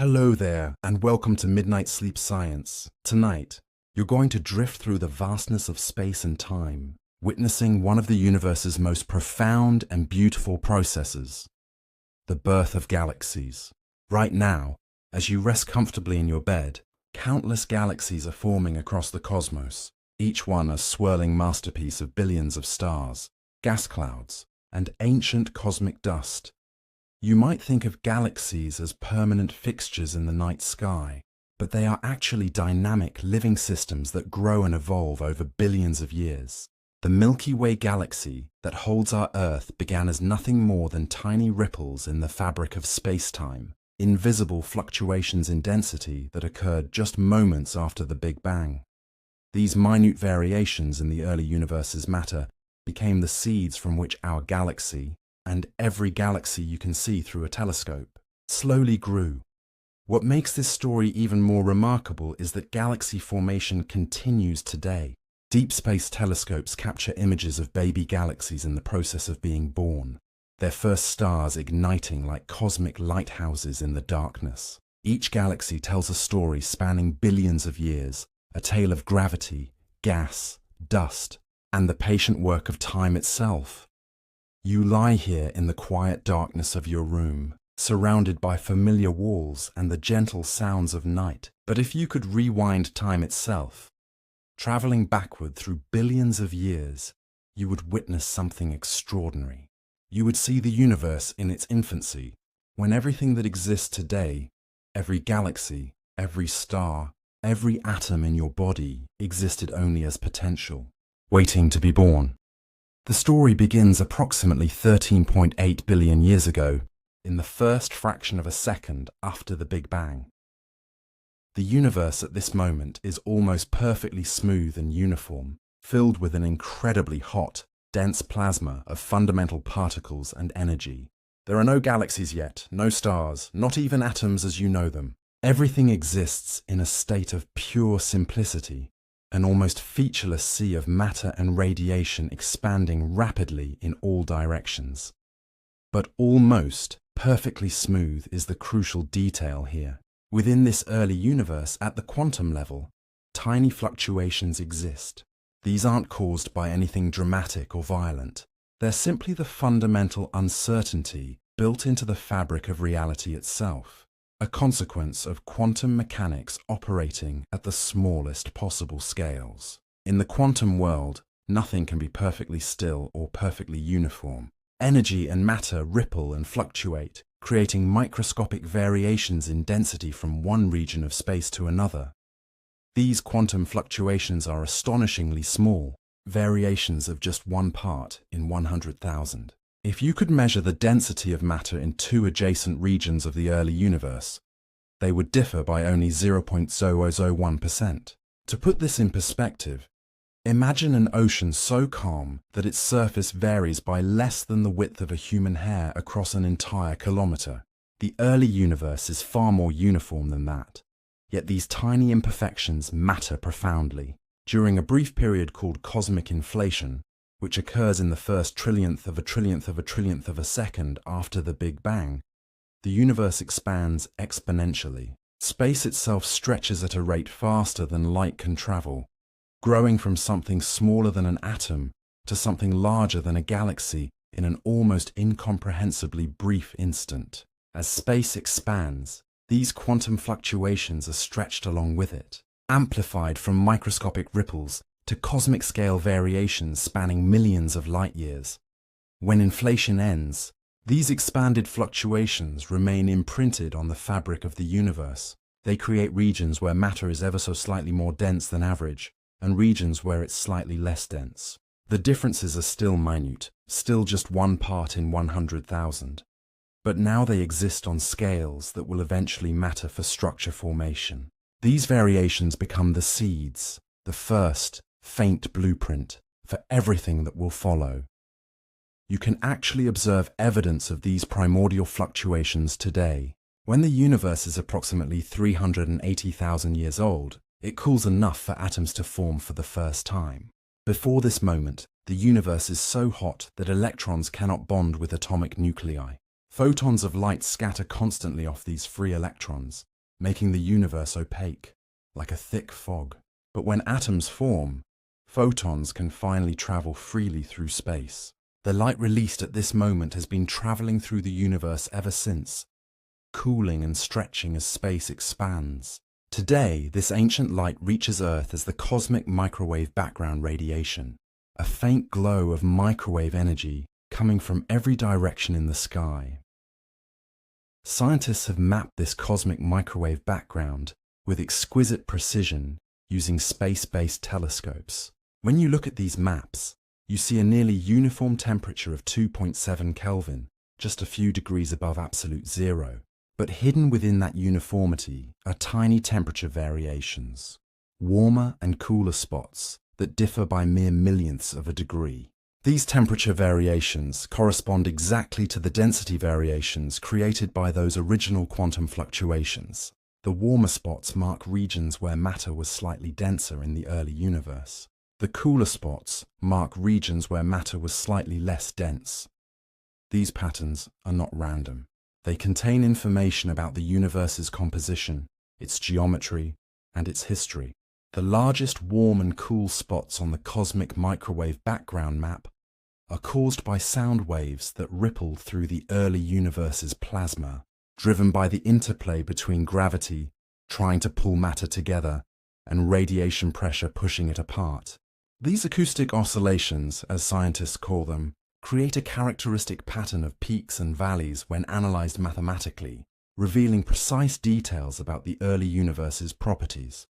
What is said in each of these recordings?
Hello there, and welcome to Midnight Sleep Science. Tonight, you're going to drift through the vastness of space and time, witnessing one of the universe's most profound and beautiful processes, the birth of galaxies. Right now, as you rest comfortably in your bed, countless galaxies are forming across the cosmos, each one a swirling masterpiece of billions of stars, gas clouds, and ancient cosmic dust. You might think of galaxies as permanent fixtures in the night sky, but they are actually dynamic living systems that grow and evolve over billions of years. The Milky Way galaxy that holds our Earth began as nothing more than tiny ripples in the fabric of space-time, invisible fluctuations in density that occurred just moments after the Big Bang. These minute variations in the early universe's matter became the seeds from which our galaxy, and every galaxy you can see through a telescope, slowly grew. What makes this story even more remarkable is that galaxy formation continues today. Deep space telescopes capture images of baby galaxies in the process of being born, their first stars igniting like cosmic lighthouses in the darkness. Each galaxy tells a story spanning billions of years, a tale of gravity, gas, dust, and the patient work of time itself. You lie here in the quiet darkness of your room, surrounded by familiar walls and the gentle sounds of night. But if you could rewind time itself, traveling backward through billions of years, you would witness something extraordinary. You would see the universe in its infancy, when everything that exists today, every galaxy, every star, every atom in your body existed only as potential, waiting to be born. The story begins approximately 13.8 billion years ago, in the first fraction of a second after the Big Bang. The universe at this moment is almost perfectly smooth and uniform, filled with an incredibly hot, dense plasma of fundamental particles and energy. There are no galaxies yet, no stars, not even atoms as you know them. Everything exists in a state of pure simplicity, an almost featureless sea of matter and radiation expanding rapidly in all directions. But almost perfectly smooth is the crucial detail here. Within this early universe, at the quantum level, tiny fluctuations exist. These aren't caused by anything dramatic or violent. They're simply the fundamental uncertainty built into the fabric of reality itself, a consequence of quantum mechanics operating at the smallest possible scales. In the quantum world, nothing can be perfectly still or perfectly uniform. Energy and matter ripple and fluctuate, creating microscopic variations in density from one region of space to another. These quantum fluctuations are astonishingly small, variations of just 1 part in 100,000. If you could measure the density of matter in two adjacent regions of the early universe, they would differ by only 0.0001%. To put this in perspective, imagine an ocean so calm that its surface varies by less than the width of a human hair across an entire kilometer. The early universe is far more uniform than that, yet these tiny imperfections matter profoundly. During a brief period called cosmic inflation, which occurs in the first trillionth of a trillionth of a trillionth of a second after the Big Bang, the universe expands exponentially. Space itself stretches at a rate faster than light can travel, growing from something smaller than an atom to something larger than a galaxy in an almost incomprehensibly brief instant. As space expands, these quantum fluctuations are stretched along with it, amplified from microscopic ripples to cosmic scale variations spanning millions of light years. When inflation ends, these expanded fluctuations remain imprinted on the fabric of the universe. They create regions where matter is ever so slightly more dense than average, and regions where it's slightly less dense. The differences are still minute, still just 1 part in 100,000. But now they exist on scales that will eventually matter for structure formation. These variations become the seeds, the first, faint blueprint for everything that will follow. You can actually observe evidence of these primordial fluctuations today. When the universe is approximately 380,000 years old, it cools enough for atoms to form for the first time. Before this moment, the universe is so hot that electrons cannot bond with atomic nuclei. Photons of light scatter constantly off these free electrons, making the universe opaque, like a thick fog. But when atoms form, photons can finally travel freely through space. The light released at this moment has been traveling through the universe ever since, cooling and stretching as space expands. Today, this ancient light reaches Earth as the cosmic microwave background radiation, a faint glow of microwave energy coming from every direction in the sky. Scientists have mapped this cosmic microwave background with exquisite precision using space-based telescopes. When you look at these maps, you see a nearly uniform temperature of 2.7 Kelvin, just a few degrees above absolute zero. But hidden within that uniformity are tiny temperature variations, warmer and cooler spots that differ by mere millionths of a degree. These temperature variations correspond exactly to the density variations created by those original quantum fluctuations. The warmer spots mark regions where matter was slightly denser in the early universe. The cooler spots mark regions where matter was slightly less dense. These patterns are not random. They contain information about the universe's composition, its geometry, and its history. The largest warm and cool spots on the cosmic microwave background map are caused by sound waves that rippled through the early universe's plasma, driven by the interplay between gravity trying to pull matter together and radiation pressure pushing it apart. These acoustic oscillations, as scientists call them, create a characteristic pattern of peaks and valleys when analyzed mathematically, revealing precise details about the early universe's properties.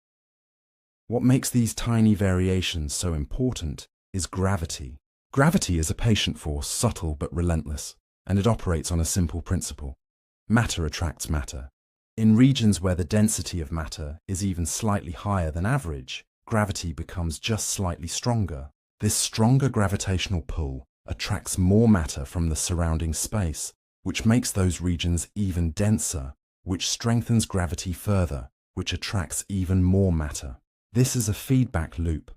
What makes these tiny variations so important is gravity. Gravity is a patient force, subtle but relentless, and it operates on a simple principle. Matter attracts matter. In regions where the density of matter is even slightly higher than average, gravity becomes just slightly stronger. This stronger gravitational pull attracts more matter from the surrounding space, which makes those regions even denser, which strengthens gravity further, which attracts even more matter. This is a feedback loop,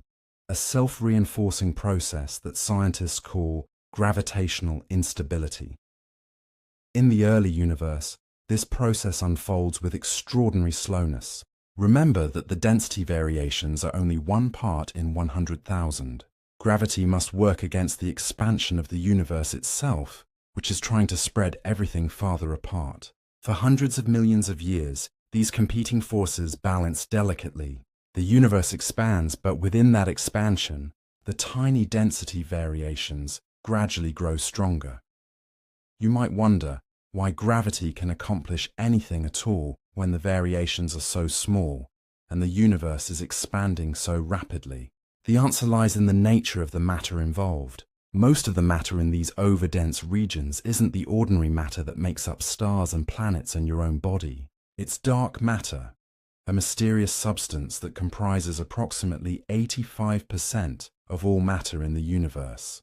a self-reinforcing process that scientists call gravitational instability. In the early universe, this process unfolds with extraordinary slowness. Remember that the density variations are only one part in 100,000. Gravity must work against the expansion of the universe itself, which is trying to spread everything farther apart. For hundreds of millions of years, these competing forces balance delicately. The universe expands, but within that expansion, the tiny density variations gradually grow stronger. You might wonder why gravity can accomplish anything at all when the variations are so small and the universe is expanding so rapidly. The answer lies in the nature of the matter involved. Most of the matter in these overdense regions isn't the ordinary matter that makes up stars and planets and your own body. It's dark matter, a mysterious substance that comprises approximately 85% of all matter in the universe.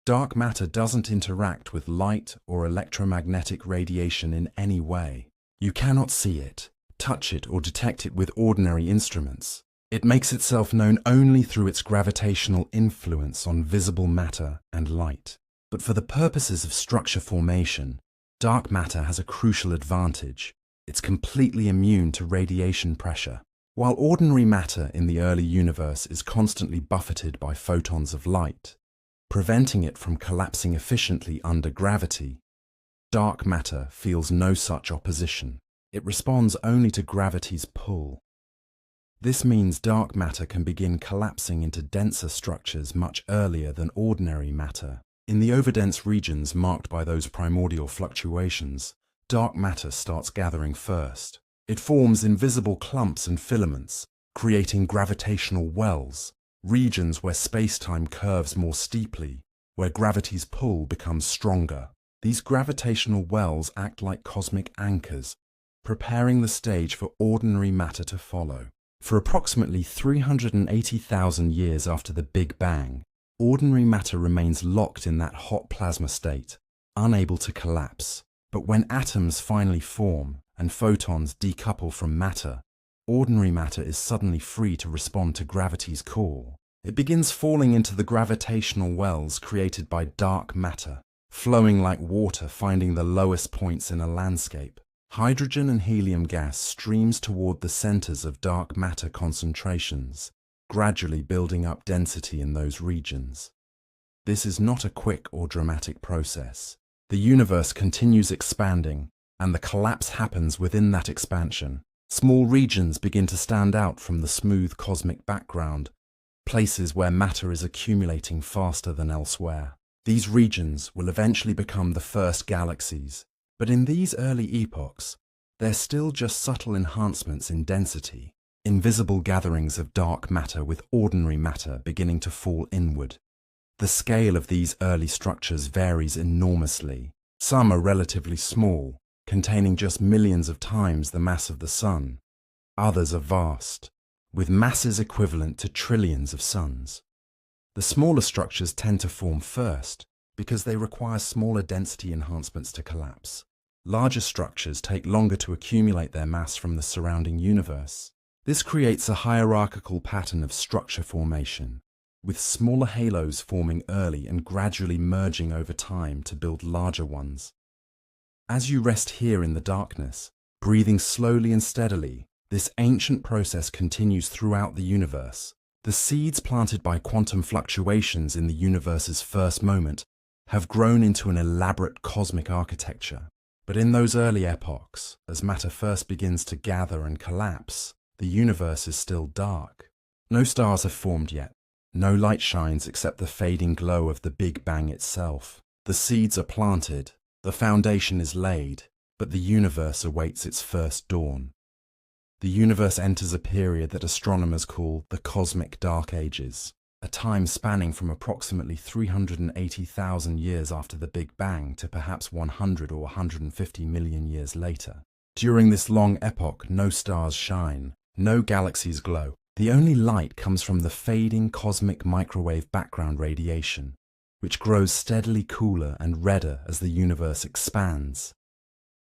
Dark matter doesn't interact with light or electromagnetic radiation in any way. You cannot see it, touch it, or detect it with ordinary instruments. It makes itself known only through its gravitational influence on visible matter and light. But for the purposes of structure formation, dark matter has a crucial advantage. It's completely immune to radiation pressure. While ordinary matter in the early universe is constantly buffeted by photons of light, preventing it from collapsing efficiently under gravity, dark matter feels no such opposition. It responds only to gravity's pull. This means dark matter can begin collapsing into denser structures much earlier than ordinary matter. In the overdense regions marked by those primordial fluctuations, dark matter starts gathering first. It forms invisible clumps and filaments, creating gravitational wells, regions where space-time curves more steeply, where gravity's pull becomes stronger. These gravitational wells act like cosmic anchors, preparing the stage for ordinary matter to follow. For approximately 380,000 years after the Big Bang, ordinary matter remains locked in that hot plasma state, unable to collapse. But when atoms finally form and photons decouple from matter, ordinary matter is suddenly free to respond to gravity's call. It begins falling into the gravitational wells created by dark matter. flowing like water, finding the lowest points in a landscape. Hydrogen and helium gas streams toward the centers of dark matter concentrations, gradually building up density in those regions. This is not a quick or dramatic process. The universe continues expanding, and the collapse happens within that expansion. Small regions begin to stand out from the smooth cosmic background, places where matter is accumulating faster than elsewhere. These regions will eventually become the first galaxies, but in these early epochs, they're still just subtle enhancements in density, invisible gatherings of dark matter with ordinary matter beginning to fall inward. The scale of these early structures varies enormously. Some are relatively small, containing just millions of times the mass of the Sun. Others are vast, with masses equivalent to trillions of suns. The smaller structures tend to form first because they require smaller density enhancements to collapse. Larger structures take longer to accumulate their mass from the surrounding universe. This creates a hierarchical pattern of structure formation, with smaller halos forming early and gradually merging over time to build larger ones. As you rest here in the darkness, breathing slowly and steadily, this ancient process continues throughout the universe. The seeds planted by quantum fluctuations in the universe's first moment have grown into an elaborate cosmic architecture. But in those early epochs, as matter first begins to gather and collapse, the universe is still dark. No stars have formed yet. No light shines except the fading glow of the Big Bang itself. The seeds are planted, the foundation is laid, but the universe awaits its first dawn. The universe enters a period that astronomers call the Cosmic Dark Ages, a time spanning from approximately 380,000 years after the Big Bang to perhaps 100 or 150 million years later. During this long epoch, no stars shine, no galaxies glow. The only light comes from the fading cosmic microwave background radiation, which grows steadily cooler and redder as the universe expands.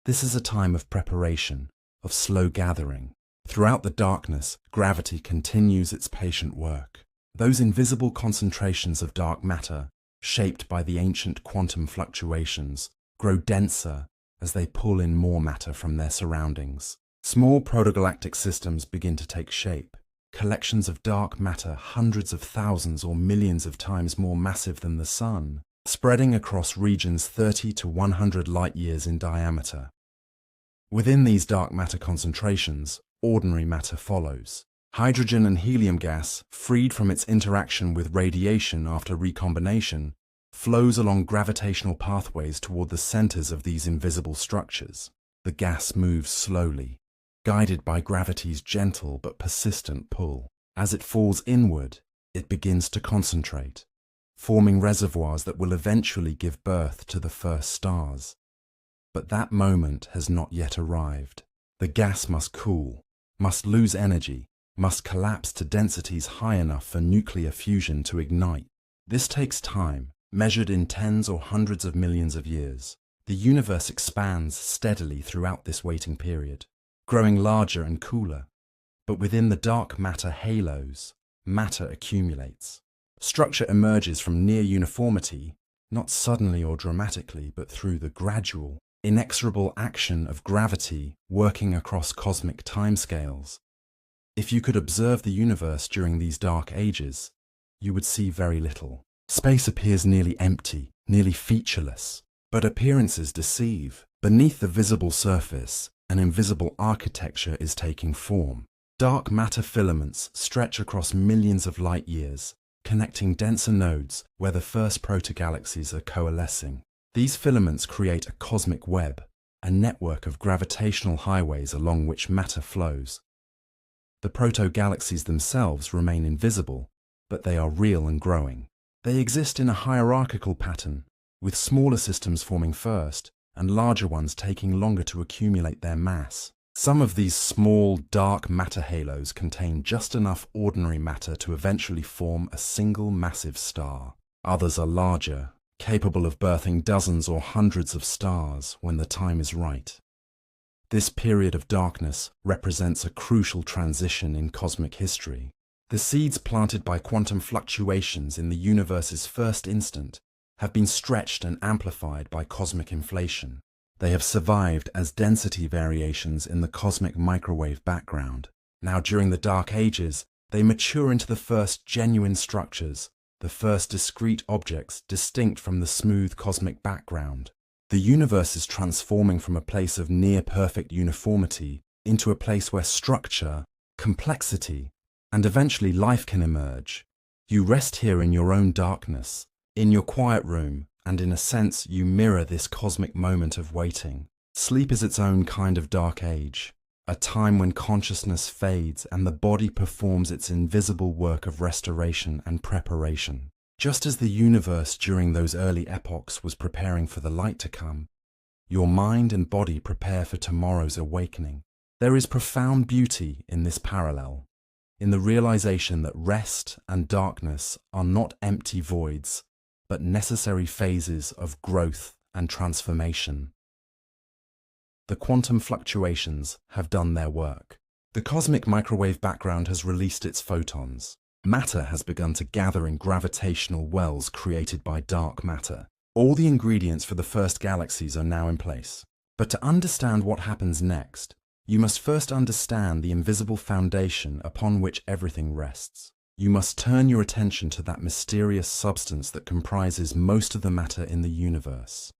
This is a time of preparation, of slow gathering. Throughout the darkness, gravity continues its patient work. Those invisible concentrations of dark matter, shaped by the ancient quantum fluctuations, grow denser as they pull in more matter from their surroundings. Small protogalactic systems begin to take shape, collections of dark matter hundreds of thousands or millions of times more massive than the Sun, spreading across regions 30 to 100 light-years in diameter. Within these dark matter concentrations, ordinary matter follows. Hydrogen and helium gas, freed from its interaction with radiation after recombination, flows along gravitational pathways toward the centers of these invisible structures. The gas moves slowly, guided by gravity's gentle but persistent pull. As it falls inward, it begins to concentrate, forming reservoirs that will eventually give birth to the first stars. But that moment has not yet arrived. The gas must cool, must lose energy, must collapse to densities high enough for nuclear fusion to ignite. This takes time, measured in tens or hundreds of millions of years. The universe expands steadily throughout this waiting period, growing larger and cooler. But within the dark matter halos, matter accumulates. Structure emerges from near uniformity, not suddenly or dramatically, but through the gradual, inexorable action of gravity working across cosmic timescales. If you could observe the universe during these dark ages, you would see very little. Space appears nearly empty, nearly featureless. But appearances deceive. Beneath the visible surface, an invisible architecture is taking form. Dark matter filaments stretch across millions of light years, connecting denser nodes where the first protogalaxies are coalescing. These filaments create a cosmic web, a network of gravitational highways along which matter flows. The proto-galaxies themselves remain invisible, but they are real and growing. They exist in a hierarchical pattern, with smaller systems forming first and larger ones taking longer to accumulate their mass. Some of these small, dark matter halos contain just enough ordinary matter to eventually form a single massive star. Others are larger, capable of birthing dozens or hundreds of stars when the time is right. This period of darkness represents a crucial transition in cosmic history. The seeds planted by quantum fluctuations in the universe's first instant have been stretched and amplified by cosmic inflation. They have survived as density variations in the cosmic microwave background. Now, during the Dark Ages, they mature into the first genuine structures, the first discrete objects distinct from the smooth cosmic background. The universe is transforming from a place of near-perfect uniformity into a place where structure, complexity, and eventually life can emerge. You rest here in your own darkness, in your quiet room, and in a sense you mirror this cosmic moment of waiting. Sleep is its own kind of dark age, a time when consciousness fades and the body performs its invisible work of restoration and preparation. Just as the universe during those early epochs was preparing for the light to come, your mind and body prepare for tomorrow's awakening. There is profound beauty in this parallel, in the realization that rest and darkness are not empty voids, but necessary phases of growth and transformation. The quantum fluctuations have done their work. The cosmic microwave background has released its photons. Matter has begun to gather in gravitational wells created by dark matter. All the ingredients for the first galaxies are now in place. But to understand what happens next, you must first understand the invisible foundation upon which everything rests. You must turn your attention to that mysterious substance that comprises most of the matter in the universe,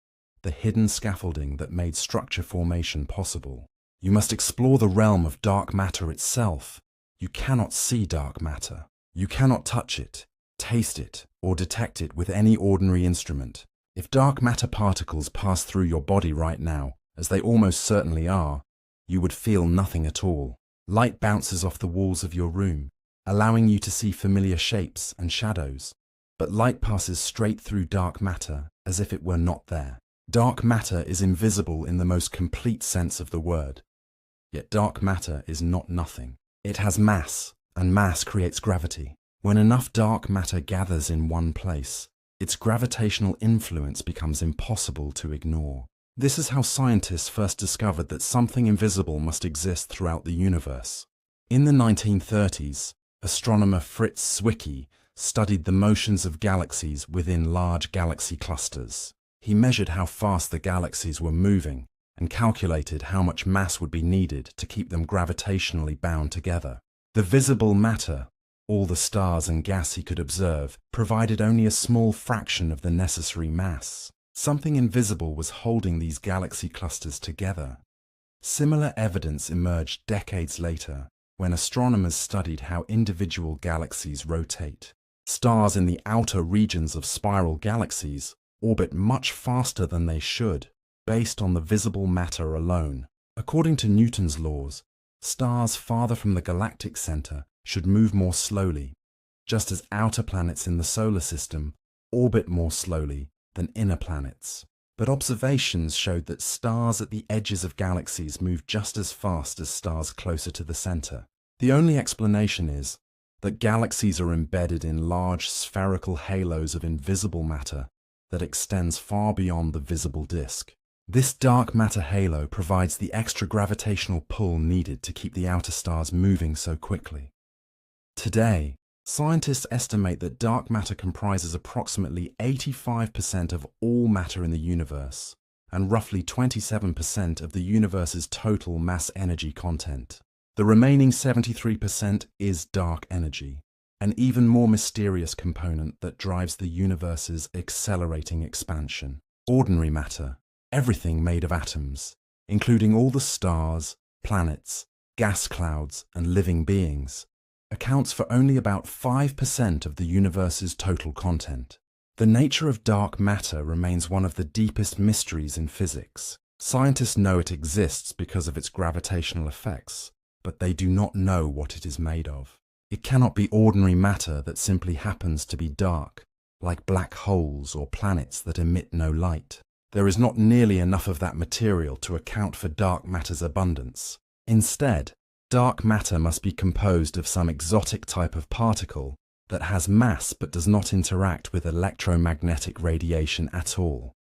the hidden scaffolding that made structure formation possible. You must explore the realm of dark matter itself. You cannot see dark matter. You cannot touch it, taste it, or detect it with any ordinary instrument. If dark matter particles pass through your body right now, as they almost certainly are, you would feel nothing at all. Light bounces off the walls of your room, allowing you to see familiar shapes and shadows. But light passes straight through dark matter as if it were not there. Dark matter is invisible in the most complete sense of the word. Yet dark matter is not nothing. It has mass, and mass creates gravity. When enough dark matter gathers in one place, its gravitational influence becomes impossible to ignore. This is how scientists first discovered that something invisible must exist throughout the universe. In the 1930s, astronomer Fritz Zwicky studied the motions of galaxies within large galaxy clusters. He measured how fast the galaxies were moving and calculated how much mass would be needed to keep them gravitationally bound together. The visible matter, all the stars and gas he could observe, provided only a small fraction of the necessary mass. Something invisible was holding these galaxy clusters together. Similar evidence emerged decades later when astronomers studied how individual galaxies rotate. Stars in the outer regions of spiral galaxies orbit much faster than they should, based on the visible matter alone. According to Newton's laws, stars farther from the galactic center should move more slowly, just as outer planets in the solar system orbit more slowly than inner planets. But observations showed that stars at the edges of galaxies move just as fast as stars closer to the center. The only explanation is that galaxies are embedded in large spherical halos of invisible matter that extends far beyond the visible disk. This dark matter halo provides the extra gravitational pull needed to keep the outer stars moving so quickly. Today, scientists estimate that dark matter comprises approximately 85% of all matter in the universe and roughly 27% of the universe's total mass energy content. The remaining 73% is dark energy, an even more mysterious component that drives the universe's accelerating expansion. Ordinary matter, everything made of atoms, including all the stars, planets, gas clouds, and living beings, accounts for only about 5% of the universe's total content. The nature of dark matter remains one of the deepest mysteries in physics. Scientists know it exists because of its gravitational effects, but they do not know what it is made of. It cannot be ordinary matter that simply happens to be dark, like black holes or planets that emit no light. There is not nearly enough of that material to account for dark matter's abundance. Instead, dark matter must be composed of some exotic type of particle that has mass but does not interact with electromagnetic radiation at all.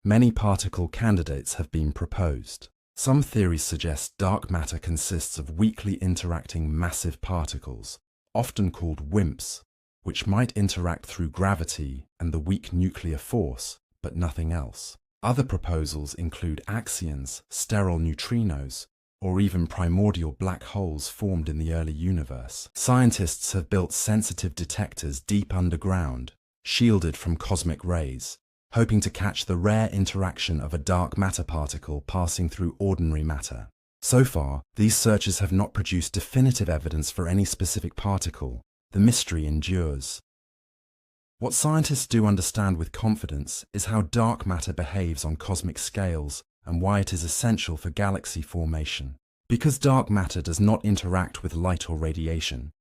Many particle candidates have been proposed. Some theories suggest dark matter consists of weakly interacting massive particles, often called WIMPs, which might interact through gravity and the weak nuclear force, but nothing else. Other proposals include axions, sterile neutrinos, or even primordial black holes formed in the early universe. Scientists have built sensitive detectors deep underground, shielded from cosmic rays, hoping to catch the rare interaction of a dark matter particle passing through ordinary matter. So far, these searches have not produced definitive evidence for any specific particle. The mystery endures. What scientists do understand with confidence is how dark matter behaves on cosmic scales and why it is essential for galaxy formation. Because dark matter does not interact with light or radiation,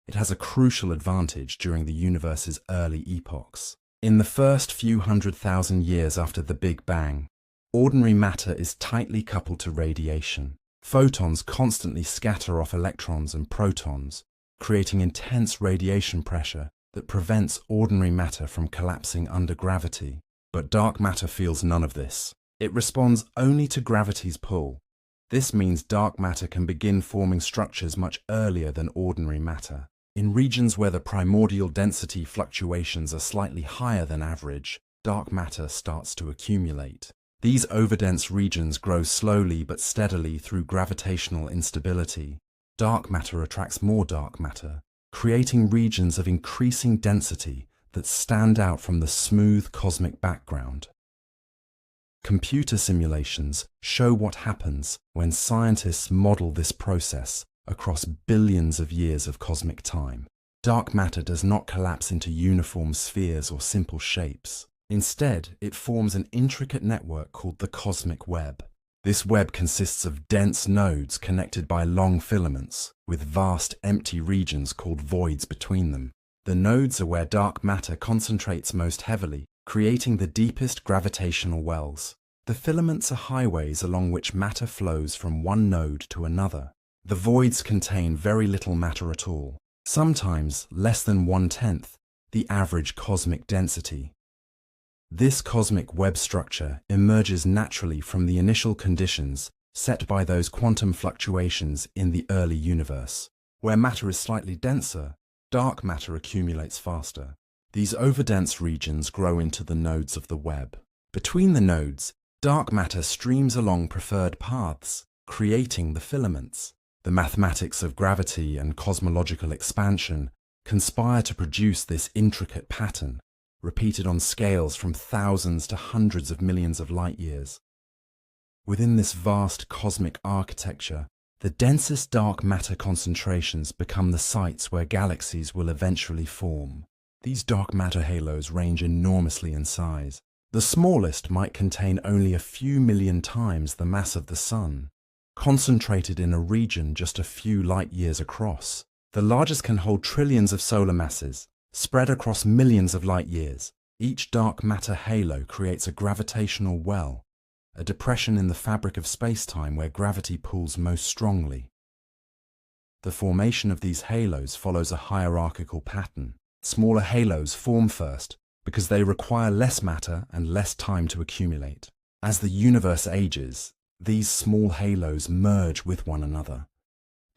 it has a crucial advantage during the universe's early epochs. In the first few 100,000 years after the Big Bang, ordinary matter is tightly coupled to radiation. Photons constantly scatter off electrons and protons, creating intense radiation pressure that prevents ordinary matter from collapsing under gravity. But dark matter feels none of this. It responds only to gravity's pull. This means dark matter can begin forming structures much earlier than ordinary matter. In regions where the primordial density fluctuations are slightly higher than average, dark matter starts to accumulate. These overdense regions grow slowly but steadily through gravitational instability. Dark matter attracts more dark matter, creating regions of increasing density that stand out from the smooth cosmic background. Computer simulations show what happens when scientists model this process across billions of years of cosmic time. Dark matter does not collapse into uniform spheres or simple shapes. Instead, it forms an intricate network called the cosmic web. This web consists of dense nodes connected by long filaments, with vast empty regions called voids between them. The nodes are where dark matter concentrates most heavily, creating the deepest gravitational wells. The filaments are highways along which matter flows from one node to another. The voids contain very little matter at all, sometimes less than 1/10 the average cosmic density. This cosmic web structure emerges naturally from the initial conditions set by those quantum fluctuations in the early universe. Where matter is slightly denser, dark matter accumulates faster. These overdense regions grow into the nodes of the web. Between the nodes, dark matter streams along preferred paths, creating the filaments. The mathematics of gravity and cosmological expansion conspire to produce this intricate pattern, repeated on scales from thousands to hundreds of millions of light years. Within this vast cosmic architecture, the densest dark matter concentrations become the sites where galaxies will eventually form. These dark matter halos range enormously in size. The smallest might contain only a few million times the mass of the Sun, concentrated in a region just a few light years across. The largest can hold trillions of solar masses, spread across millions of light years. Each dark matter halo creates a gravitational well, a depression in the fabric of space-time where gravity pulls most strongly. The formation of these halos follows a hierarchical pattern. Smaller halos form first because they require less matter and less time to accumulate. As the universe ages, these small halos merge with one another,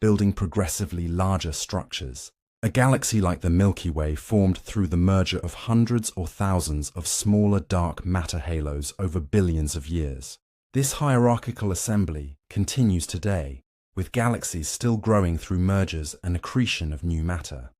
building progressively larger structures. A galaxy like the Milky Way formed through the merger of hundreds or thousands of smaller dark matter halos over billions of years. This hierarchical assembly continues today, with galaxies still growing through mergers and accretion of new matter.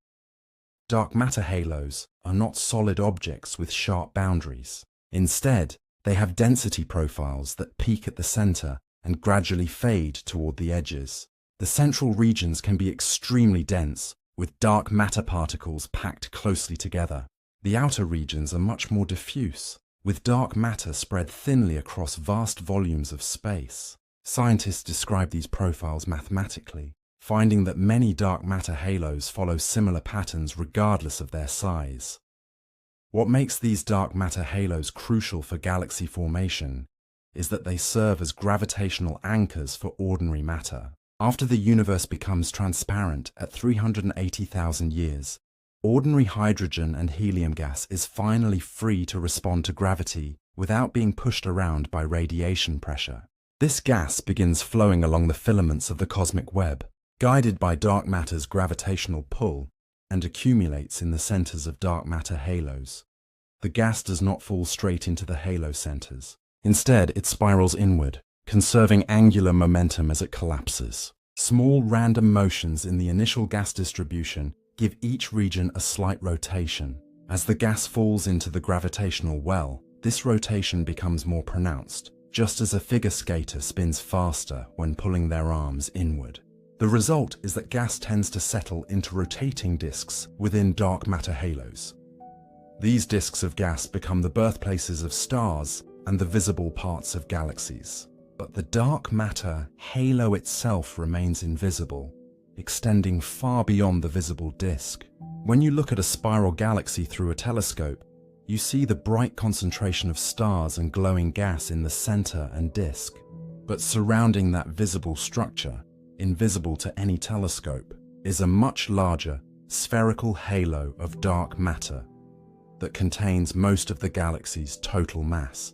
Dark matter halos are not solid objects with sharp boundaries. Instead, they have density profiles that peak at the center and gradually fade toward the edges. The central regions can be extremely dense, with dark matter particles packed closely together. The outer regions are much more diffuse, with dark matter spread thinly across vast volumes of space. Scientists describe these profiles mathematically, finding that many dark matter halos follow similar patterns regardless of their size. What makes these dark matter halos crucial for galaxy formation is that they serve as gravitational anchors for ordinary matter. After the universe becomes transparent at 380,000 years, ordinary hydrogen and helium gas is finally free to respond to gravity without being pushed around by radiation pressure. This gas begins flowing along the filaments of the cosmic web. Guided by dark matter's gravitational pull, and accumulates in the centers of dark matter halos. The gas does not fall straight into the halo centers. Instead, it spirals inward, conserving angular momentum as it collapses. Small random motions in the initial gas distribution give each region a slight rotation. As the gas falls into the gravitational well, this rotation becomes more pronounced, just as a figure skater spins faster when pulling their arms inward. The result is that gas tends to settle into rotating disks within dark matter halos. These disks of gas become the birthplaces of stars and the visible parts of galaxies. But the dark matter halo itself remains invisible, extending far beyond the visible disk. When you look at a spiral galaxy through a telescope, you see the bright concentration of stars and glowing gas in the center and disk. But surrounding that visible structure, invisible to any telescope, is a much larger, spherical halo of dark matter that contains most of the galaxy's total mass.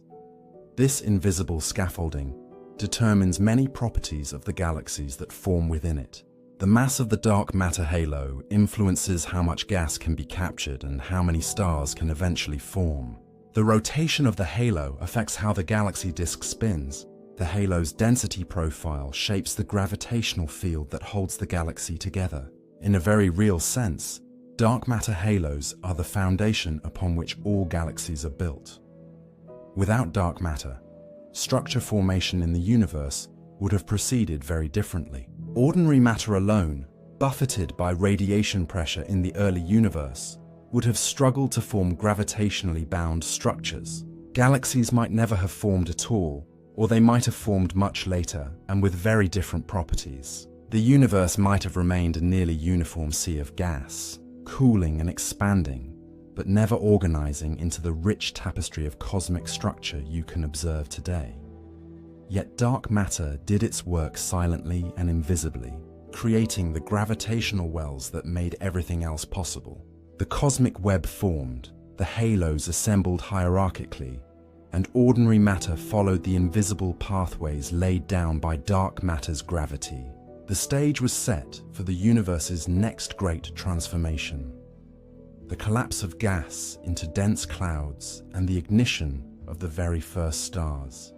This invisible scaffolding determines many properties of the galaxies that form within it. The mass of the dark matter halo influences how much gas can be captured and how many stars can eventually form. The rotation of the halo affects how the galaxy disk spins. The halo's density profile shapes the gravitational field that holds the galaxy together. In a very real sense, dark matter halos are the foundation upon which all galaxies are built. Without dark matter, structure formation in the universe would have proceeded very differently. Ordinary matter alone, buffeted by radiation pressure in the early universe, would have struggled to form gravitationally bound structures. Galaxies might never have formed at all, or they might have formed much later and with very different properties. The universe might have remained a nearly uniform sea of gas, cooling and expanding, but never organizing into the rich tapestry of cosmic structure you can observe today. Yet dark matter did its work silently and invisibly, creating the gravitational wells that made everything else possible. The cosmic web formed, the halos assembled hierarchically, and ordinary matter followed the invisible pathways laid down by dark matter's gravity. The stage was set for the universe's next great transformation: the collapse of gas into dense clouds and the ignition of the very first stars.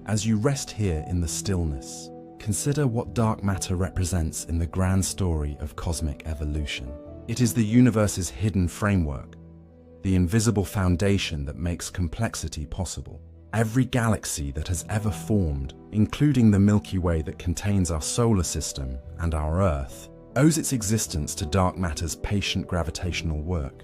As you rest here in the stillness, consider what dark matter represents in the grand story of cosmic evolution. It is the universe's hidden framework, the invisible foundation that makes complexity possible. Every galaxy that has ever formed, including the Milky Way that contains our solar system and our Earth, owes its existence to dark matter's patient gravitational work.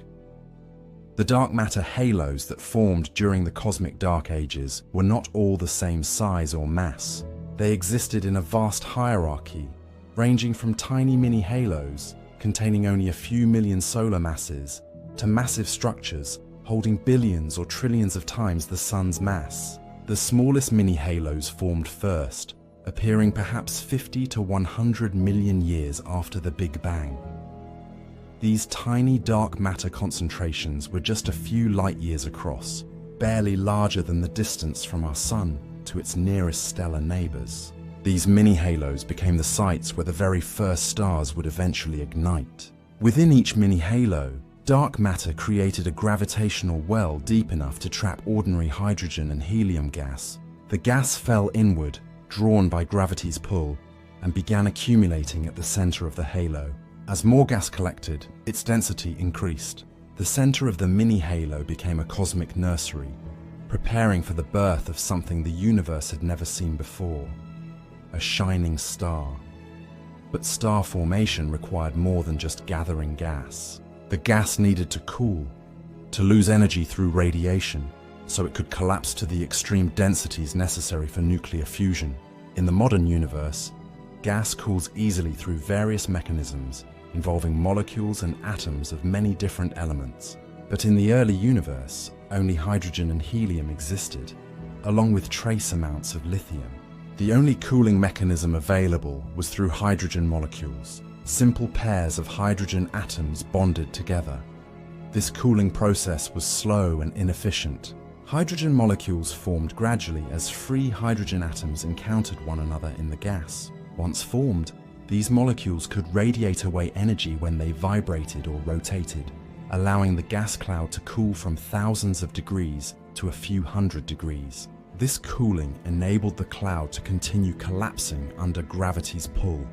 The dark matter halos that formed during the cosmic dark ages were not all the same size or mass. They existed in a vast hierarchy, ranging from tiny mini halos containing only a few million solar masses to massive structures holding billions or trillions of times the sun's mass. The smallest mini halos formed first, appearing perhaps 50 to 100 million years after the Big Bang. These tiny dark matter concentrations were just a few light years across, barely larger than the distance from our sun to its nearest stellar neighbors. These mini halos became the sites where the very first stars would eventually ignite. Within each mini halo, dark matter created a gravitational well deep enough to trap ordinary hydrogen and helium gas. The gas fell inward, drawn by gravity's pull, and began accumulating at the center of the halo. As more gas collected, its density increased. The center of the mini halo became a cosmic nursery, preparing for the birth of something the universe had never seen before: a shining star. But star formation required more than just gathering gas. The gas needed to cool, to lose energy through radiation, so it could collapse to the extreme densities necessary for nuclear fusion. In the modern universe, gas cools easily through various mechanisms involving molecules and atoms of many different elements. But in the early universe, only hydrogen and helium existed, along with trace amounts of lithium. The only cooling mechanism available was through hydrogen molecules, simple pairs of hydrogen atoms bonded together. This cooling process was slow and inefficient. Hydrogen molecules formed gradually as free hydrogen atoms encountered one another in the gas. Once formed, These molecules could radiate away energy when they vibrated or rotated, allowing the gas cloud to cool from thousands of degrees to a few hundred degrees. This cooling enabled the cloud to continue collapsing under gravity's pull,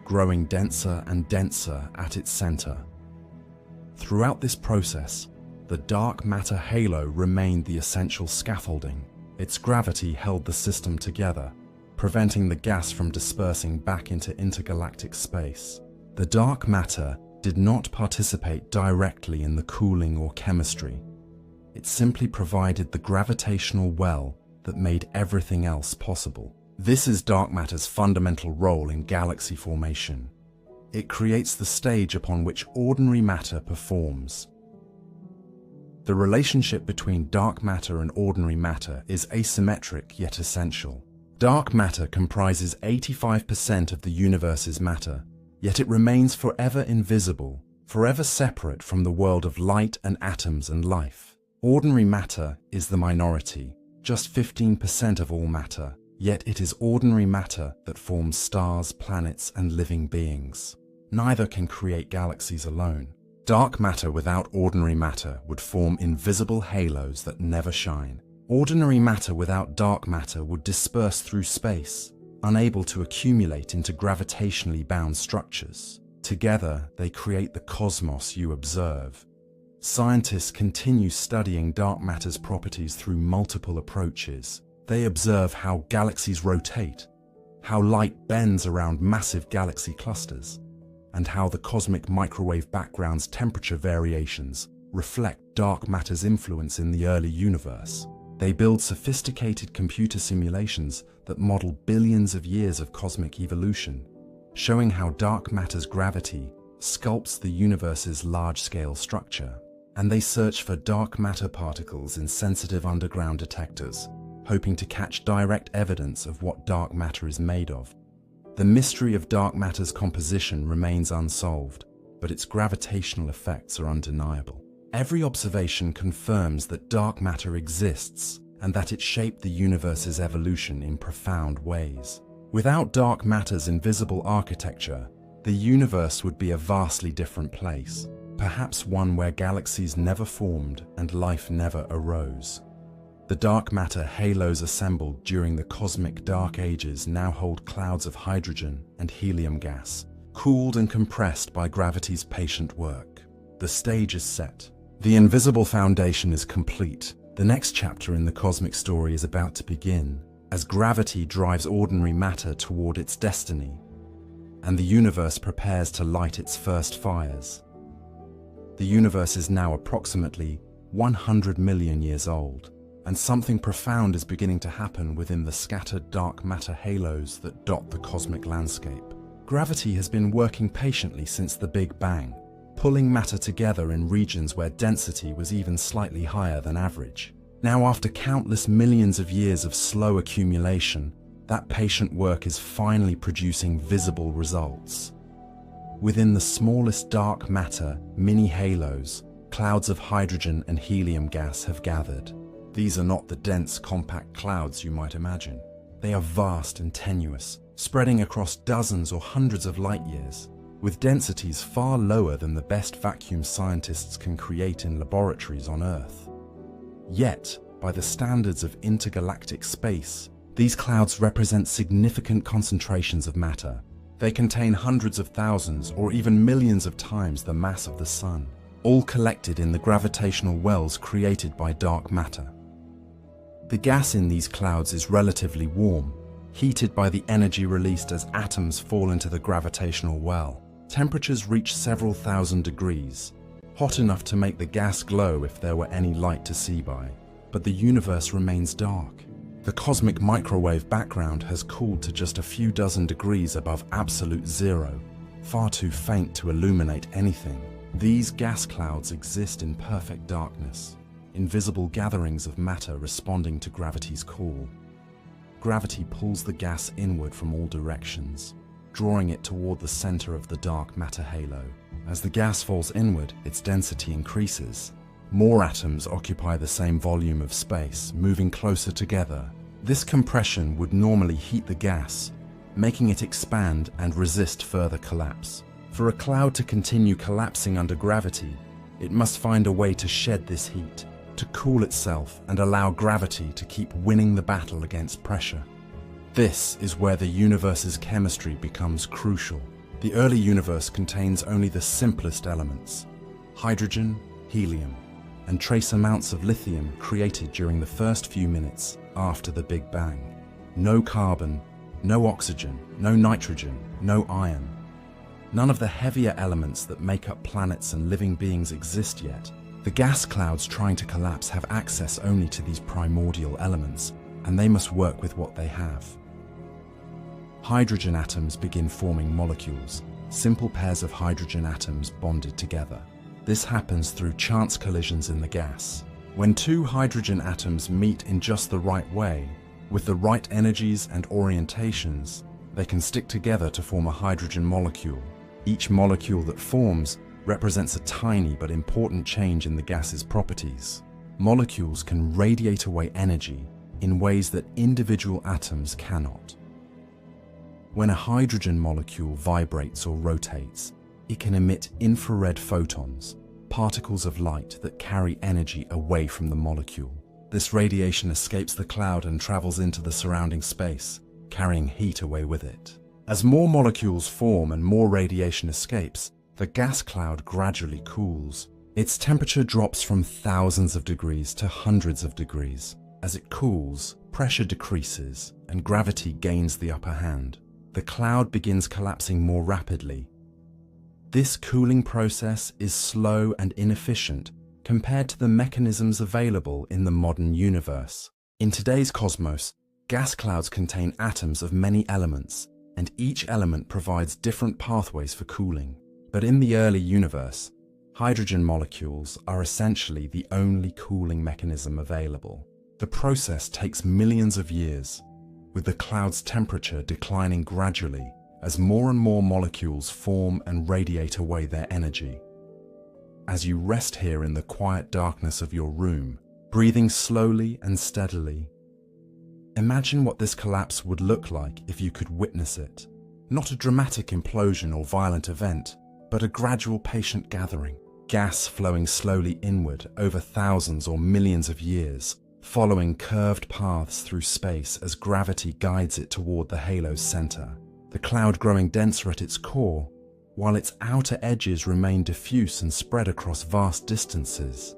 growing denser and denser at its center. Throughout this process, the dark matter halo remained the essential scaffolding. Its gravity held the system together, preventing the gas from dispersing back into intergalactic space. The dark matter did not participate directly in the cooling or chemistry. It simply provided the gravitational well that made everything else possible. This is dark matter's fundamental role in galaxy formation. It creates the stage upon which ordinary matter performs. The relationship between dark matter and ordinary matter is asymmetric yet essential. Dark matter comprises 85% of the universe's matter, yet it remains forever invisible, forever separate from the world of light and atoms and life. Ordinary matter is the minority, just 15% of all matter, yet it is ordinary matter that forms stars, planets, and living beings. Neither can create galaxies alone. Dark matter without ordinary matter would form invisible halos that never shine. Ordinary matter without dark matter would disperse through space, unable to accumulate into gravitationally bound structures. Together, they create the cosmos you observe. Scientists continue studying dark matter's properties through multiple approaches. They observe how galaxies rotate, how light bends around massive galaxy clusters, and how the cosmic microwave background's temperature variations reflect dark matter's influence in the early universe. They build sophisticated computer simulations that model billions of years of cosmic evolution, showing how dark matter's gravity sculpts the universe's large-scale structure. And they search for dark matter particles in sensitive underground detectors, hoping to catch direct evidence of what dark matter is made of. The mystery of dark matter's composition remains unsolved, but its gravitational effects are undeniable. Every observation confirms that dark matter exists and that it shaped the universe's evolution in profound ways. Without dark matter's invisible architecture, the universe would be a vastly different place, perhaps one where galaxies never formed and life never arose. The dark matter halos assembled during the cosmic dark ages now hold clouds of hydrogen and helium gas, cooled and compressed by gravity's patient work. The stage is set. The invisible foundation is complete. The next chapter in the cosmic story is about to begin, as gravity drives ordinary matter toward its destiny, and the universe prepares to light its first fires. The universe is now approximately 100 million years old, and something profound is beginning to happen within the scattered dark matter halos that dot the cosmic landscape. Gravity has been working patiently since the Big Bang, pulling matter together in regions where density was even slightly higher than average. Now, after countless millions of years of slow accumulation, that patient work is finally producing visible results. Within the smallest dark matter, mini halos, clouds of hydrogen and helium gas have gathered. These are not the dense, compact clouds you might imagine. They are vast and tenuous, spreading across dozens or hundreds of light years, with densities far lower than the best vacuum scientists can create in laboratories on Earth. Yet, by the standards of intergalactic space, these clouds represent significant concentrations of matter. They contain hundreds of thousands or even millions of times the mass of the Sun, all collected in the gravitational wells created by dark matter. The gas in these clouds is relatively warm, heated by the energy released as atoms fall into the gravitational well. Temperatures reach several thousand degrees, hot enough to make the gas glow if there were any light to see by. But the universe remains dark. The cosmic microwave background has cooled to just a few dozen degrees above absolute zero, far too faint to illuminate anything. These gas clouds exist in perfect darkness, invisible gatherings of matter responding to gravity's call. Gravity pulls the gas inward from all directions, drawing it toward the center of the dark matter halo. As the gas falls inward, its density increases. More atoms occupy the same volume of space, moving closer together. This compression would normally heat the gas, making it expand and resist further collapse. For a cloud to continue collapsing under gravity, it must find a way to shed this heat, to cool itself and allow gravity to keep winning the battle against pressure. This is where the universe's chemistry becomes crucial. The early universe contains only the simplest elements: hydrogen, helium, and trace amounts of lithium created during the first few minutes after the Big Bang. No carbon, no oxygen, no nitrogen, no iron. None of the heavier elements that make up planets and living beings exist yet. The gas clouds trying to collapse have access only to these primordial elements, and they must work with what they have. Hydrogen atoms begin forming molecules, simple pairs of hydrogen atoms bonded together. This happens through chance collisions in the gas. When two hydrogen atoms meet in just the right way, with the right energies and orientations, they can stick together to form a hydrogen molecule. Each molecule that forms represents a tiny but important change in the gas's properties. Molecules can radiate away energy in ways that individual atoms cannot. When a hydrogen molecule vibrates or rotates, it can emit infrared photons, particles of light that carry energy away from the molecule. This radiation escapes the cloud and travels into the surrounding space, carrying heat away with it. As more molecules form and more radiation escapes, the gas cloud gradually cools. Its temperature drops from thousands of degrees to hundreds of degrees. As it cools, pressure decreases and gravity gains the upper hand. The cloud begins collapsing more rapidly. This cooling process is slow and inefficient compared to the mechanisms available in the modern universe. In today's cosmos, gas clouds contain atoms of many elements, and each element provides different pathways for cooling. But in the early universe, hydrogen molecules are essentially the only cooling mechanism available. The process takes millions of years, with the cloud's temperature declining gradually as more and more molecules form and radiate away their energy. As you rest here in the quiet darkness of your room, breathing slowly and steadily, imagine what this collapse would look like if you could witness it. Not a dramatic implosion or violent event, but a gradual patient gathering. Gas flowing slowly inward over thousands or millions of years, following curved paths through space as gravity guides it toward the halo's center. The cloud growing denser at its core, while its outer edges remain diffuse and spread across vast distances.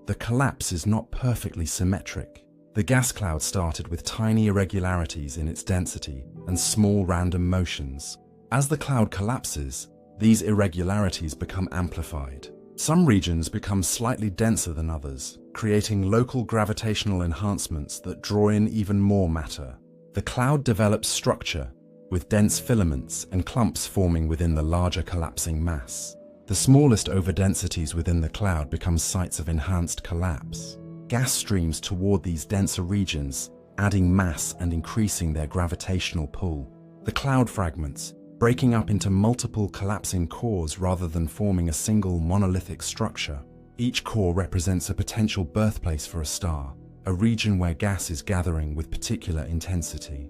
The collapse is not perfectly symmetric. The gas cloud started with tiny irregularities in its density and small random motions. As the cloud collapses, these irregularities become amplified. Some regions become slightly denser than others, creating local gravitational enhancements that draw in even more matter. The cloud develops structure, with dense filaments and clumps forming within the larger collapsing mass. The smallest overdensities within the cloud become sites of enhanced collapse. Gas streams toward these denser regions, adding mass and increasing their gravitational pull. The cloud fragments, breaking up into multiple collapsing cores rather than forming a single monolithic structure. Each core represents a potential birthplace for a star, a region where gas is gathering with particular intensity.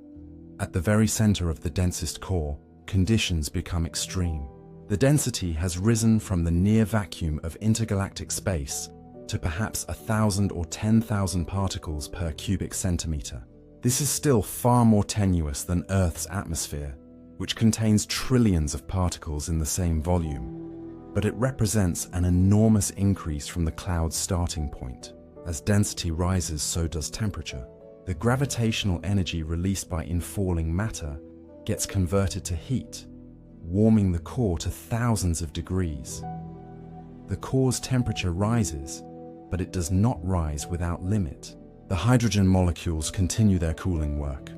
At the very center of the densest core, conditions become extreme. The density has risen from the near vacuum of intergalactic space to perhaps 1,000 or 10,000 particles per cubic centimeter. This is still far more tenuous than Earth's atmosphere, which contains trillions of particles in the same volume. But it represents an enormous increase from the cloud's starting point. As density rises, so does temperature. The gravitational energy released by infalling matter gets converted to heat, warming the core to thousands of degrees. The core's temperature rises, but it does not rise without limit. The hydrogen molecules continue their cooling work,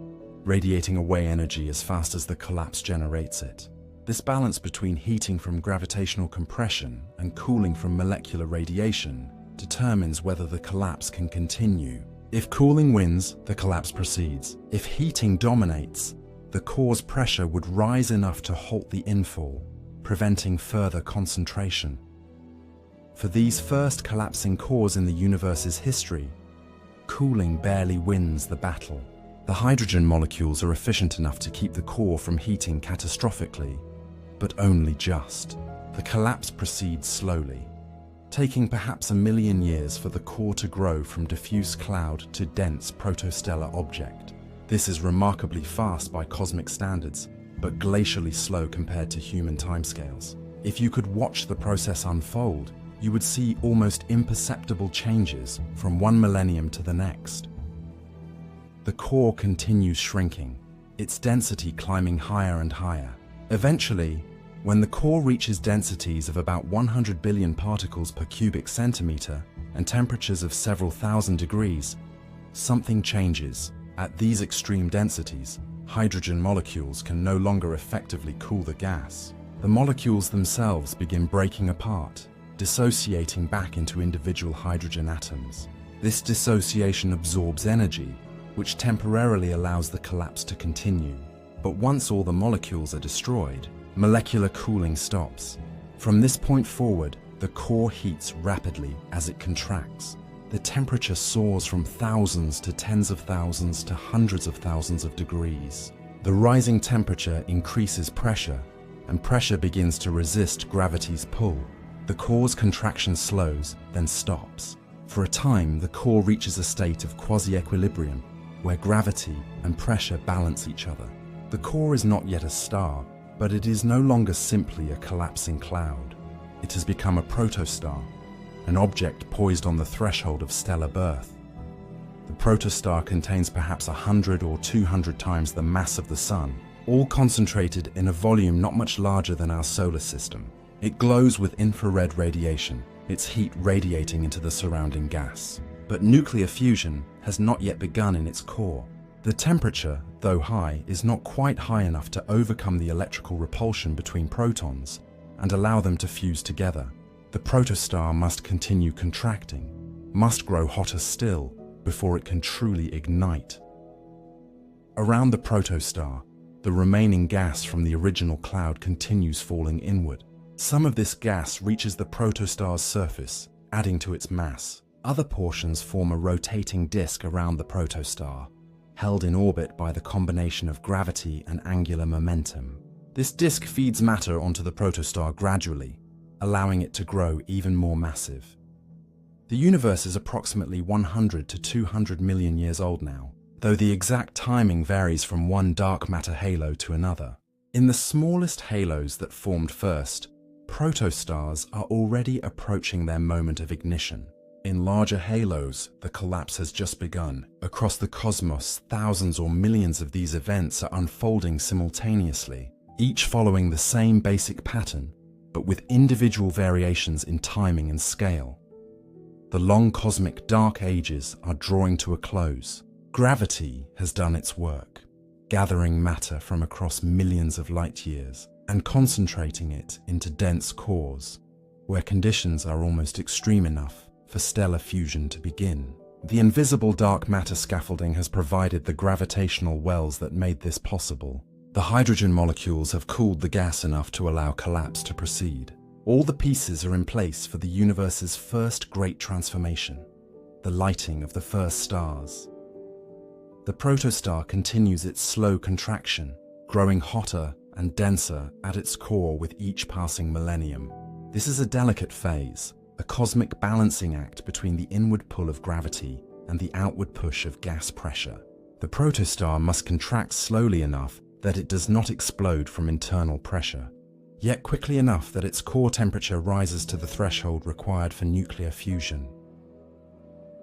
radiating away energy as fast as the collapse generates it. This balance between heating from gravitational compression and cooling from molecular radiation determines whether the collapse can continue. If cooling wins, the collapse proceeds. If heating dominates, the core's pressure would rise enough to halt the infall, preventing further concentration. For these first collapsing cores in the universe's history, cooling barely wins the battle. The hydrogen molecules are efficient enough to keep the core from heating catastrophically, but only just. The collapse proceeds slowly, taking perhaps 1 million years for the core to grow from diffuse cloud to dense protostellar object. This is remarkably fast by cosmic standards, but glacially slow compared to human timescales. If you could watch the process unfold, you would see almost imperceptible changes from one millennium to the next. The core continues shrinking, its density climbing higher and higher. Eventually, when the core reaches densities of about 100 billion particles per cubic centimeter and temperatures of several thousand degrees, something changes. At these extreme densities, hydrogen molecules can no longer effectively cool the gas. The molecules themselves begin breaking apart, dissociating back into individual hydrogen atoms. This dissociation absorbs energy, which temporarily allows the collapse to continue. But once all the molecules are destroyed, molecular cooling stops. From this point forward, the core heats rapidly as it contracts. The temperature soars from thousands to tens of thousands to hundreds of thousands of degrees. The rising temperature increases pressure, and pressure begins to resist gravity's pull. The core's contraction slows, then stops. For a time, the core reaches a state of quasi-equilibrium, where gravity and pressure balance each other. The core is not yet a star, but it is no longer simply a collapsing cloud. It has become a protostar, an object poised on the threshold of stellar birth. The protostar contains perhaps 100 or 200 times the mass of the Sun, all concentrated in a volume not much larger than our solar system. It glows with infrared radiation, its heat radiating into the surrounding gas. But nuclear fusion has not yet begun in its core. The temperature, though high, is not quite high enough to overcome the electrical repulsion between protons and allow them to fuse together. The protostar must continue contracting, must grow hotter still before it can truly ignite. Around the protostar, the remaining gas from the original cloud continues falling inward. Some of this gas reaches the protostar's surface, adding to its mass. Other portions form a rotating disk around the protostar, held in orbit by the combination of gravity and angular momentum. This disk feeds matter onto the protostar gradually, allowing it to grow even more massive. The universe is approximately 100 to 200 million years old now, though the exact timing varies from one dark matter halo to another. In the smallest halos that formed first, protostars are already approaching their moment of ignition. In larger halos, the collapse has just begun. Across the cosmos, thousands or millions of these events are unfolding simultaneously, each following the same basic pattern, but with individual variations in timing and scale. The long cosmic dark ages are drawing to a close. Gravity has done its work, gathering matter from across millions of light years and concentrating it into dense cores, where conditions are almost extreme enough for stellar fusion to begin. The invisible dark matter scaffolding has provided the gravitational wells that made this possible. The hydrogen molecules have cooled the gas enough to allow collapse to proceed. All the pieces are in place for the universe's first great transformation, the lighting of the first stars. The protostar continues its slow contraction, growing hotter and denser at its core with each passing millennium. This is a delicate phase, a cosmic balancing act between the inward pull of gravity and the outward push of gas pressure. The protostar must contract slowly enough that it does not explode from internal pressure, yet quickly enough that its core temperature rises to the threshold required for nuclear fusion.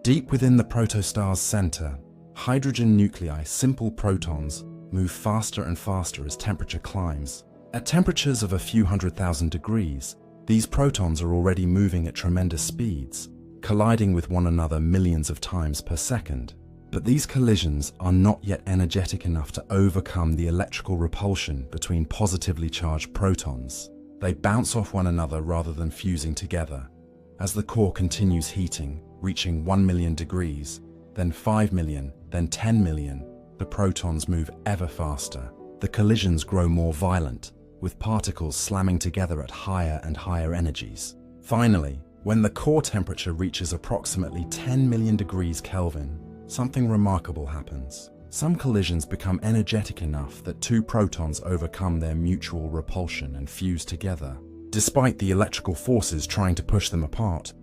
Deep within the protostar's center, hydrogen nuclei, simple protons, move faster and faster as temperature climbs. At temperatures of a few 100,000 degrees, these protons are already moving at tremendous speeds, colliding with one another millions of times per second. But these collisions are not yet energetic enough to overcome the electrical repulsion between positively charged protons. They bounce off one another rather than fusing together. As the core continues heating, reaching 1 million degrees, then 5 million, then 10 million, the protons move ever faster. The collisions grow more violent, with particles slamming together at higher and higher energies. Finally, when the core temperature reaches approximately 10 million degrees Kelvin, something remarkable happens. Some collisions become energetic enough that two protons overcome their mutual repulsion and fuse together, despite the electrical forces trying to push them apart.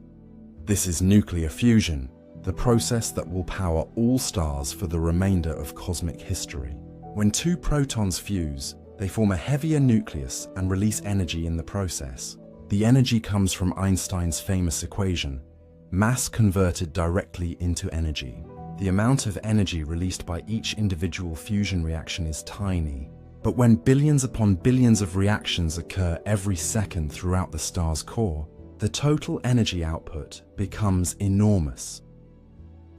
This is nuclear fusion, the process that will power all stars for the remainder of cosmic history. When two protons fuse, they form a heavier nucleus and release energy in the process. The energy comes from Einstein's famous equation, mass converted directly into energy. The amount of energy released by each individual fusion reaction is tiny, but when billions upon billions of reactions occur every second throughout the star's core, the total energy output becomes enormous.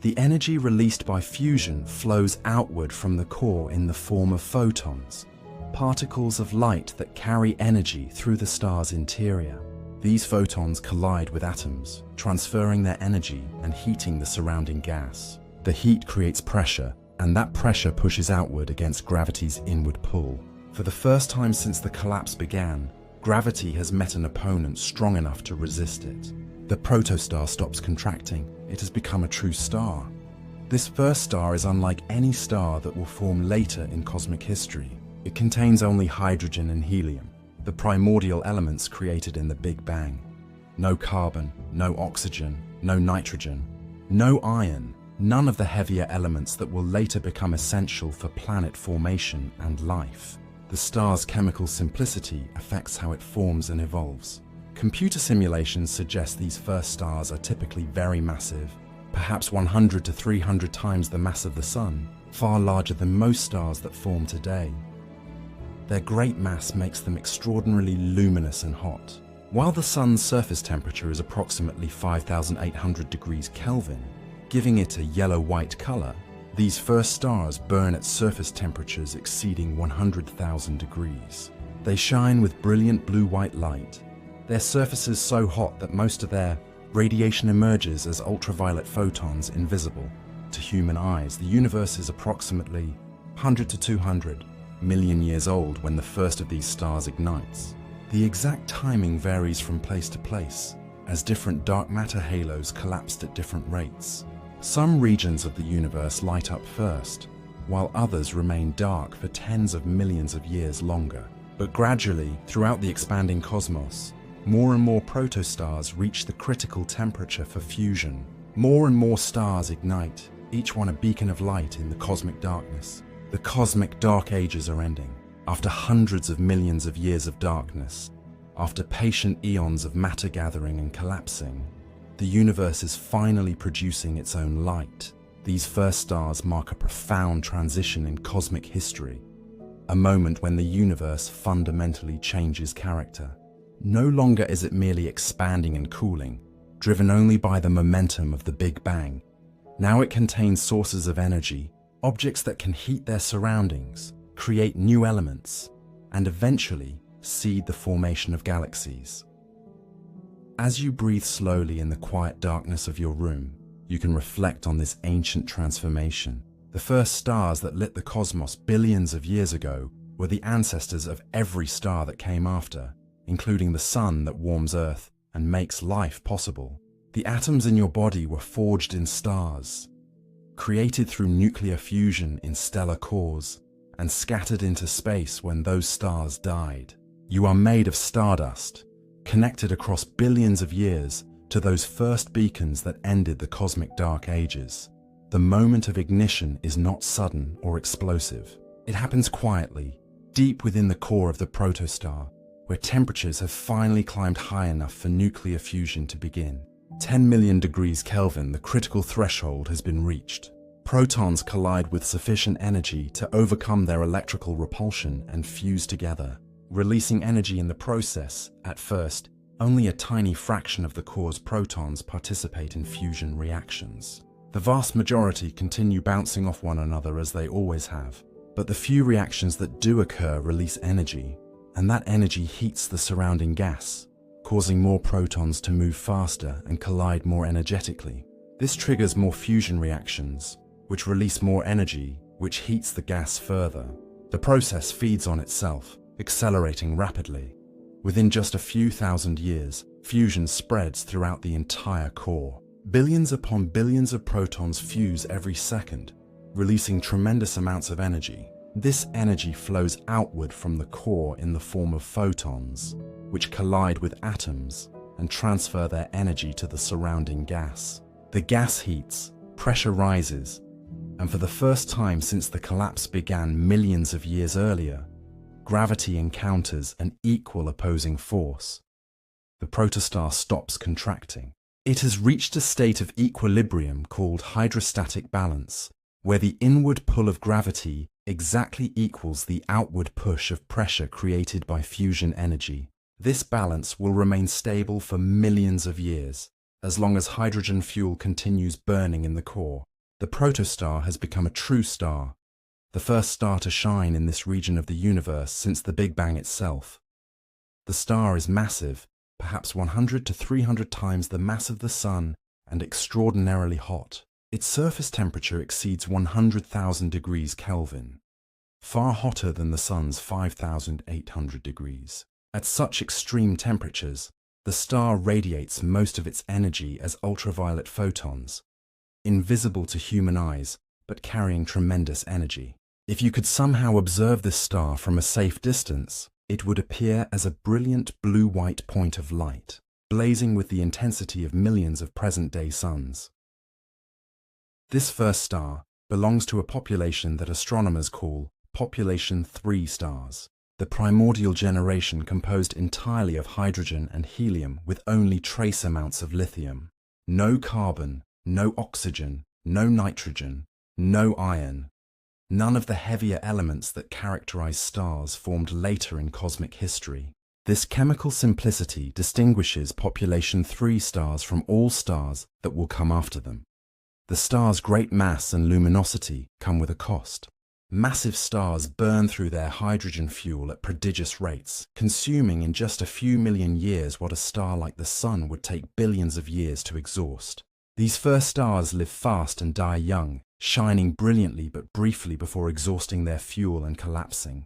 The energy released by fusion flows outward from the core in the form of photons, particles of light that carry energy through the star's interior. These photons collide with atoms, transferring their energy and heating the surrounding gas. The heat creates pressure, and that pressure pushes outward against gravity's inward pull. For the first time since the collapse began, gravity has met an opponent strong enough to resist it. The protostar stops contracting. It has become a true star. This first star is unlike any star that will form later in cosmic history. It contains only hydrogen and helium, the primordial elements created in the Big Bang. No carbon, no oxygen, no nitrogen, no iron, none of the heavier elements that will later become essential for planet formation and life. The star's chemical simplicity affects how it forms and evolves. Computer simulations suggest these first stars are typically very massive, perhaps 100 to 300 times the mass of the Sun, far larger than most stars that form today. Their great mass makes them extraordinarily luminous and hot. While the Sun's surface temperature is approximately 5,800 degrees Kelvin, giving it a yellow-white color, these first stars burn at surface temperatures exceeding 100,000 degrees. They shine with brilliant blue-white light. Their surface is so hot that most of their radiation emerges as ultraviolet photons invisible to human eyes. The universe is approximately 100 to 200 million years old when the first of these stars ignites. The exact timing varies from place to place, as different dark matter halos collapsed at different rates. Some regions of the universe light up first, while others remain dark for tens of millions of years longer. But gradually, throughout the expanding cosmos, more and more protostars reach the critical temperature for fusion. More and more stars ignite, each one a beacon of light in the cosmic darkness. The cosmic dark ages are ending. After hundreds of millions of years of darkness, after patient eons of matter gathering and collapsing, the universe is finally producing its own light. These first stars mark a profound transition in cosmic history, a moment when the universe fundamentally changes character. No longer is it merely expanding and cooling, driven only by the momentum of the Big Bang. Now it contains sources of energy, objects that can heat their surroundings, create new elements, and eventually seed the formation of galaxies. As you breathe slowly in the quiet darkness of your room, you can reflect on this ancient transformation. The first stars that lit the cosmos billions of years ago were the ancestors of every star that came after, including the sun that warms Earth and makes life possible. The atoms in your body were forged in stars, created through nuclear fusion in stellar cores, and scattered into space when those stars died. You are made of stardust, connected across billions of years to those first beacons that ended the cosmic dark ages. The moment of ignition is not sudden or explosive. It happens quietly, deep within the core of the protostar, where temperatures have finally climbed high enough for nuclear fusion to begin. 10 million degrees Kelvin, the critical threshold has been reached. Protons collide with sufficient energy to overcome their electrical repulsion and fuse together, releasing energy in the process. At first, only a tiny fraction of the core's protons participate in fusion reactions. The vast majority continue bouncing off one another as they always have, but the few reactions that do occur release energy, and that energy heats the surrounding gas, causing more protons to move faster and collide more energetically. This triggers more fusion reactions, which release more energy, which heats the gas further. The process feeds on itself, accelerating rapidly. Within just a few thousand years, fusion spreads throughout the entire core. Billions upon billions of protons fuse every second, releasing tremendous amounts of energy. This energy flows outward from the core in the form of photons, which collide with atoms and transfer their energy to the surrounding gas. The gas heats, pressure rises, and for the first time since the collapse began millions of years earlier, gravity encounters an equal opposing force. The protostar stops contracting. It has reached a state of equilibrium called hydrostatic balance, where the inward pull of gravity exactly equals the outward push of pressure created by fusion energy. This balance will remain stable for millions of years, as long as hydrogen fuel continues burning in the core. The protostar has become a true star, the first star to shine in this region of the universe since the Big Bang itself. The star is massive, perhaps 100 to 300 times the mass of the Sun, and extraordinarily hot. Its surface temperature exceeds 100,000 degrees Kelvin, far hotter than the Sun's 5,800 degrees. At such extreme temperatures, the star radiates most of its energy as ultraviolet photons, invisible to human eyes, but carrying tremendous energy. If you could somehow observe this star from a safe distance, it would appear as a brilliant blue-white point of light, blazing with the intensity of millions of present-day suns. This first star belongs to a population that astronomers call Population 3 stars, the primordial generation composed entirely of hydrogen and helium with only trace amounts of lithium. No carbon, no oxygen, no nitrogen, no iron. None of the heavier elements that characterize stars formed later in cosmic history. This chemical simplicity distinguishes Population 3 stars from all stars that will come after them. The star's great mass and luminosity come with a cost. Massive stars burn through their hydrogen fuel at prodigious rates, consuming in just a few million years what a star like the Sun would take billions of years to exhaust. These first stars live fast and die young, shining brilliantly but briefly before exhausting their fuel and collapsing.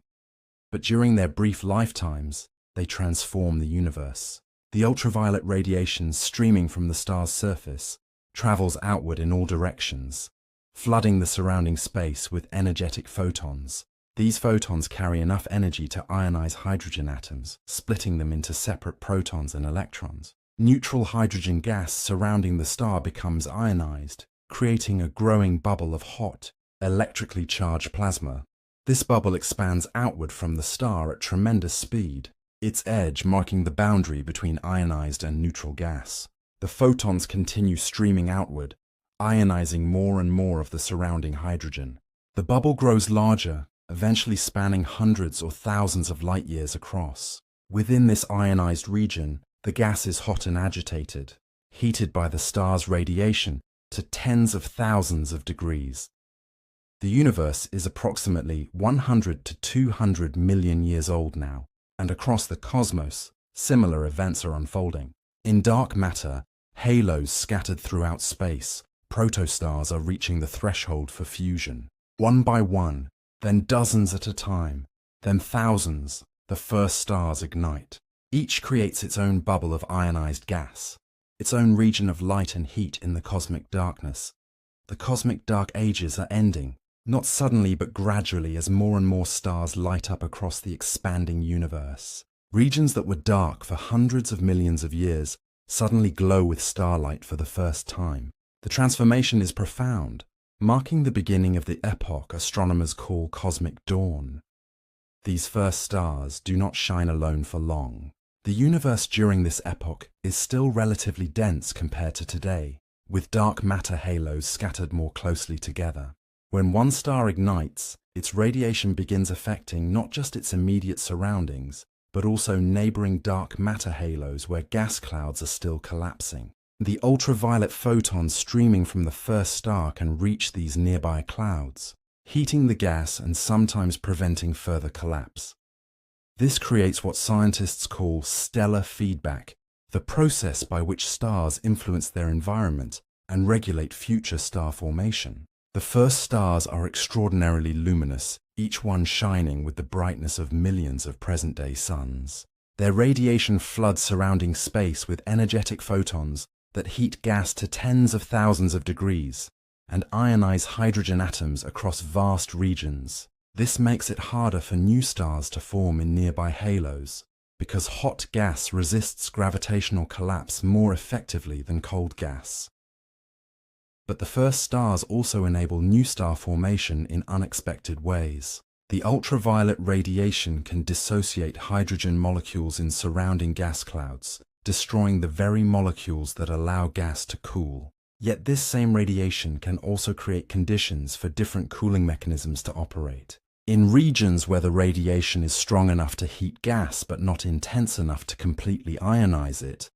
But during their brief lifetimes, they transform the universe. The ultraviolet radiation streaming from the star's surface travels outward in all directions, flooding the surrounding space with energetic photons. These photons carry enough energy to ionize hydrogen atoms, splitting them into separate protons and electrons. Neutral hydrogen gas surrounding the star becomes ionized, creating a growing bubble of hot, electrically charged plasma. This bubble expands outward from the star at tremendous speed, its edge marking the boundary between ionized and neutral gas. The photons continue streaming outward, ionizing more and more of the surrounding hydrogen. The bubble grows larger, eventually spanning hundreds or thousands of light years across. Within this ionized region, the gas is hot and agitated, heated by the star's radiation to tens of thousands of degrees. The universe is approximately 100 to 200 million years old now, and across the cosmos, similar events are unfolding. In dark matter, halos scattered throughout space, protostars are reaching the threshold for fusion. One by one, then dozens at a time, then thousands, the first stars ignite. Each creates its own bubble of ionized gas, its own region of light and heat in the cosmic darkness. The cosmic dark ages are ending, not suddenly but gradually as more and more stars light up across the expanding universe. Regions that were dark for hundreds of millions of years suddenly glow with starlight for the first time. The transformation is profound, marking the beginning of the epoch astronomers call cosmic dawn. These first stars do not shine alone for long. The universe during this epoch is still relatively dense compared to today, with dark matter halos scattered more closely together. When one star ignites, its radiation begins affecting not just its immediate surroundings, but also neighboring dark matter halos where gas clouds are still collapsing. The ultraviolet photons streaming from the first star can reach these nearby clouds, heating the gas and sometimes preventing further collapse. This creates what scientists call stellar feedback, the process by which stars influence their environment and regulate future star formation. The first stars are extraordinarily luminous, each one shining with the brightness of millions of present-day suns. Their radiation floods surrounding space with energetic photons that heat gas to tens of thousands of degrees, and ionize hydrogen atoms across vast regions. This makes it harder for new stars to form in nearby halos, because hot gas resists gravitational collapse more effectively than cold gas. But the first stars also enable new star formation in unexpected ways. The ultraviolet radiation can dissociate hydrogen molecules in surrounding gas clouds, destroying the very molecules that allow gas to cool. Yet this same radiation can also create conditions for different cooling mechanisms to operate. In regions where the radiation is strong enough to heat gas but not intense enough to completely ionize it,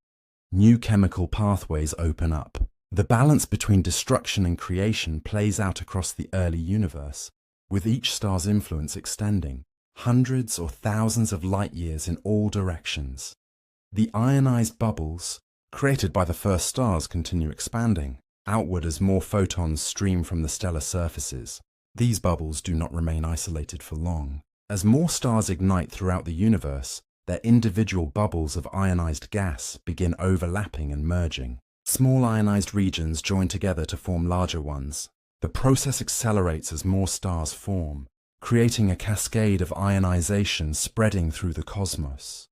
new chemical pathways open up. The balance between destruction and creation plays out across the early universe, with each star's influence extending hundreds or thousands of light years in all directions. The ionized bubbles created by the first stars continue expanding outward as more photons stream from the stellar surfaces. These bubbles do not remain isolated for long. As more stars ignite throughout the universe, their individual bubbles of ionized gas begin overlapping and merging. Small ionized regions join together to form larger ones. The process accelerates as more stars form, creating a cascade of ionization spreading through the cosmos.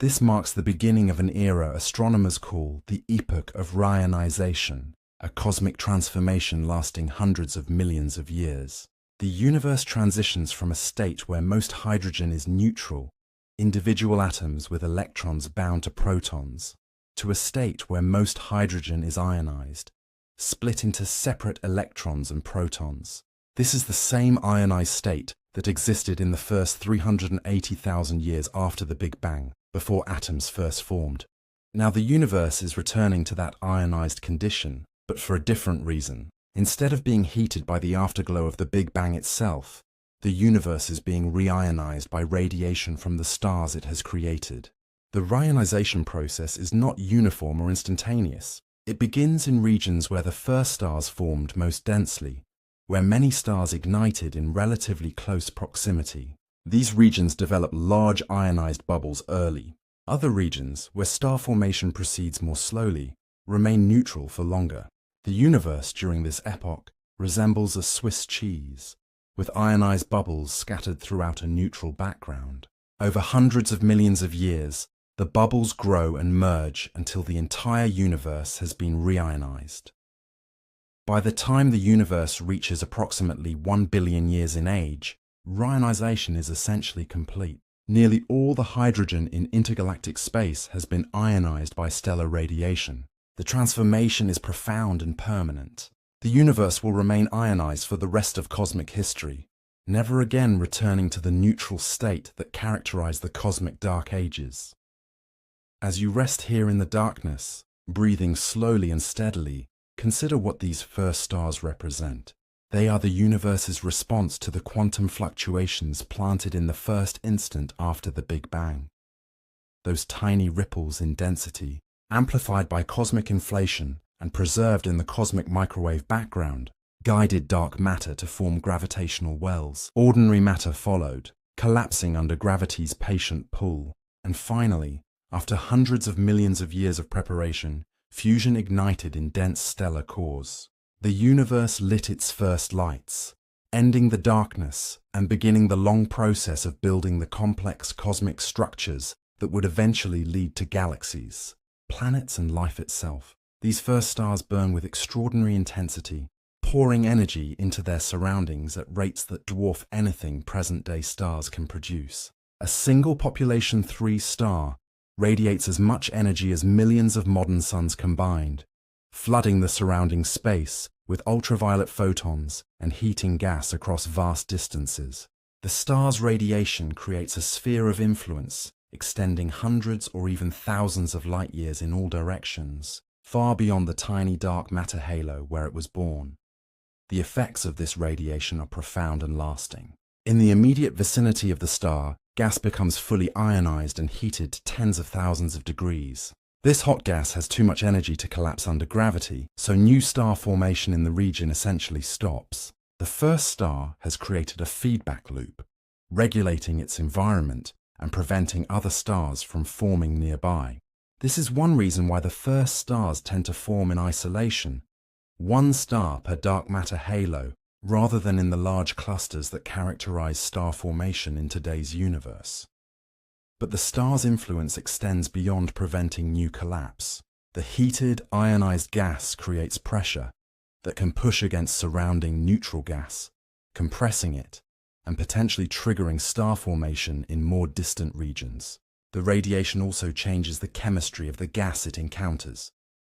This marks the beginning of an era astronomers call the Epoch of Reionization, a cosmic transformation lasting hundreds of millions of years. The universe transitions from a state where most hydrogen is neutral, individual atoms with electrons bound to protons, to a state where most hydrogen is ionized, split into separate electrons and protons. This is the same ionized state that existed in the first 380,000 years after the Big Bang, before atoms first formed. Now the universe is returning to that ionized condition, but for a different reason. Instead of being heated by the afterglow of the Big Bang itself, the universe is being reionized by radiation from the stars it has created. The reionization process is not uniform or instantaneous. It begins in regions where the first stars formed most densely, where many stars ignited in relatively close proximity. These regions develop large ionized bubbles early. Other regions, where star formation proceeds more slowly, remain neutral for longer. The universe during this epoch resembles a Swiss cheese, with ionized bubbles scattered throughout a neutral background. Over hundreds of millions of years, the bubbles grow and merge until the entire universe has been reionized. By the time the universe reaches approximately 1 billion years in age, reionization is essentially complete. Nearly all the hydrogen in intergalactic space has been ionized by stellar radiation. The transformation is profound and permanent. The universe will remain ionized for the rest of cosmic history, never again returning to the neutral state that characterized the cosmic dark ages. As you rest here in the darkness, breathing slowly and steadily, consider what these first stars represent. They are the universe's response to the quantum fluctuations planted in the first instant after the Big Bang. Those tiny ripples in density, amplified by cosmic inflation and preserved in the cosmic microwave background, guided dark matter to form gravitational wells. Ordinary matter followed, collapsing under gravity's patient pull. And finally, after hundreds of millions of years of preparation, fusion ignited in dense stellar cores. The universe lit its first lights, ending the darkness and beginning the long process of building the complex cosmic structures that would eventually lead to galaxies, planets and life itself. These first stars burn with extraordinary intensity, pouring energy into their surroundings at rates that dwarf anything present-day stars can produce. A single population 3 star radiates as much energy as millions of modern suns combined, flooding the surrounding space with ultraviolet photons and heating gas across vast distances. The star's radiation creates a sphere of influence extending hundreds or even thousands of light years in all directions, far beyond the tiny dark matter halo where it was born. The effects of this radiation are profound and lasting. In the immediate vicinity of the star, gas becomes fully ionized and heated to tens of thousands of degrees. This hot gas has too much energy to collapse under gravity, so new star formation in the region essentially stops. The first star has created a feedback loop, regulating its environment and preventing other stars from forming nearby. This is one reason why the first stars tend to form in isolation, one star per dark matter halo, rather than in the large clusters that characterize star formation in today's universe. But the star's influence extends beyond preventing new collapse. The heated, ionized gas creates pressure that can push against surrounding neutral gas, compressing it, and potentially triggering star formation in more distant regions. The radiation also changes the chemistry of the gas it encounters,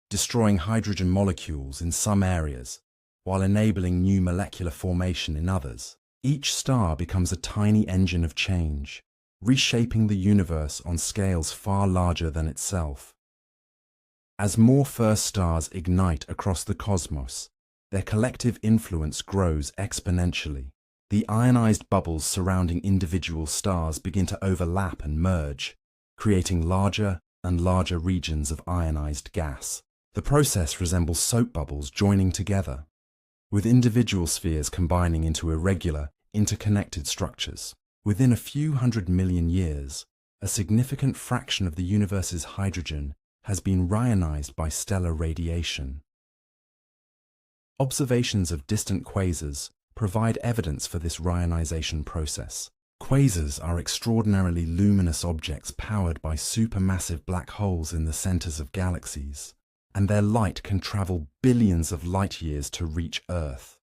destroying hydrogen molecules in some areas, while enabling new molecular formation in others. Each star becomes a tiny engine of change, reshaping the universe on scales far larger than itself. As more first stars ignite across the cosmos, their collective influence grows exponentially. The ionized bubbles surrounding individual stars begin to overlap and merge, creating larger and larger regions of ionized gas. The process resembles soap bubbles joining together, with individual spheres combining into irregular, interconnected structures. Within a few 100 million years, a significant fraction of the universe's hydrogen has been ionized by stellar radiation. Observations of distant quasars provide evidence for this ionization process. Quasars are extraordinarily luminous objects powered by supermassive black holes in the centers of galaxies, and their light can travel billions of light years to reach Earth.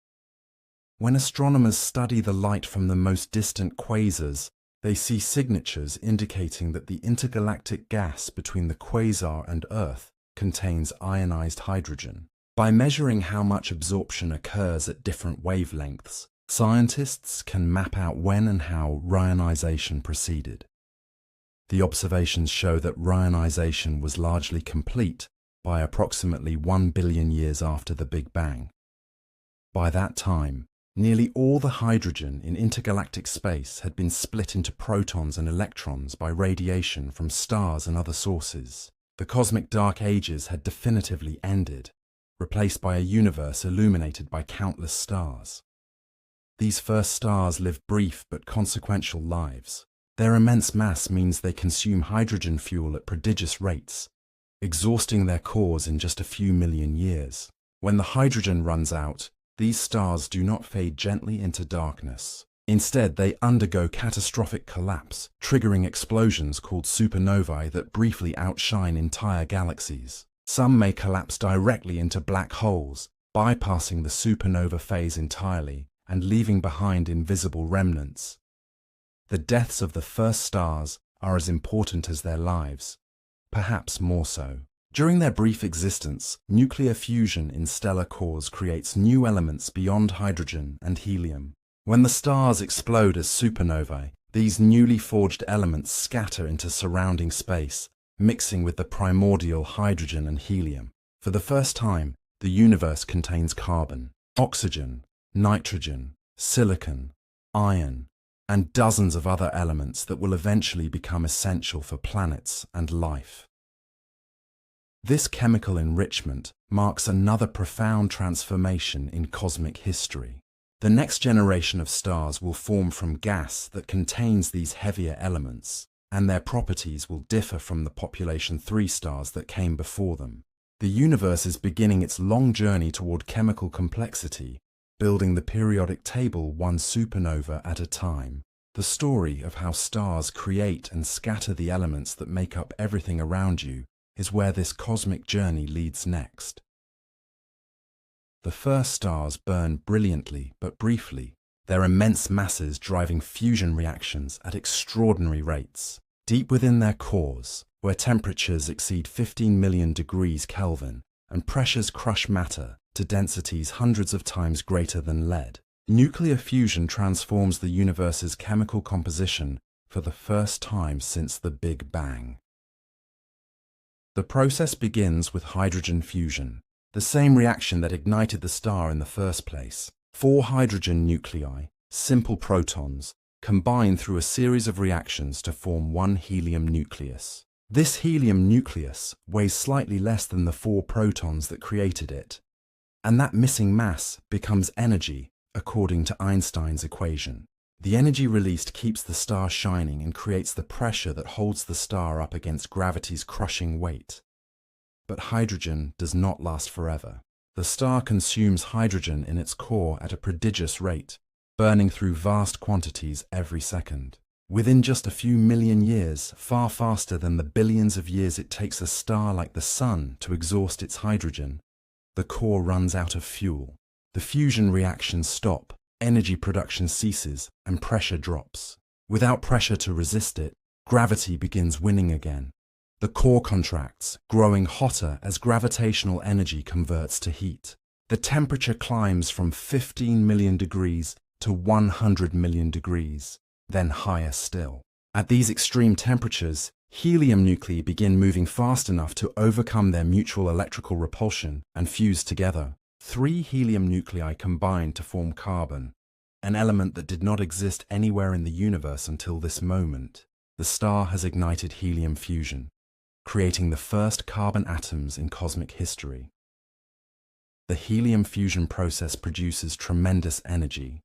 When astronomers study the light from the most distant quasars, they see signatures indicating that the intergalactic gas between the quasar and Earth contains ionized hydrogen. By measuring how much absorption occurs at different wavelengths, scientists can map out when and how ionization proceeded. The observations show that ionization was largely complete by approximately 1 billion years after the Big Bang. By that time, nearly all the hydrogen in intergalactic space had been split into protons and electrons by radiation from stars and other sources. The cosmic dark ages had definitively ended, replaced by a universe illuminated by countless stars. These first stars live brief but consequential lives. Their immense mass means they consume hydrogen fuel at prodigious rates, exhausting their cores in just a few million years. When the hydrogen runs out, these stars do not fade gently into darkness. Instead, they undergo catastrophic collapse, triggering explosions called supernovae that briefly outshine entire galaxies. Some may collapse directly into black holes, bypassing the supernova phase entirely and leaving behind invisible remnants. The deaths of the first stars are as important as their lives, perhaps more so. During their brief existence, nuclear fusion in stellar cores creates new elements beyond hydrogen and helium. When the stars explode as supernovae, these newly forged elements scatter into surrounding space, mixing with the primordial hydrogen and helium. For the first time, the universe contains carbon, oxygen, nitrogen, silicon, iron, and dozens of other elements that will eventually become essential for planets and life. This chemical enrichment marks another profound transformation in cosmic history. The next generation of stars will form from gas that contains these heavier elements, and their properties will differ from the population 3 stars that came before them. The universe is beginning its long journey toward chemical complexity, building the periodic table one supernova at a time. The story of how stars create and scatter the elements that make up everything around you is where this cosmic journey leads next. The first stars burn brilliantly but briefly, their immense masses driving fusion reactions at extraordinary rates. Deep within their cores, where temperatures exceed 15 million degrees Kelvin and pressures crush matter to densities hundreds of times greater than lead, nuclear fusion transforms the universe's chemical composition for the first time since the Big Bang. The process begins with hydrogen fusion, the same reaction that ignited the star in the first place. 4 hydrogen nuclei, simple protons, combine through a series of reactions to form one helium nucleus. This helium nucleus weighs slightly less than the 4 protons that created it, and that missing mass becomes energy, according to Einstein's equation. The energy released keeps the star shining and creates the pressure that holds the star up against gravity's crushing weight. But hydrogen does not last forever. The star consumes hydrogen in its core at a prodigious rate, burning through vast quantities every second. Within just a few million years, far faster than the billions of years it takes a star like the Sun to exhaust its hydrogen, the core runs out of fuel. The fusion reactions stop, energy production ceases, and pressure drops. Without pressure to resist it, gravity begins winning again. The core contracts, growing hotter as gravitational energy converts to heat. The temperature climbs from 15 million degrees to 100 million degrees, then higher still. At these extreme temperatures, helium nuclei begin moving fast enough to overcome their mutual electrical repulsion and fuse together. 3 helium nuclei combine to form carbon, an element that did not exist anywhere in the universe until this moment. The star has ignited helium fusion, creating the first carbon atoms in cosmic history. The helium fusion process produces tremendous energy,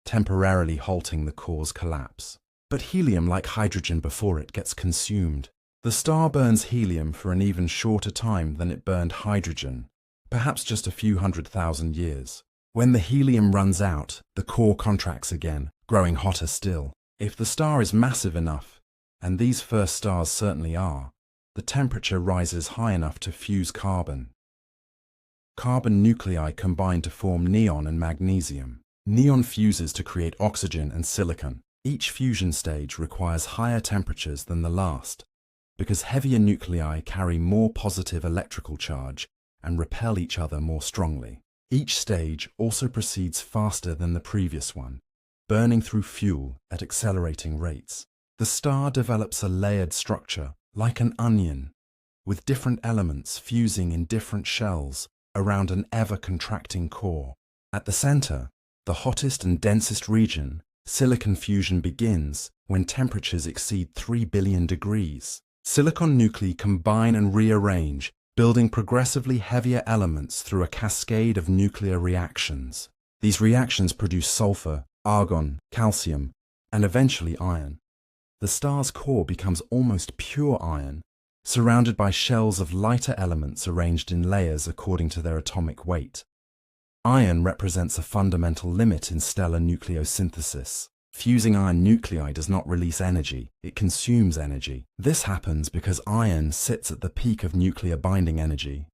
temporarily halting the core's collapse. But helium, like hydrogen before it, gets consumed. The star burns helium for an even shorter time than it burned hydrogen, perhaps just a few 100,000 years. When the helium runs out, the core contracts again, growing hotter still. If the star is massive enough, and these first stars certainly are, the temperature rises high enough to fuse carbon. Carbon nuclei combine to form neon and magnesium. Neon fuses to create oxygen and silicon. Each fusion stage requires higher temperatures than the last, because heavier nuclei carry more positive electrical charge and repel each other more strongly. Each stage also proceeds faster than the previous one, burning through fuel at accelerating rates. The star develops a layered structure, like an onion, with different elements fusing in different shells around an ever-contracting core. At the center, the hottest and densest region, silicon fusion begins when temperatures exceed 3 billion degrees. Silicon nuclei combine and rearrange, building progressively heavier elements through a cascade of nuclear reactions. These reactions produce sulfur, argon, calcium, and eventually iron. The star's core becomes almost pure iron, surrounded by shells of lighter elements arranged in layers according to their atomic weight. Iron represents a fundamental limit in stellar nucleosynthesis. Fusing iron nuclei does not release energy, it consumes energy. This happens because iron sits at the peak of nuclear binding energy,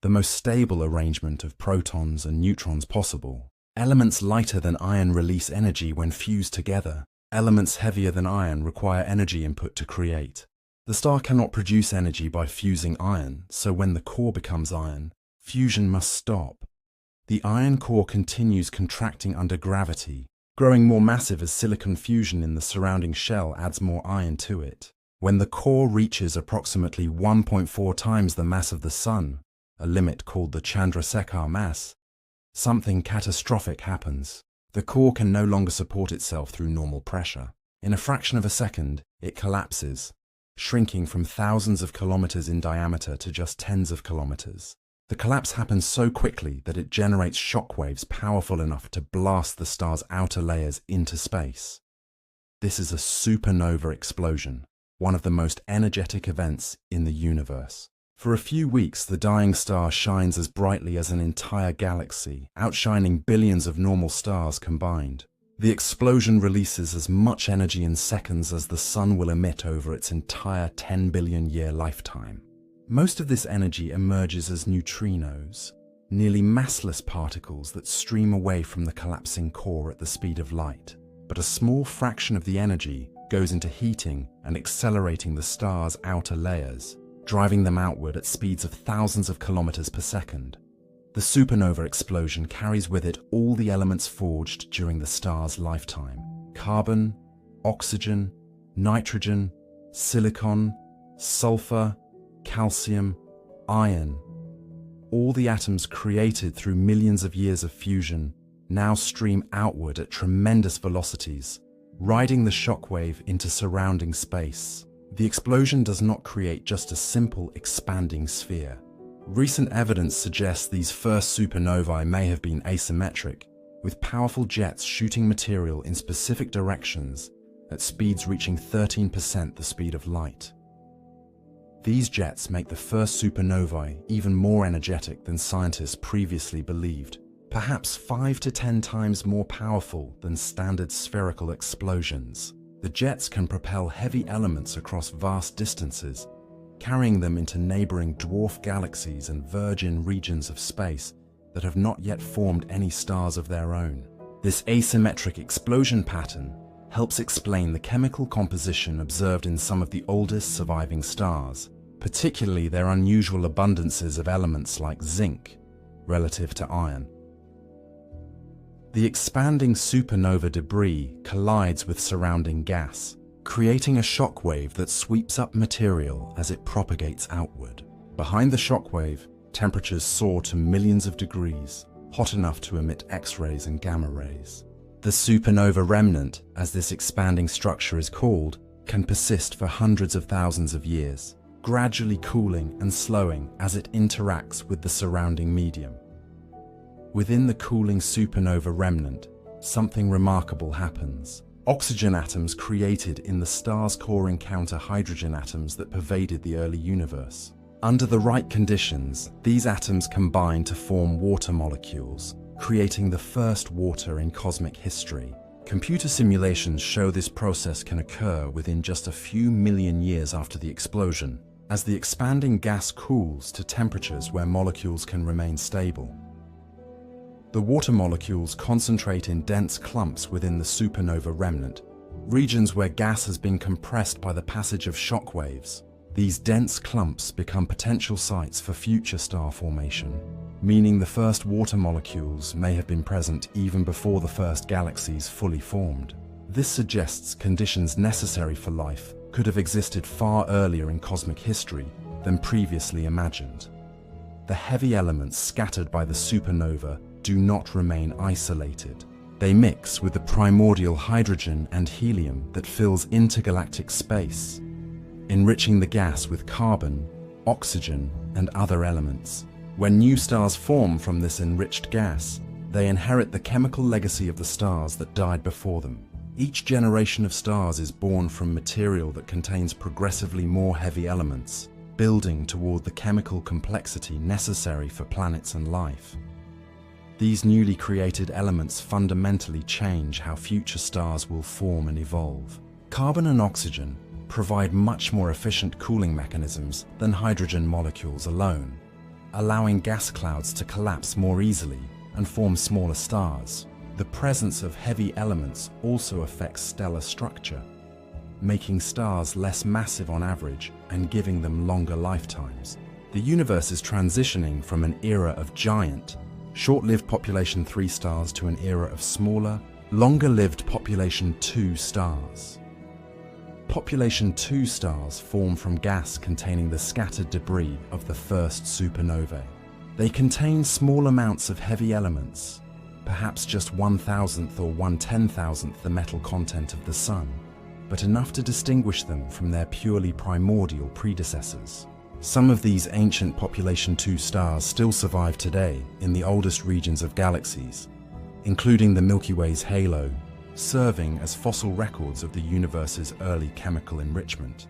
the most stable arrangement of protons and neutrons possible. Elements lighter than iron release energy when fused together. Elements heavier than iron require energy input to create. The star cannot produce energy by fusing iron, so when the core becomes iron, fusion must stop. The iron core continues contracting under gravity, growing more massive as silicon fusion in the surrounding shell adds more iron to it. When the core reaches approximately 1.4 times the mass of the Sun, a limit called the Chandrasekhar mass, something catastrophic happens. The core can no longer support itself through normal pressure. In a fraction of a second, it collapses, shrinking from thousands of kilometers in diameter to just tens of kilometers. The collapse happens so quickly that it generates shock waves powerful enough to blast the star's outer layers into space. This is a supernova explosion, one of the most energetic events in the universe. For a few weeks, the dying star shines as brightly as an entire galaxy, outshining billions of normal stars combined. The explosion releases as much energy in seconds as the Sun will emit over its entire 10 billion year lifetime. Most of this energy emerges as neutrinos, nearly massless particles that stream away from the collapsing core at the speed of light. But a small fraction of the energy goes into heating and accelerating the star's outer layers, driving them outward at speeds of thousands of kilometers per second. The supernova explosion carries with it all the elements forged during the star's lifetime: carbon, oxygen, nitrogen, silicon, sulfur, calcium, iron. All the atoms created through millions of years of fusion now stream outward at tremendous velocities, riding the shockwave into surrounding space. The explosion does not create just a simple expanding sphere. Recent evidence suggests these first supernovae may have been asymmetric, with powerful jets shooting material in specific directions at speeds reaching 13% the speed of light. These jets make the first supernovae even more energetic than scientists previously believed, perhaps 5 to 10 times more powerful than standard spherical explosions. The jets can propel heavy elements across vast distances, carrying them into neighboring dwarf galaxies and virgin regions of space that have not yet formed any stars of their own. This asymmetric explosion pattern helps explain the chemical composition observed in some of the oldest surviving stars, particularly their unusual abundances of elements like zinc relative to iron. The expanding supernova debris collides with surrounding gas, creating a shockwave that sweeps up material as it propagates outward. Behind the shockwave, temperatures soar to millions of degrees, hot enough to emit X-rays and gamma rays. The supernova remnant, as this expanding structure is called, can persist for hundreds of thousands of years, gradually cooling and slowing as it interacts with the surrounding medium. Within the cooling supernova remnant, something remarkable happens. Oxygen atoms created in the star's core encounter hydrogen atoms that pervaded the early universe. Under the right conditions, these atoms combine to form water molecules, creating the first water in cosmic history. Computer simulations show this process can occur within just a few million years after the explosion, as the expanding gas cools to temperatures where molecules can remain stable. The water molecules concentrate in dense clumps within the supernova remnant, regions where gas has been compressed by the passage of shock waves. These dense clumps become potential sites for future star formation, meaning the first water molecules may have been present even before the first galaxies fully formed. This suggests conditions necessary for life could have existed far earlier in cosmic history than previously imagined. The heavy elements scattered by the supernova do not remain isolated. They mix with the primordial hydrogen and helium that fills intergalactic space, enriching the gas with carbon, oxygen, and other elements. When new stars form from this enriched gas, they inherit the chemical legacy of the stars that died before them. Each generation of stars is born from material that contains progressively more heavy elements, building toward the chemical complexity necessary for planets and life. These newly created elements fundamentally change how future stars will form and evolve. Carbon and oxygen provide much more efficient cooling mechanisms than hydrogen molecules alone, allowing gas clouds to collapse more easily and form smaller stars. The presence of heavy elements also affects stellar structure, making stars less massive on average and giving them longer lifetimes. The universe is transitioning from an era of giant, short-lived population 3 stars to an era of smaller, longer-lived population 2 stars. Population 2 stars form from gas containing the scattered debris of the first supernovae. They contain small amounts of heavy elements, perhaps just 1,000th or 1/10,000th the metal content of the Sun, but enough to distinguish them from their purely primordial predecessors. Some of these ancient population 2 stars still survive today in the oldest regions of galaxies, including the Milky Way's halo, serving as fossil records of the universe's early chemical enrichment.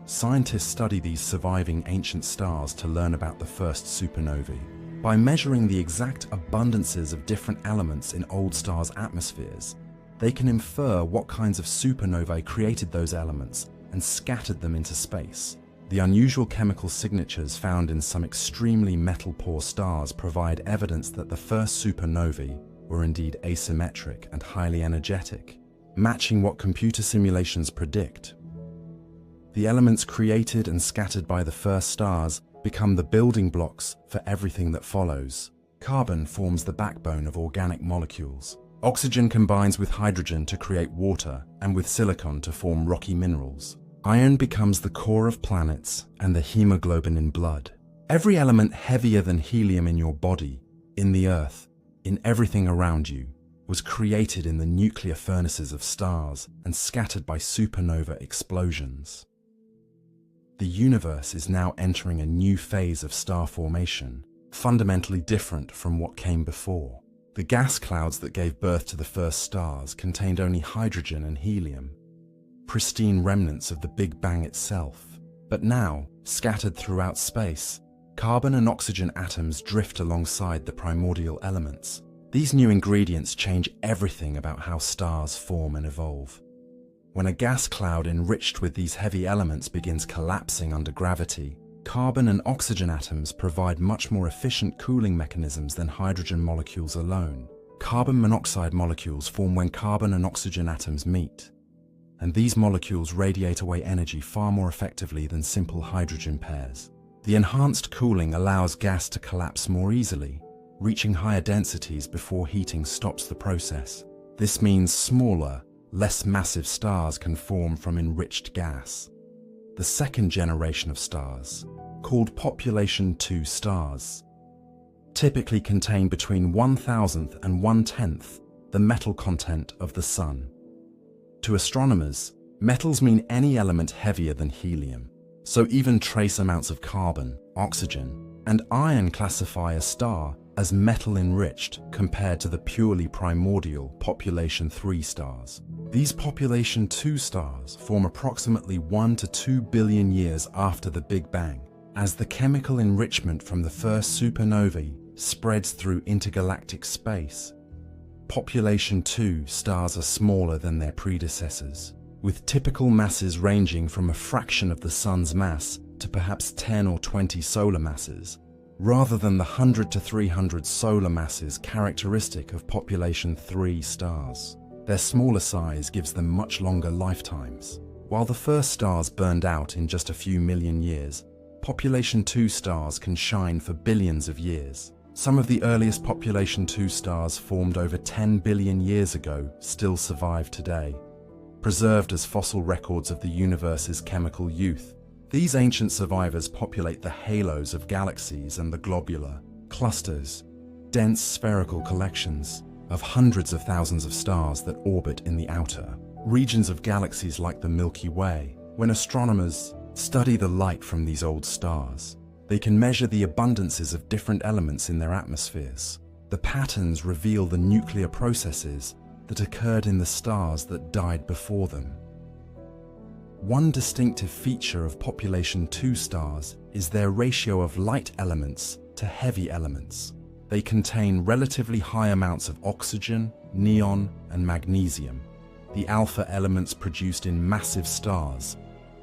Scientists study these surviving ancient stars to learn about the first supernovae. By measuring the exact abundances of different elements in old stars' atmospheres, they can infer what kinds of supernovae created those elements and scattered them into space. The unusual chemical signatures found in some extremely metal-poor stars provide evidence that the first supernovae were indeed asymmetric and highly energetic, matching what computer simulations predict. The elements created and scattered by the first stars become the building blocks for everything that follows. Carbon forms the backbone of organic molecules. Oxygen combines with hydrogen to create water and with silicon to form rocky minerals. Iron becomes the core of planets and the hemoglobin in blood. Every element heavier than helium in your body, in the Earth, in everything around you, was created in the nuclear furnaces of stars and scattered by supernova explosions. The universe is now entering a new phase of star formation, fundamentally different from what came before. The gas clouds that gave birth to the first stars contained only hydrogen and helium, pristine remnants of the Big Bang itself. But now, scattered throughout space, carbon and oxygen atoms drift alongside the primordial elements. These new ingredients change everything about how stars form and evolve. When a gas cloud enriched with these heavy elements begins collapsing under gravity, carbon and oxygen atoms provide much more efficient cooling mechanisms than hydrogen molecules alone. Carbon monoxide molecules form when carbon and oxygen atoms meet, and these molecules radiate away energy far more effectively than simple hydrogen pairs. The enhanced cooling allows gas to collapse more easily, reaching higher densities before heating stops the process. This means smaller, less massive stars can form from enriched gas. The second generation of stars, called population 2 stars, typically contain between 1,000th and 1/10th the metal content of the Sun. To astronomers, metals mean any element heavier than helium, so even trace amounts of carbon, oxygen, and iron classify a star as metal-enriched compared to the purely primordial population 3 stars. These population 2 stars form approximately 1 to 2 billion years after the Big Bang, as the chemical enrichment from the first supernovae spreads through intergalactic space. Population 2 stars are smaller than their predecessors, with typical masses ranging from a fraction of the Sun's mass to perhaps 10 or 20 solar masses, rather than the 100 to 300 solar masses characteristic of population 3 stars. Their smaller size gives them much longer lifetimes. While the first stars burned out in just a few million years, population 2 stars can shine for billions of years. Some of the earliest population 2 stars formed over 10 billion years ago still survive today, preserved as fossil records of the universe's chemical youth. These ancient survivors populate the halos of galaxies and the globular clusters, dense spherical collections of hundreds of thousands of stars that orbit in the outer regions of galaxies like the Milky Way. When astronomers study the light from these old stars, they can measure the abundances of different elements in their atmospheres. The patterns reveal the nuclear processes that occurred in the stars that died before them. One distinctive feature of population 2 stars is their ratio of light elements to heavy elements. They contain relatively high amounts of oxygen, neon, and magnesium, the alpha elements produced in massive stars,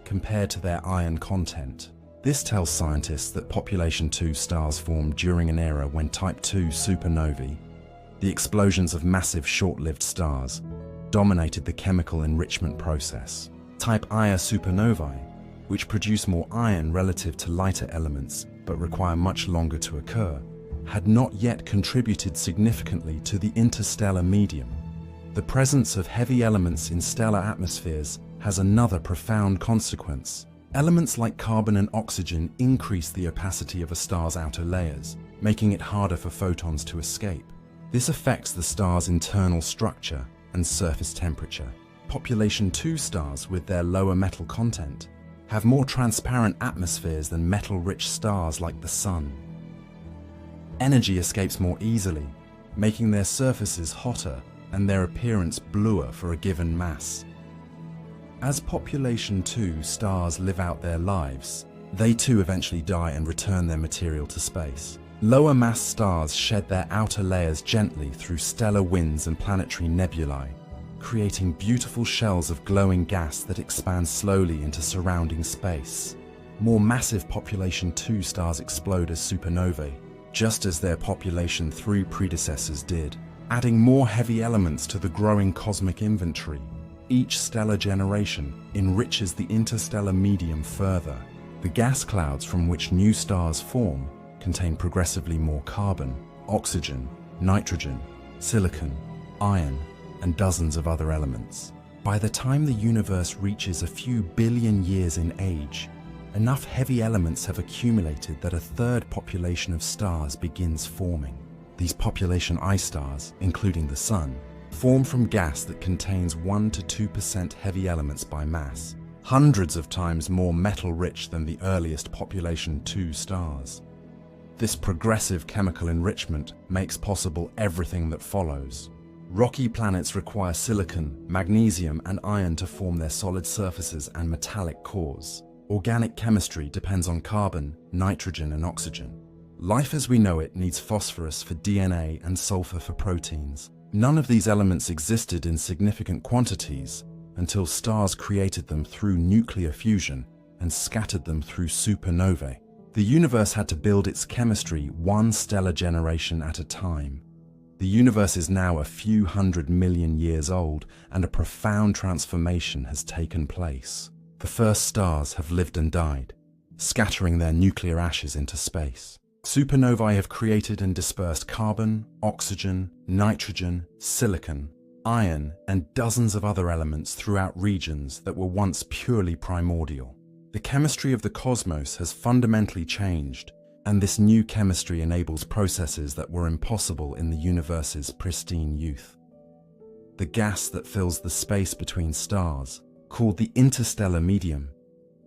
compared to their iron content. This tells scientists that population 2 stars formed during an era when type 2 supernovae, the explosions of massive short-lived stars, dominated the chemical enrichment process. Type Ia supernovae, which produce more iron relative to lighter elements but require much longer to occur, had not yet contributed significantly to the interstellar medium. The presence of heavy elements in stellar atmospheres has another profound consequence. Elements like carbon and oxygen increase the opacity of a star's outer layers, making it harder for photons to escape. This affects the star's internal structure and surface temperature. Population 2 stars with their lower metal content have more transparent atmospheres than metal-rich stars like the Sun. Energy escapes more easily, making their surfaces hotter and their appearance bluer for a given mass. As population 2 stars live out their lives, they too eventually die and return their material to space. Lower mass stars shed their outer layers gently through stellar winds and planetary nebulae, creating beautiful shells of glowing gas that expand slowly into surrounding space. More massive population 2 stars explode as supernovae, just as their population 3 predecessors did, adding more heavy elements to the growing cosmic inventory. Each stellar generation enriches the interstellar medium further. The gas clouds from which new stars form contain progressively more carbon, oxygen, nitrogen, silicon, iron, and dozens of other elements. By the time the universe reaches a few billion years in age, enough heavy elements have accumulated that a third population of stars begins forming. These population I stars, including the Sun, form from gas that contains 1 to 2% heavy elements by mass, hundreds of times more metal-rich than the earliest population 2 stars. This progressive chemical enrichment makes possible everything that follows. Rocky planets require silicon, magnesium, and iron to form their solid surfaces and metallic cores. Organic chemistry depends on carbon, nitrogen, and oxygen. Life as we know it needs phosphorus for DNA and sulfur for proteins. None of these elements existed in significant quantities until stars created them through nuclear fusion and scattered them through supernovae. The universe had to build its chemistry one stellar generation at a time. The universe is now a few 100 million years old, and a profound transformation has taken place. The first stars have lived and died, scattering their nuclear ashes into space. Supernovae have created and dispersed carbon, oxygen, nitrogen, silicon, iron, and dozens of other elements throughout regions that were once purely primordial. The chemistry of the cosmos has fundamentally changed, and this new chemistry enables processes that were impossible in the universe's pristine youth. The gas that fills the space between stars, called the interstellar medium,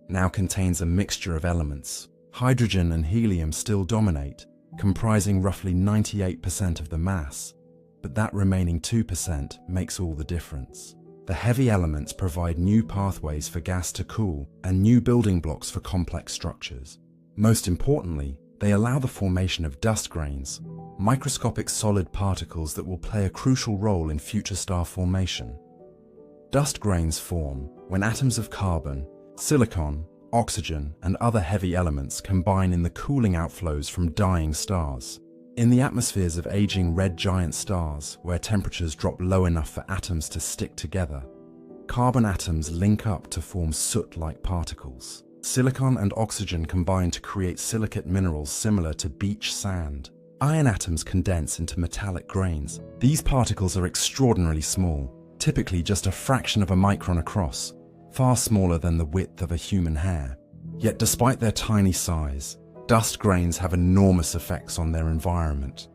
now contains a mixture of elements. Hydrogen and helium still dominate, comprising roughly 98% of the mass, but that remaining 2% makes all the difference. The heavy elements provide new pathways for gas to cool and new building blocks for complex structures. Most importantly, they allow the formation of dust grains, microscopic solid particles that will play a crucial role in future star formation. Dust grains form when atoms of carbon, silicon, oxygen, and other heavy elements combine in the cooling outflows from dying stars. In the atmospheres of aging red giant stars, where temperatures drop low enough for atoms to stick together, carbon atoms link up to form soot-like particles. Silicon and oxygen combine to create silicate minerals similar to beach sand. Iron atoms condense into metallic grains. These particles are extraordinarily small, typically just a fraction of a micron across, far smaller than the width of a human hair. Yet despite their tiny size, dust grains have enormous effects on their environment.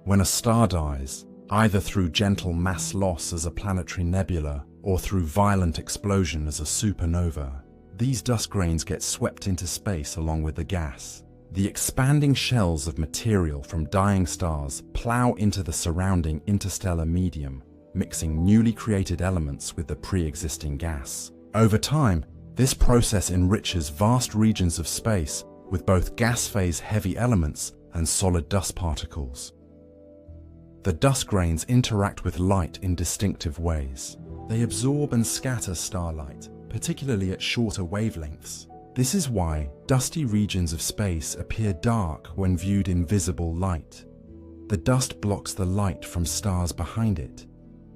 When a star dies, either through gentle mass loss as a planetary nebula or through violent explosion as a supernova, these dust grains get swept into space along with the gas. The expanding shells of material from dying stars plow into the surrounding interstellar medium, mixing newly created elements with the pre-existing gas. Over time, this process enriches vast regions of space with both gas phase heavy elements and solid dust particles. The dust grains interact with light in distinctive ways. They absorb and scatter starlight, particularly at shorter wavelengths. This is why dusty regions of space appear dark when viewed in visible light. The dust blocks the light from stars behind it,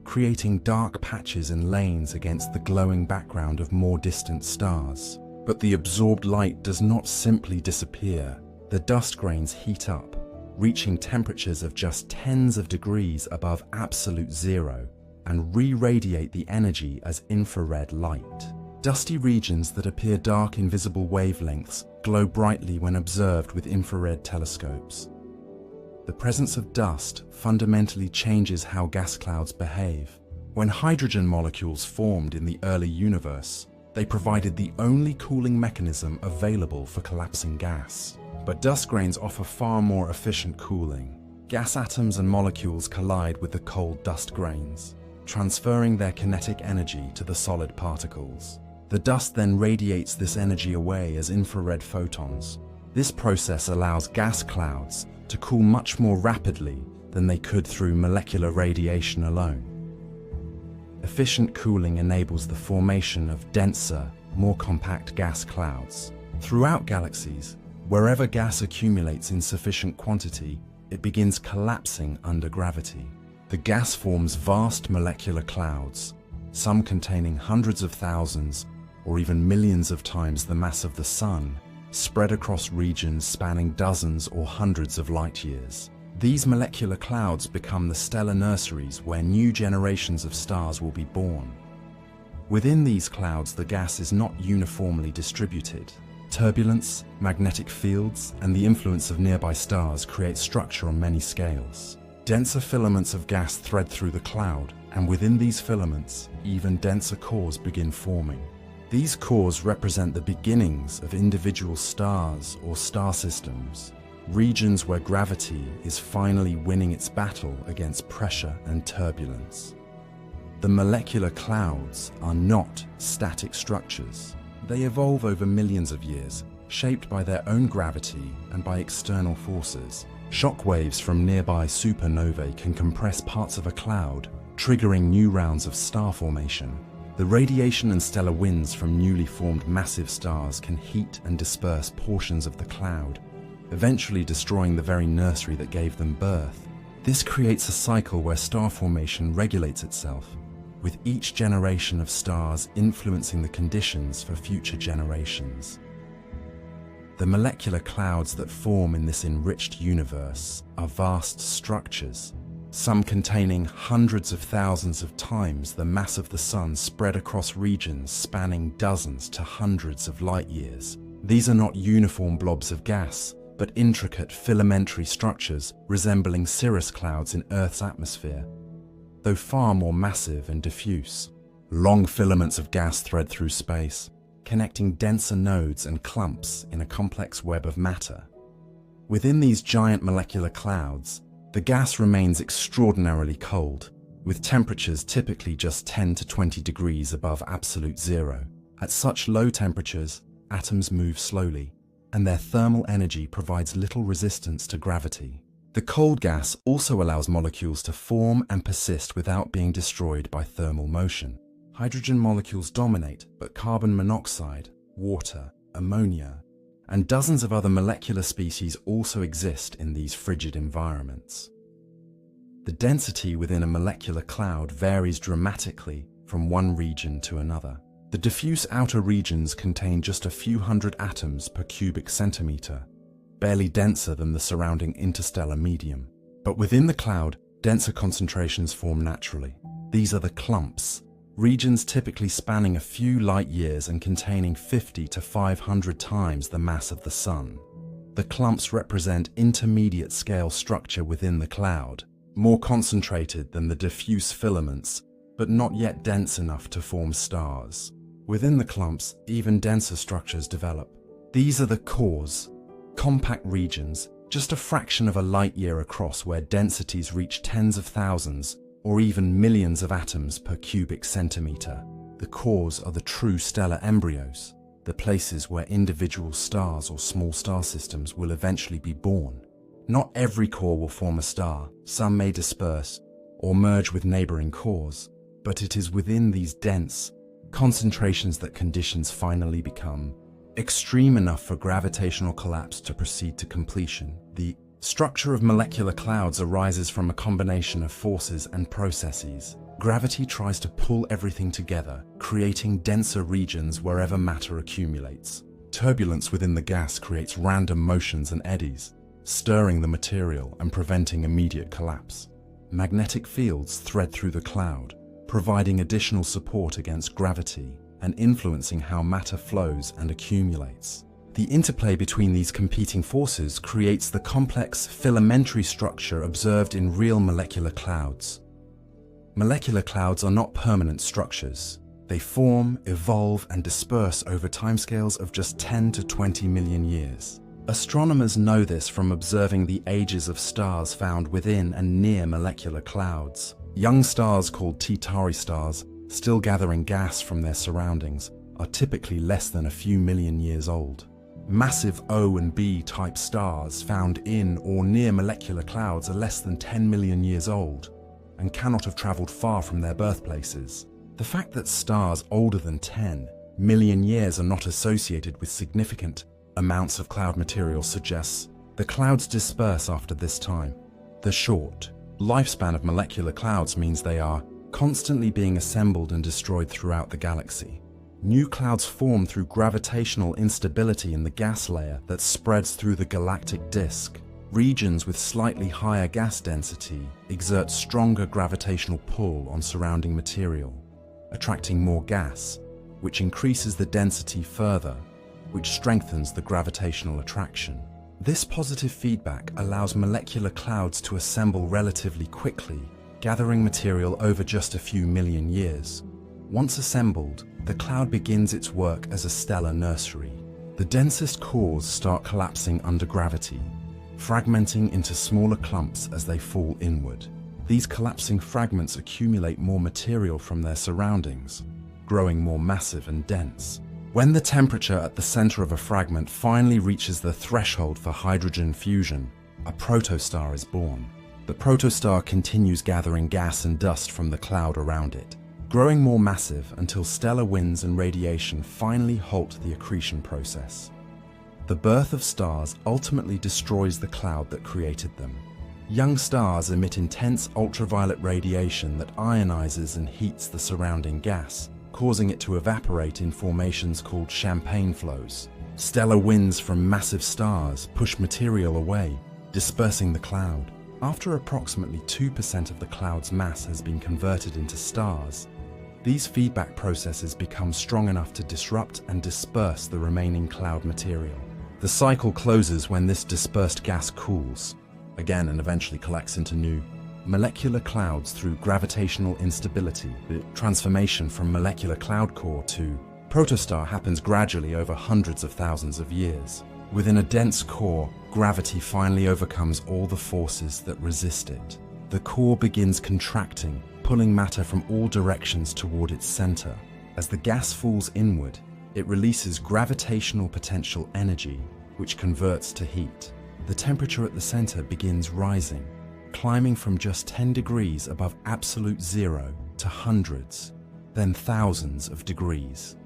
creating dark patches and lanes against the glowing background of more distant stars. But the absorbed light does not simply disappear. The dust grains heat up, reaching temperatures of just tens of degrees above absolute zero, and re-radiate the energy as infrared light. Dusty regions that appear dark in visible wavelengths glow brightly when observed with infrared telescopes. The presence of dust fundamentally changes how gas clouds behave. When hydrogen molecules formed in the early universe, they provided the only cooling mechanism available for collapsing gas. But dust grains offer far more efficient cooling. Gas atoms and molecules collide with the cold dust grains, transferring their kinetic energy to the solid particles. The dust then radiates this energy away as infrared photons. This process allows gas clouds to cool much more rapidly than they could through molecular radiation alone. Efficient cooling enables the formation of denser, more compact gas clouds. Throughout galaxies, wherever gas accumulates in sufficient quantity, it begins collapsing under gravity. The gas forms vast molecular clouds, some containing hundreds of thousands or even millions of times the mass of the Sun, spread across regions spanning dozens or hundreds of light years. These molecular clouds become the stellar nurseries where new generations of stars will be born. Within these clouds, the gas is not uniformly distributed. Turbulence, magnetic fields, and the influence of nearby stars create structure on many scales. Denser filaments of gas thread through the cloud, and within these filaments, even denser cores begin forming. These cores represent the beginnings of individual stars or star systems, regions where gravity is finally winning its battle against pressure and turbulence. The molecular clouds are not static structures. They evolve over millions of years, shaped by their own gravity and by external forces. Shock waves from nearby supernovae can compress parts of a cloud, triggering new rounds of star formation. The radiation and stellar winds from newly formed massive stars can heat and disperse portions of the cloud, eventually destroying the very nursery that gave them birth. This creates a cycle where star formation regulates itself, with each generation of stars influencing the conditions for future generations. The molecular clouds that form in this enriched universe are vast structures, some containing hundreds of thousands of times the mass of the Sun spread across regions spanning dozens to hundreds of light years. These are not uniform blobs of gas, but intricate filamentary structures resembling cirrus clouds in Earth's atmosphere, though far more massive and diffuse. Long filaments of gas thread through space, connecting denser nodes and clumps in a complex web of matter. Within these giant molecular clouds, the gas remains extraordinarily cold, with temperatures typically just 10 to 20 degrees above absolute zero. At such low temperatures, atoms move slowly, and their thermal energy provides little resistance to gravity. The cold gas also allows molecules to form and persist without being destroyed by thermal motion. Hydrogen molecules dominate, but carbon monoxide, water, ammonia, and dozens of other molecular species also exist in these frigid environments. The density within a molecular cloud varies dramatically from one region to another. The diffuse outer regions contain just a few hundred atoms per cubic centimeter, barely denser than the surrounding interstellar medium. But within the cloud, denser concentrations form naturally. These are the clumps, regions typically spanning a few light years and containing 50 to 500 times the mass of the Sun. The clumps represent intermediate scale structure within the cloud, more concentrated than the diffuse filaments, but not yet dense enough to form stars. Within the clumps, even denser structures develop. These are the cores, compact regions, just a fraction of a light year across, where densities reach tens of thousands or even millions of atoms per cubic centimeter. The cores are the true stellar embryos, the places where individual stars or small star systems will eventually be born. Not every core will form a star. Some may disperse or merge with neighboring cores, but it is within these dense concentrations that conditions finally become extreme enough for gravitational collapse to proceed to completion. The structure of molecular clouds arises from a combination of forces and processes. Gravity tries to pull everything together, creating denser regions wherever matter accumulates. Turbulence within the gas creates random motions and eddies, stirring the material and preventing immediate collapse. Magnetic fields thread through the cloud, providing additional support against gravity and influencing how matter flows and accumulates. The interplay between these competing forces creates the complex filamentary structure observed in real molecular clouds. Molecular clouds are not permanent structures. They form, evolve, and disperse over timescales of just 10 to 20 million years. Astronomers know this from observing the ages of stars found within and near molecular clouds. Young stars called T-Tauri stars, still gathering gas from their surroundings, are typically less than a few million years old. Massive O and B type stars found in or near molecular clouds are less than 10 million years old and cannot have traveled far from their birthplaces. The fact that stars older than 10 million years are not associated with significant amounts of cloud material suggests the clouds disperse after this time. The short lifespan of molecular clouds means they are constantly being assembled and destroyed throughout the galaxy. New clouds form through gravitational instability in the gas layer that spreads through the galactic disk. Regions with slightly higher gas density exert stronger gravitational pull on surrounding material, attracting more gas, which increases the density further, which strengthens the gravitational attraction. This positive feedback allows molecular clouds to assemble relatively quickly, gathering material over just a few million years. Once assembled, the cloud begins its work as a stellar nursery. The densest cores start collapsing under gravity, fragmenting into smaller clumps as they fall inward. These collapsing fragments accumulate more material from their surroundings, growing more massive and dense. When the temperature at the center of a fragment finally reaches the threshold for hydrogen fusion, a protostar is born. The protostar continues gathering gas and dust from the cloud around it, growing more massive until stellar winds and radiation finally halt the accretion process. The birth of stars ultimately destroys the cloud that created them. Young stars emit intense ultraviolet radiation that ionizes and heats the surrounding gas, causing it to evaporate in formations called champagne flows. Stellar winds from massive stars push material away, dispersing the cloud. After approximately 2% of the cloud's mass has been converted into stars, these feedback processes become strong enough to disrupt and disperse the remaining cloud material. The cycle closes when this dispersed gas cools, again and eventually collects into new molecular clouds through gravitational instability. The transformation from molecular cloud core to protostar happens gradually over hundreds of thousands of years. Within a dense core, gravity finally overcomes all the forces that resist it. The core begins contracting, pulling matter from all directions toward its center. As the gas falls inward, it releases gravitational potential energy, which converts to heat. The temperature at the center begins rising, climbing from just 10 degrees above absolute zero to hundreds, then thousands of degrees.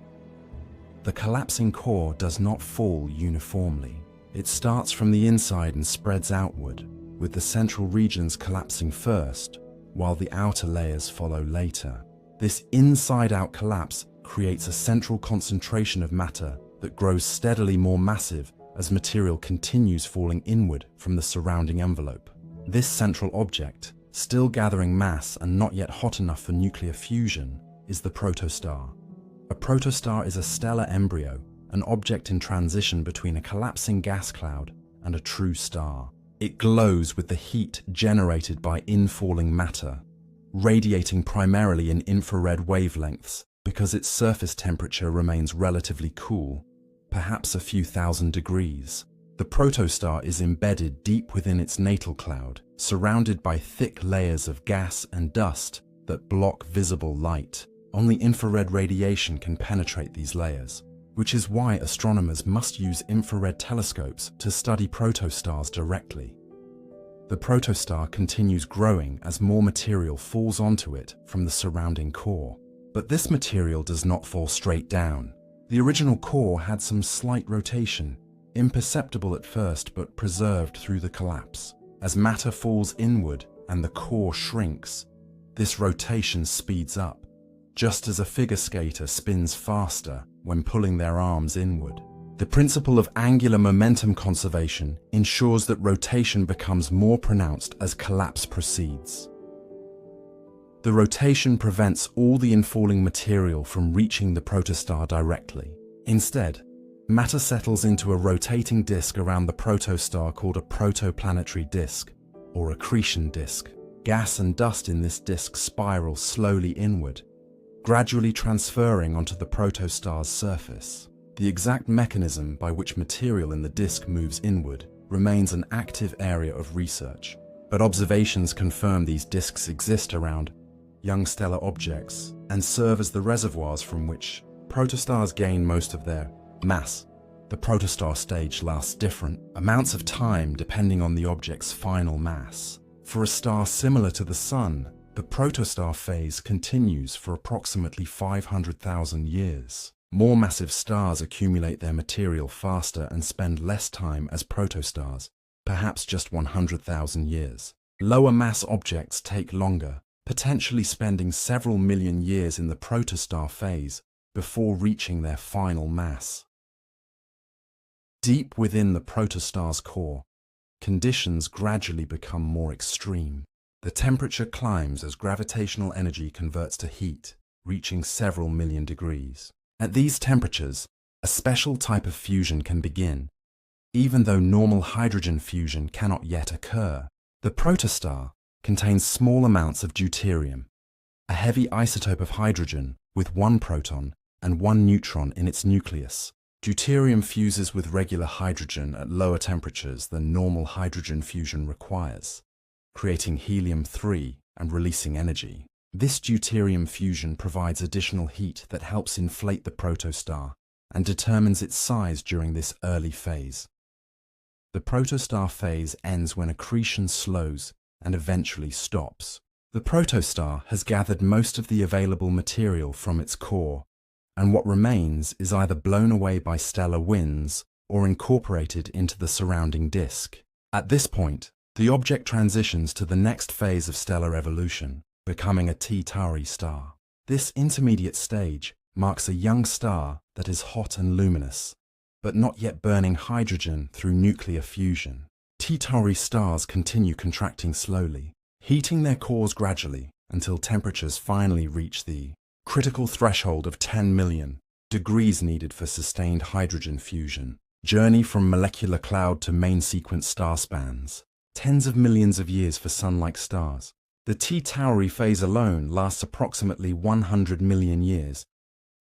The collapsing core does not fall uniformly. It starts from the inside and spreads outward, with the central regions collapsing first, while the outer layers follow later. This inside-out collapse creates a central concentration of matter that grows steadily more massive as material continues falling inward from the surrounding envelope. This central object, still gathering mass and not yet hot enough for nuclear fusion, is the protostar. A protostar is a stellar embryo, an object in transition between a collapsing gas cloud and a true star. It glows with the heat generated by infalling matter, radiating primarily in infrared wavelengths because its surface temperature remains relatively cool, perhaps a few thousand degrees. The protostar is embedded deep within its natal cloud, surrounded by thick layers of gas and dust that block visible light. Only infrared radiation can penetrate these layers, which is why astronomers must use infrared telescopes to study protostars directly. The protostar continues growing as more material falls onto it from the surrounding core. But this material does not fall straight down. The original core had some slight rotation, imperceptible at first but preserved through the collapse. As matter falls inward and the core shrinks, this rotation speeds up, just as a figure skater spins faster when pulling their arms inward. The principle of angular momentum conservation ensures that rotation becomes more pronounced as collapse proceeds. The rotation prevents all the infalling material from reaching the protostar directly. Instead, matter settles into a rotating disk around the protostar called a protoplanetary disk, or accretion disk. Gas and dust in this disk spiral slowly inward, gradually transferring onto the protostar's surface. The exact mechanism by which material in the disk moves inward remains an active area of research, but observations confirm these disks exist around young stellar objects and serve as the reservoirs from which protostars gain most of their mass. The protostar stage lasts different amounts of time depending on the object's final mass. For a star similar to the Sun, the protostar phase continues for approximately 500,000 years. More massive stars accumulate their material faster and spend less time as protostars, perhaps just 100,000 years. Lower mass objects take longer, potentially spending several million years in the protostar phase before reaching their final mass. Deep within the protostar's core, conditions gradually become more extreme. The temperature climbs as gravitational energy converts to heat, reaching several million degrees. At these temperatures, a special type of fusion can begin, even though normal hydrogen fusion cannot yet occur. The protostar contains small amounts of deuterium, a heavy isotope of hydrogen with one proton and one neutron in its nucleus. Deuterium fuses with regular hydrogen at lower temperatures than normal hydrogen fusion requires, creating helium-3 and releasing energy. This deuterium fusion provides additional heat that helps inflate the protostar, and determines its size during this early phase. The protostar phase ends when accretion slows and eventually stops. The protostar has gathered most of the available material from its core, and what remains is either blown away by stellar winds or incorporated into the surrounding disk. At this point, the object transitions to the next phase of stellar evolution, becoming a T Tauri star. This intermediate stage marks a young star that is hot and luminous, but not yet burning hydrogen through nuclear fusion. T Tauri stars continue contracting slowly, heating their cores gradually until temperatures finally reach the critical threshold of 10 million degrees needed for sustained hydrogen fusion. Journey from molecular cloud to main sequence star spans tens of millions of years for Sun-like stars. The T Tauri phase alone lasts approximately 100 million years,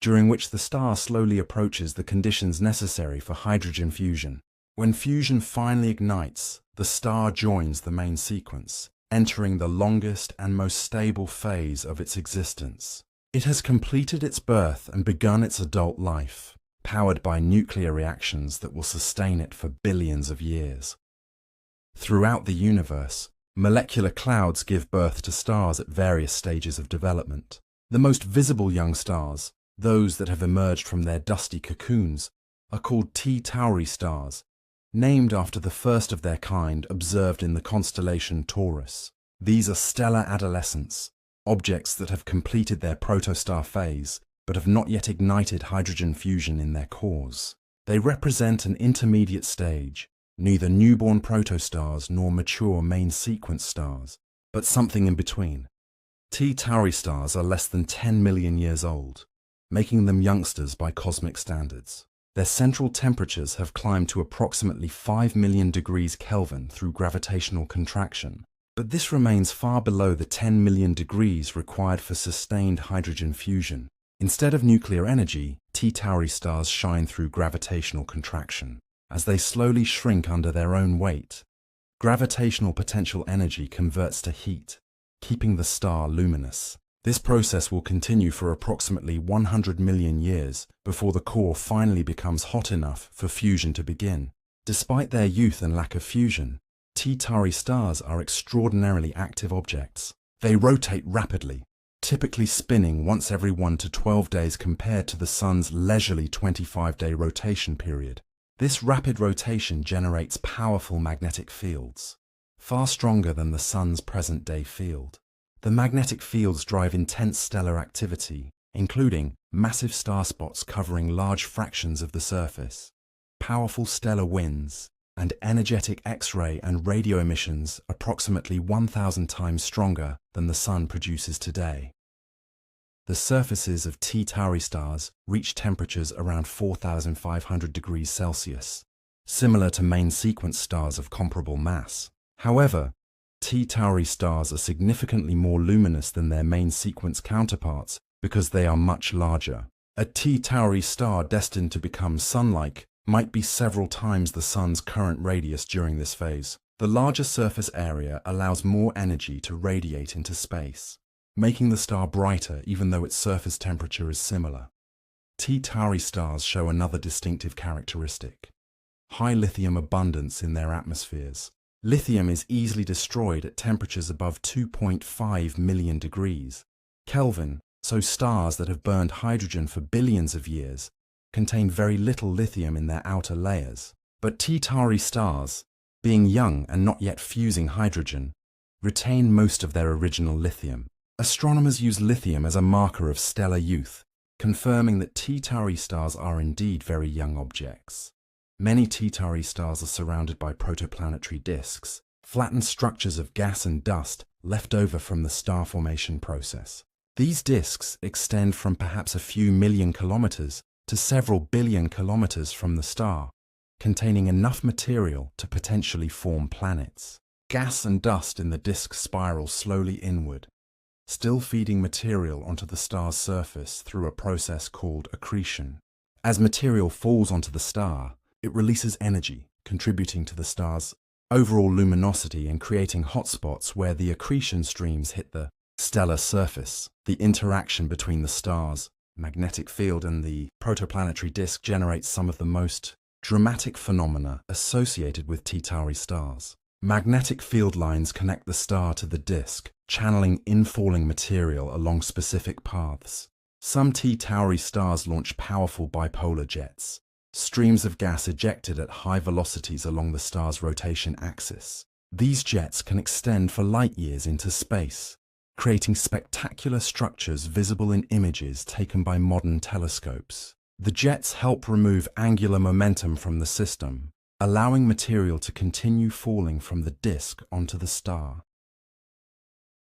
during which the star slowly approaches the conditions necessary for hydrogen fusion. When fusion finally ignites, the star joins the main sequence, entering the longest and most stable phase of its existence. It has completed its birth and begun its adult life, powered by nuclear reactions that will sustain it for billions of years. Throughout the universe, molecular clouds give birth to stars at various stages of development. The most visible young stars, those that have emerged from their dusty cocoons, are called T Tauri stars, named after the first of their kind observed in the constellation Taurus. These are stellar adolescents, objects that have completed their protostar phase but have not yet ignited hydrogen fusion in their cores. They represent an intermediate stage, neither newborn protostars nor mature main sequence stars, but something in between. T Tauri stars are less than 10 million years old, making them youngsters by cosmic standards. Their central temperatures have climbed to approximately 5 million degrees Kelvin through gravitational contraction, but this remains far below the 10 million degrees required for sustained hydrogen fusion. Instead of nuclear energy, T Tauri stars shine through gravitational contraction. As they slowly shrink under their own weight, gravitational potential energy converts to heat, keeping the star luminous. This process will continue for approximately 100 million years before the core finally becomes hot enough for fusion to begin. Despite their youth and lack of fusion, T Tauri stars are extraordinarily active objects. They rotate rapidly, typically spinning once every 1 to 12 days compared to the Sun's leisurely 25-day rotation period. This rapid rotation generates powerful magnetic fields, far stronger than the Sun's present-day field. The magnetic fields drive intense stellar activity, including massive star spots covering large fractions of the surface, powerful stellar winds, and energetic X-ray and radio emissions approximately 1,000 times stronger than the Sun produces today. The surfaces of T Tauri stars reach temperatures around 4,500 degrees Celsius, similar to main sequence stars of comparable mass. However, T Tauri stars are significantly more luminous than their main sequence counterparts because they are much larger. A T Tauri star destined to become Sun-like might be several times the Sun's current radius during this phase. The larger surface area allows more energy to radiate into space, making the star brighter even though its surface temperature is similar. T Tauri stars show another distinctive characteristic: high lithium abundance in their atmospheres. Lithium is easily destroyed at temperatures above 2.5 million degrees Kelvin, so stars that have burned hydrogen for billions of years contain very little lithium in their outer layers. But T Tauri stars, being young and not yet fusing hydrogen, retain most of their original lithium. Astronomers use lithium as a marker of stellar youth, confirming that T Tauri stars are indeed very young objects. Many T Tauri stars are surrounded by protoplanetary disks, flattened structures of gas and dust left over from the star formation process. These disks extend from perhaps a few million kilometers to several billion kilometers from the star, containing enough material to potentially form planets. Gas and dust in the disk spiral slowly inward, still feeding material onto the star's surface through a process called accretion. As material falls onto the star, it releases energy, contributing to the star's overall luminosity and creating hotspots where the accretion streams hit the stellar surface. The interaction between the stars magnetic field in the protoplanetary disk generates some of the most dramatic phenomena associated with T-Tauri stars. Magnetic field lines connect the star to the disk, channeling infalling material along specific paths. Some T-Tauri stars launch powerful bipolar jets, streams of gas ejected at high velocities along the star's rotation axis. These jets can extend for light years into space, creating spectacular structures visible in images taken by modern telescopes. The jets help remove angular momentum from the system, allowing material to continue falling from the disk onto the star.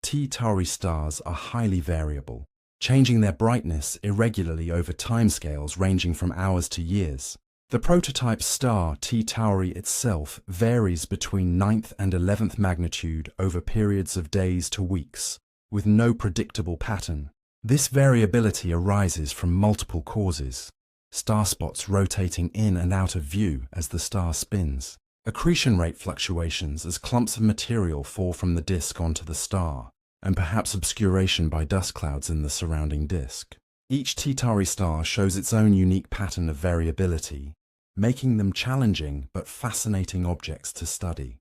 T-Tauri stars are highly variable, changing their brightness irregularly over timescales ranging from hours to years. The prototype star T-Tauri itself varies between 9th and 11th magnitude over periods of days to weeks, with no predictable pattern. This variability arises from multiple causes: star spots rotating in and out of view as the star spins, accretion rate fluctuations as clumps of material fall from the disk onto the star, and perhaps obscuration by dust clouds in the surrounding disk. Each T-Tauri star shows its own unique pattern of variability, making them challenging but fascinating objects to study.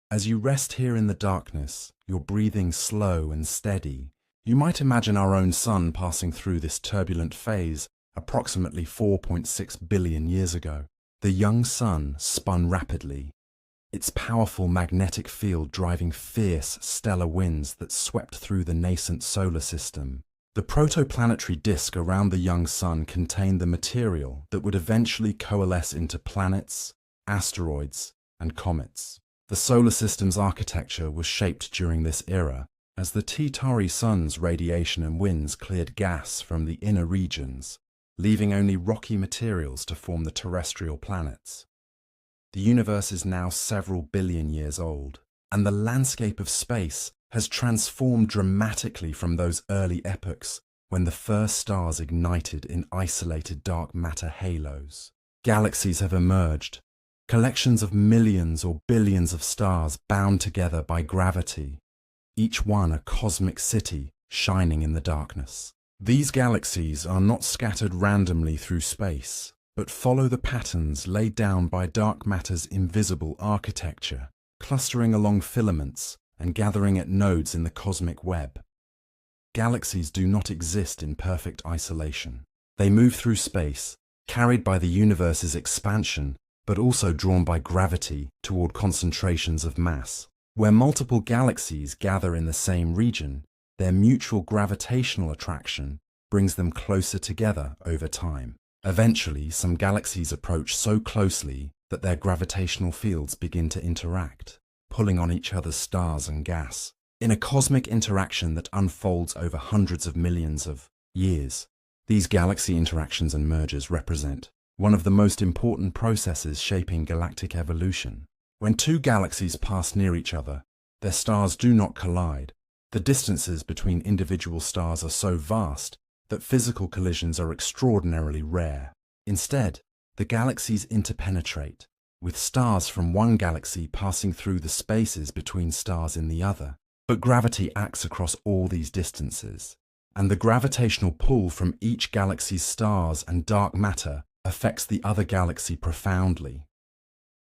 As you rest here in the darkness, your breathing slow and steady, you might imagine our own sun passing through this turbulent phase approximately 4.6 billion years ago. The young sun spun rapidly, its powerful magnetic field driving fierce stellar winds that swept through the nascent solar system. The protoplanetary disk around the young sun contained the material that would eventually coalesce into planets, asteroids, and comets. The solar system's architecture was shaped during this era, as the T-Tauri sun's radiation and winds cleared gas from the inner regions, leaving only rocky materials to form the terrestrial planets. The universe is now several billion years old, and the landscape of space has transformed dramatically from those early epochs when the first stars ignited in isolated dark matter halos. Galaxies have emerged, collections of millions or billions of stars bound together by gravity, each one a cosmic city shining in the darkness. These galaxies are not scattered randomly through space, but follow the patterns laid down by dark matter's invisible architecture, clustering along filaments and gathering at nodes in the cosmic web. Galaxies do not exist in perfect isolation. They move through space, carried by the universe's expansion, but also drawn by gravity toward concentrations of mass. Where multiple galaxies gather in the same region, their mutual gravitational attraction brings them closer together over time. Eventually, some galaxies approach so closely that their gravitational fields begin to interact, pulling on each other's stars and gas. In a cosmic interaction that unfolds over hundreds of millions of years, these galaxy interactions and mergers represent one of the most important processes shaping galactic evolution. When two galaxies pass near each other, their stars do not collide. The distances between individual stars are so vast that physical collisions are extraordinarily rare. Instead, the galaxies interpenetrate, with stars from one galaxy passing through the spaces between stars in the other. But gravity acts across all these distances, and the gravitational pull from each galaxy's stars and dark matter affects the other galaxy profoundly.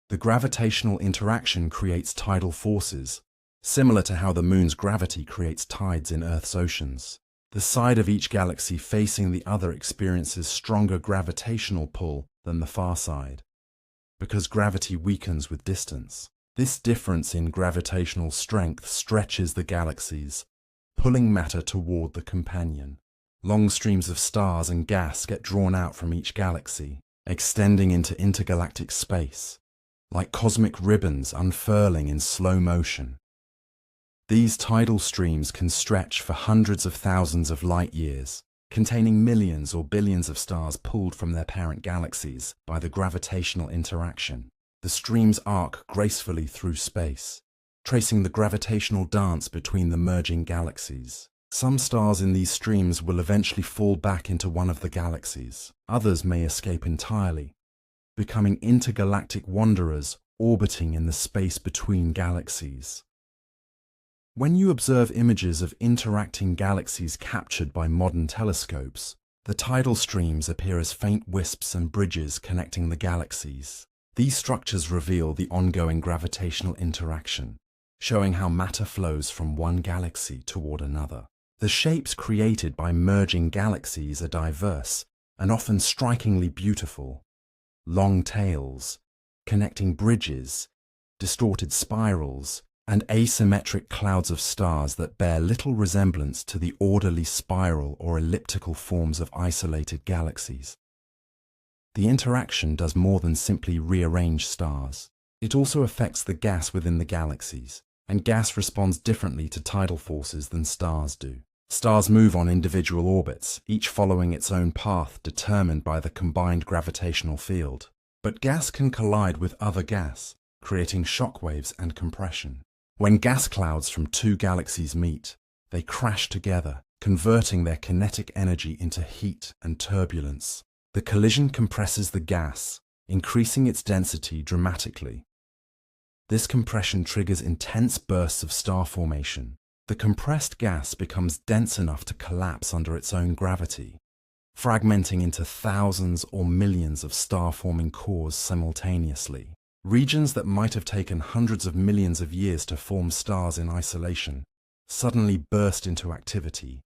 The gravitational interaction creates tidal forces, similar to how the moon's gravity creates tides in Earth's oceans. The side of each galaxy facing the other experiences stronger gravitational pull than the far side, because gravity weakens with distance. This difference in gravitational strength stretches the galaxies, pulling matter toward the companion. Long streams of stars and gas get drawn out from each galaxy, extending into intergalactic space, like cosmic ribbons unfurling in slow motion. These tidal streams can stretch for hundreds of thousands of light years, containing millions or billions of stars pulled from their parent galaxies by the gravitational interaction. The streams arc gracefully through space, tracing the gravitational dance between the merging galaxies. Some stars in these streams will eventually fall back into one of the galaxies. Others may escape entirely, becoming intergalactic wanderers orbiting in the space between galaxies. When you observe images of interacting galaxies captured by modern telescopes, The tidal streams appear as faint wisps and bridges connecting the galaxies. These structures reveal the ongoing gravitational interaction, showing how matter flows from one galaxy toward another. The shapes created by merging galaxies are diverse and often strikingly beautiful. Long tails, connecting bridges, distorted spirals, and asymmetric clouds of stars that bear little resemblance to the orderly spiral or elliptical forms of isolated galaxies. The interaction does more than simply rearrange stars. It also affects the gas within the galaxies, and gas responds differently to tidal forces than stars do. Stars move on individual orbits, each following its own path determined by the combined gravitational field. But gas can collide with other gas, creating shockwaves and compression. When gas clouds from two galaxies meet, they crash together, converting their kinetic energy into heat and turbulence. The collision compresses the gas, increasing its density dramatically. This compression triggers intense bursts of star formation. The compressed gas becomes dense enough to collapse under its own gravity, fragmenting into thousands or millions of star-forming cores simultaneously. Regions that might have taken hundreds of millions of years to form stars in isolation suddenly burst into activity,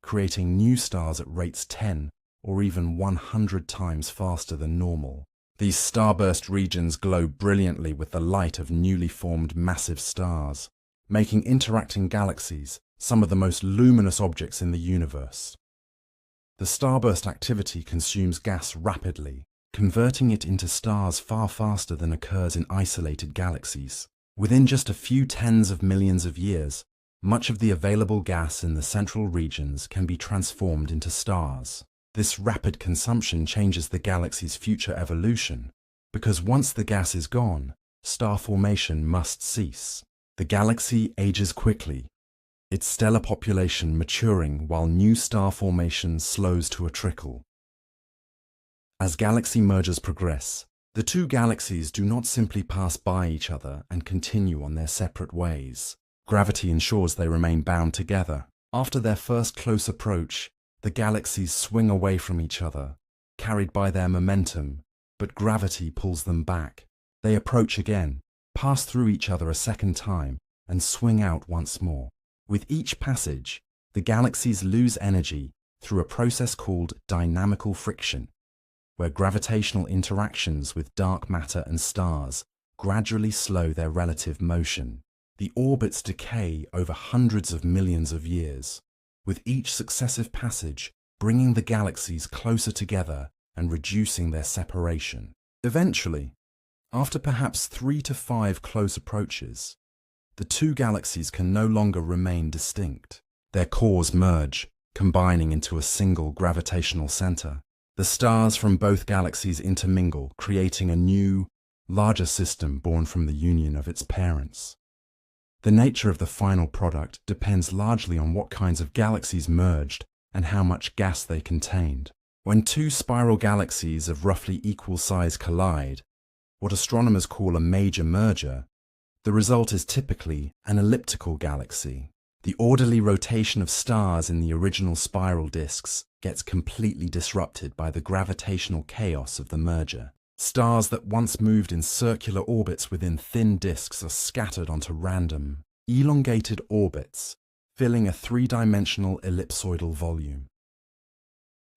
creating new stars at rates 10 or even 100 times faster than normal. These starburst regions glow brilliantly with the light of newly formed massive stars, making interacting galaxies some of the most luminous objects in the universe. The starburst activity consumes gas rapidly, converting it into stars far faster than occurs in isolated galaxies. Within just a few tens of millions of years, much of the available gas in the central regions can be transformed into stars. This rapid consumption changes the galaxy's future evolution, because once the gas is gone, star formation must cease. The galaxy ages quickly, its stellar population maturing while new star formation slows to a trickle. As galaxy mergers progress, the two galaxies do not simply pass by each other and continue on their separate ways. Gravity ensures they remain bound together. After their first close approach, the galaxies swing away from each other, carried by their momentum, but gravity pulls them back. They approach again, pass through each other a second time, and swing out once more. With each passage, the galaxies lose energy through a process called dynamical friction, where gravitational interactions with dark matter and stars gradually slow their relative motion. The orbits decay over hundreds of millions of years, with each successive passage bringing the galaxies closer together and reducing their separation. Eventually, after perhaps 3 to 5 close approaches, the two galaxies can no longer remain distinct. Their cores merge, combining into a single gravitational center. The stars from both galaxies intermingle, creating a new, larger system born from the union of its parents. The nature of the final product depends largely on what kinds of galaxies merged and how much gas they contained. When two spiral galaxies of roughly equal size collide, what astronomers call a major merger, the result is typically an elliptical galaxy. The orderly rotation of stars in the original spiral disks gets completely disrupted by the gravitational chaos of the merger. Stars that once moved in circular orbits within thin disks are scattered onto random, elongated orbits, filling a three-dimensional ellipsoidal volume.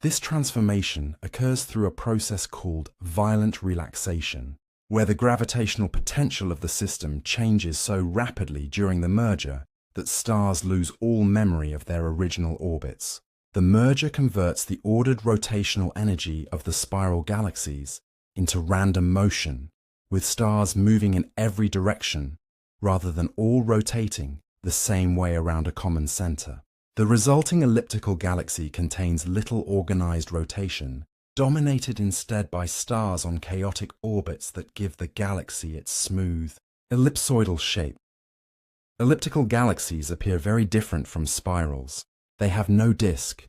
This transformation occurs through a process called violent relaxation, where the gravitational potential of the system changes so rapidly during the merger that stars lose all memory of their original orbits. The merger converts the ordered rotational energy of the spiral galaxies into random motion, with stars moving in every direction rather than all rotating the same way around a common center. The resulting elliptical galaxy contains little organized rotation, dominated instead by stars on chaotic orbits that give the galaxy its smooth, ellipsoidal shape. Elliptical galaxies appear very different from spirals. They have no disk,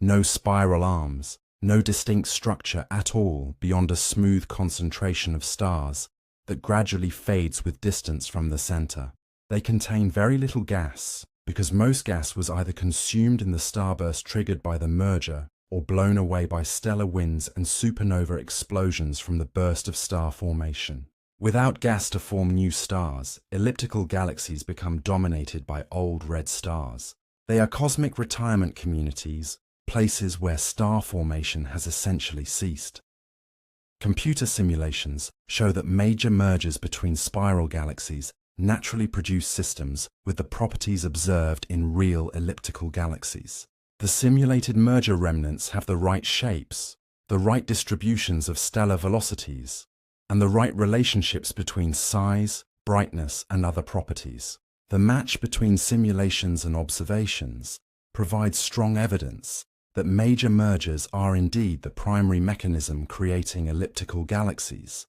no spiral arms, no distinct structure at all beyond a smooth concentration of stars that gradually fades with distance from the center. They contain very little gas, because most gas was either consumed in the starburst triggered by the merger or blown away by stellar winds and supernova explosions from the burst of star formation. Without gas to form new stars, elliptical galaxies become dominated by old red stars. They are cosmic retirement communities, places where star formation has essentially ceased. Computer simulations show that major mergers between spiral galaxies naturally produce systems with the properties observed in real elliptical galaxies. The simulated merger remnants have the right shapes, the right distributions of stellar velocities, and the right relationships between size, brightness, and other properties. The match between simulations and observations provides strong evidence that major mergers are indeed the primary mechanism creating elliptical galaxies.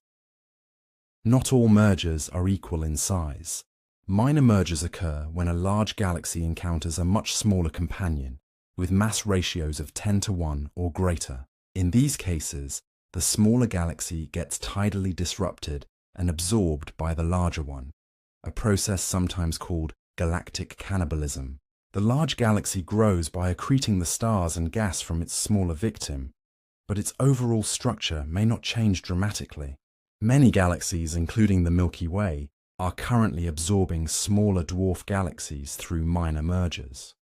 Not all mergers are equal in size. Minor mergers occur when a large galaxy encounters a much smaller companion, with mass ratios of 10:1 or greater. In these cases, the smaller galaxy gets tidally disrupted and absorbed by the larger one, a process sometimes called galactic cannibalism. The large galaxy grows by accreting the stars and gas from its smaller victim, but its overall structure may not change dramatically. Many galaxies, including the Milky Way, are currently absorbing smaller dwarf galaxies through minor mergers.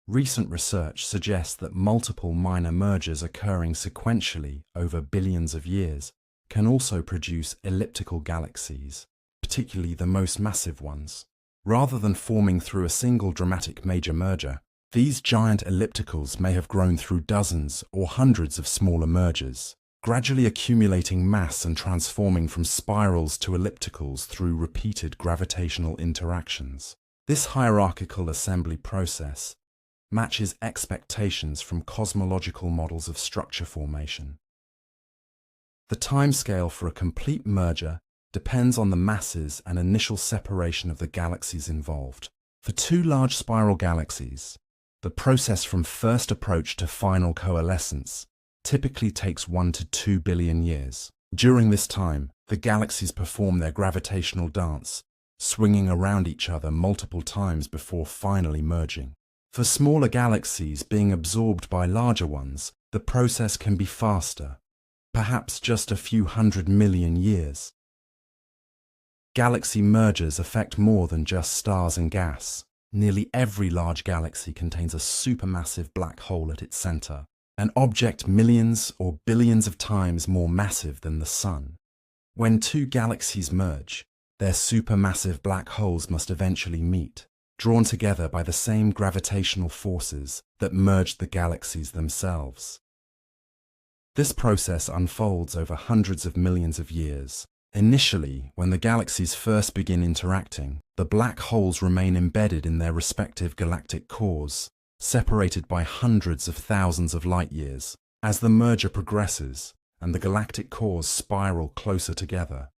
Recent research suggests that multiple minor mergers occurring sequentially over billions of years can also produce elliptical galaxies, particularly the most massive ones. Rather than forming through a single dramatic major merger, these giant ellipticals may have grown through dozens or hundreds of smaller mergers, gradually accumulating mass and transforming from spirals to ellipticals through repeated gravitational interactions. This hierarchical assembly process matches expectations from cosmological models of structure formation. The timescale for a complete merger depends on the masses and initial separation of the galaxies involved. For two large spiral galaxies, the process from first approach to final coalescence typically takes 1 to 2 billion years. During this time, the galaxies perform their gravitational dance, swinging around each other multiple times before finally merging. For smaller galaxies being absorbed by larger ones, the process can be faster, perhaps just a few 100 million years. Galaxy mergers affect more than just stars and gas. Nearly every large galaxy contains a supermassive black hole at its center, an object millions or billions of times more massive than the Sun. When two galaxies merge, their supermassive black holes must eventually meet, drawn together by the same gravitational forces that merged the galaxies themselves. This process unfolds over hundreds of millions of years. Initially, when the galaxies first begin interacting, the black holes remain embedded in their respective galactic cores, separated by hundreds of thousands of light years. As the merger progresses and the galactic cores spiral closer together,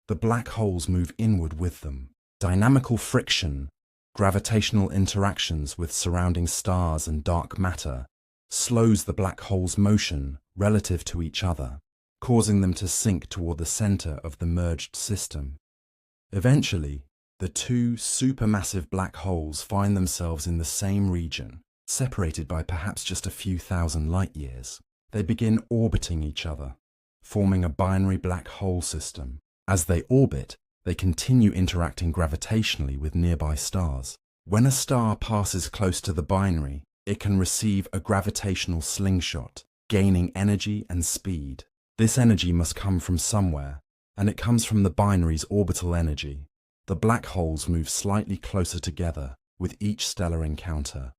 the black holes move inward with them. Dynamical friction, gravitational interactions with surrounding stars and dark matter, slows the black holes' motion relative to each other, causing them to sink toward the center of the merged system. Eventually, the two supermassive black holes find themselves in the same region, separated by perhaps just a few thousand light years. They begin orbiting each other, forming a binary black hole system. As they orbit, they continue interacting gravitationally with nearby stars. When a star passes close to the binary, it can receive a gravitational slingshot, gaining energy and speed. This energy must come from somewhere, and it comes from the binary's orbital energy. The black holes move slightly closer together with each stellar encounter.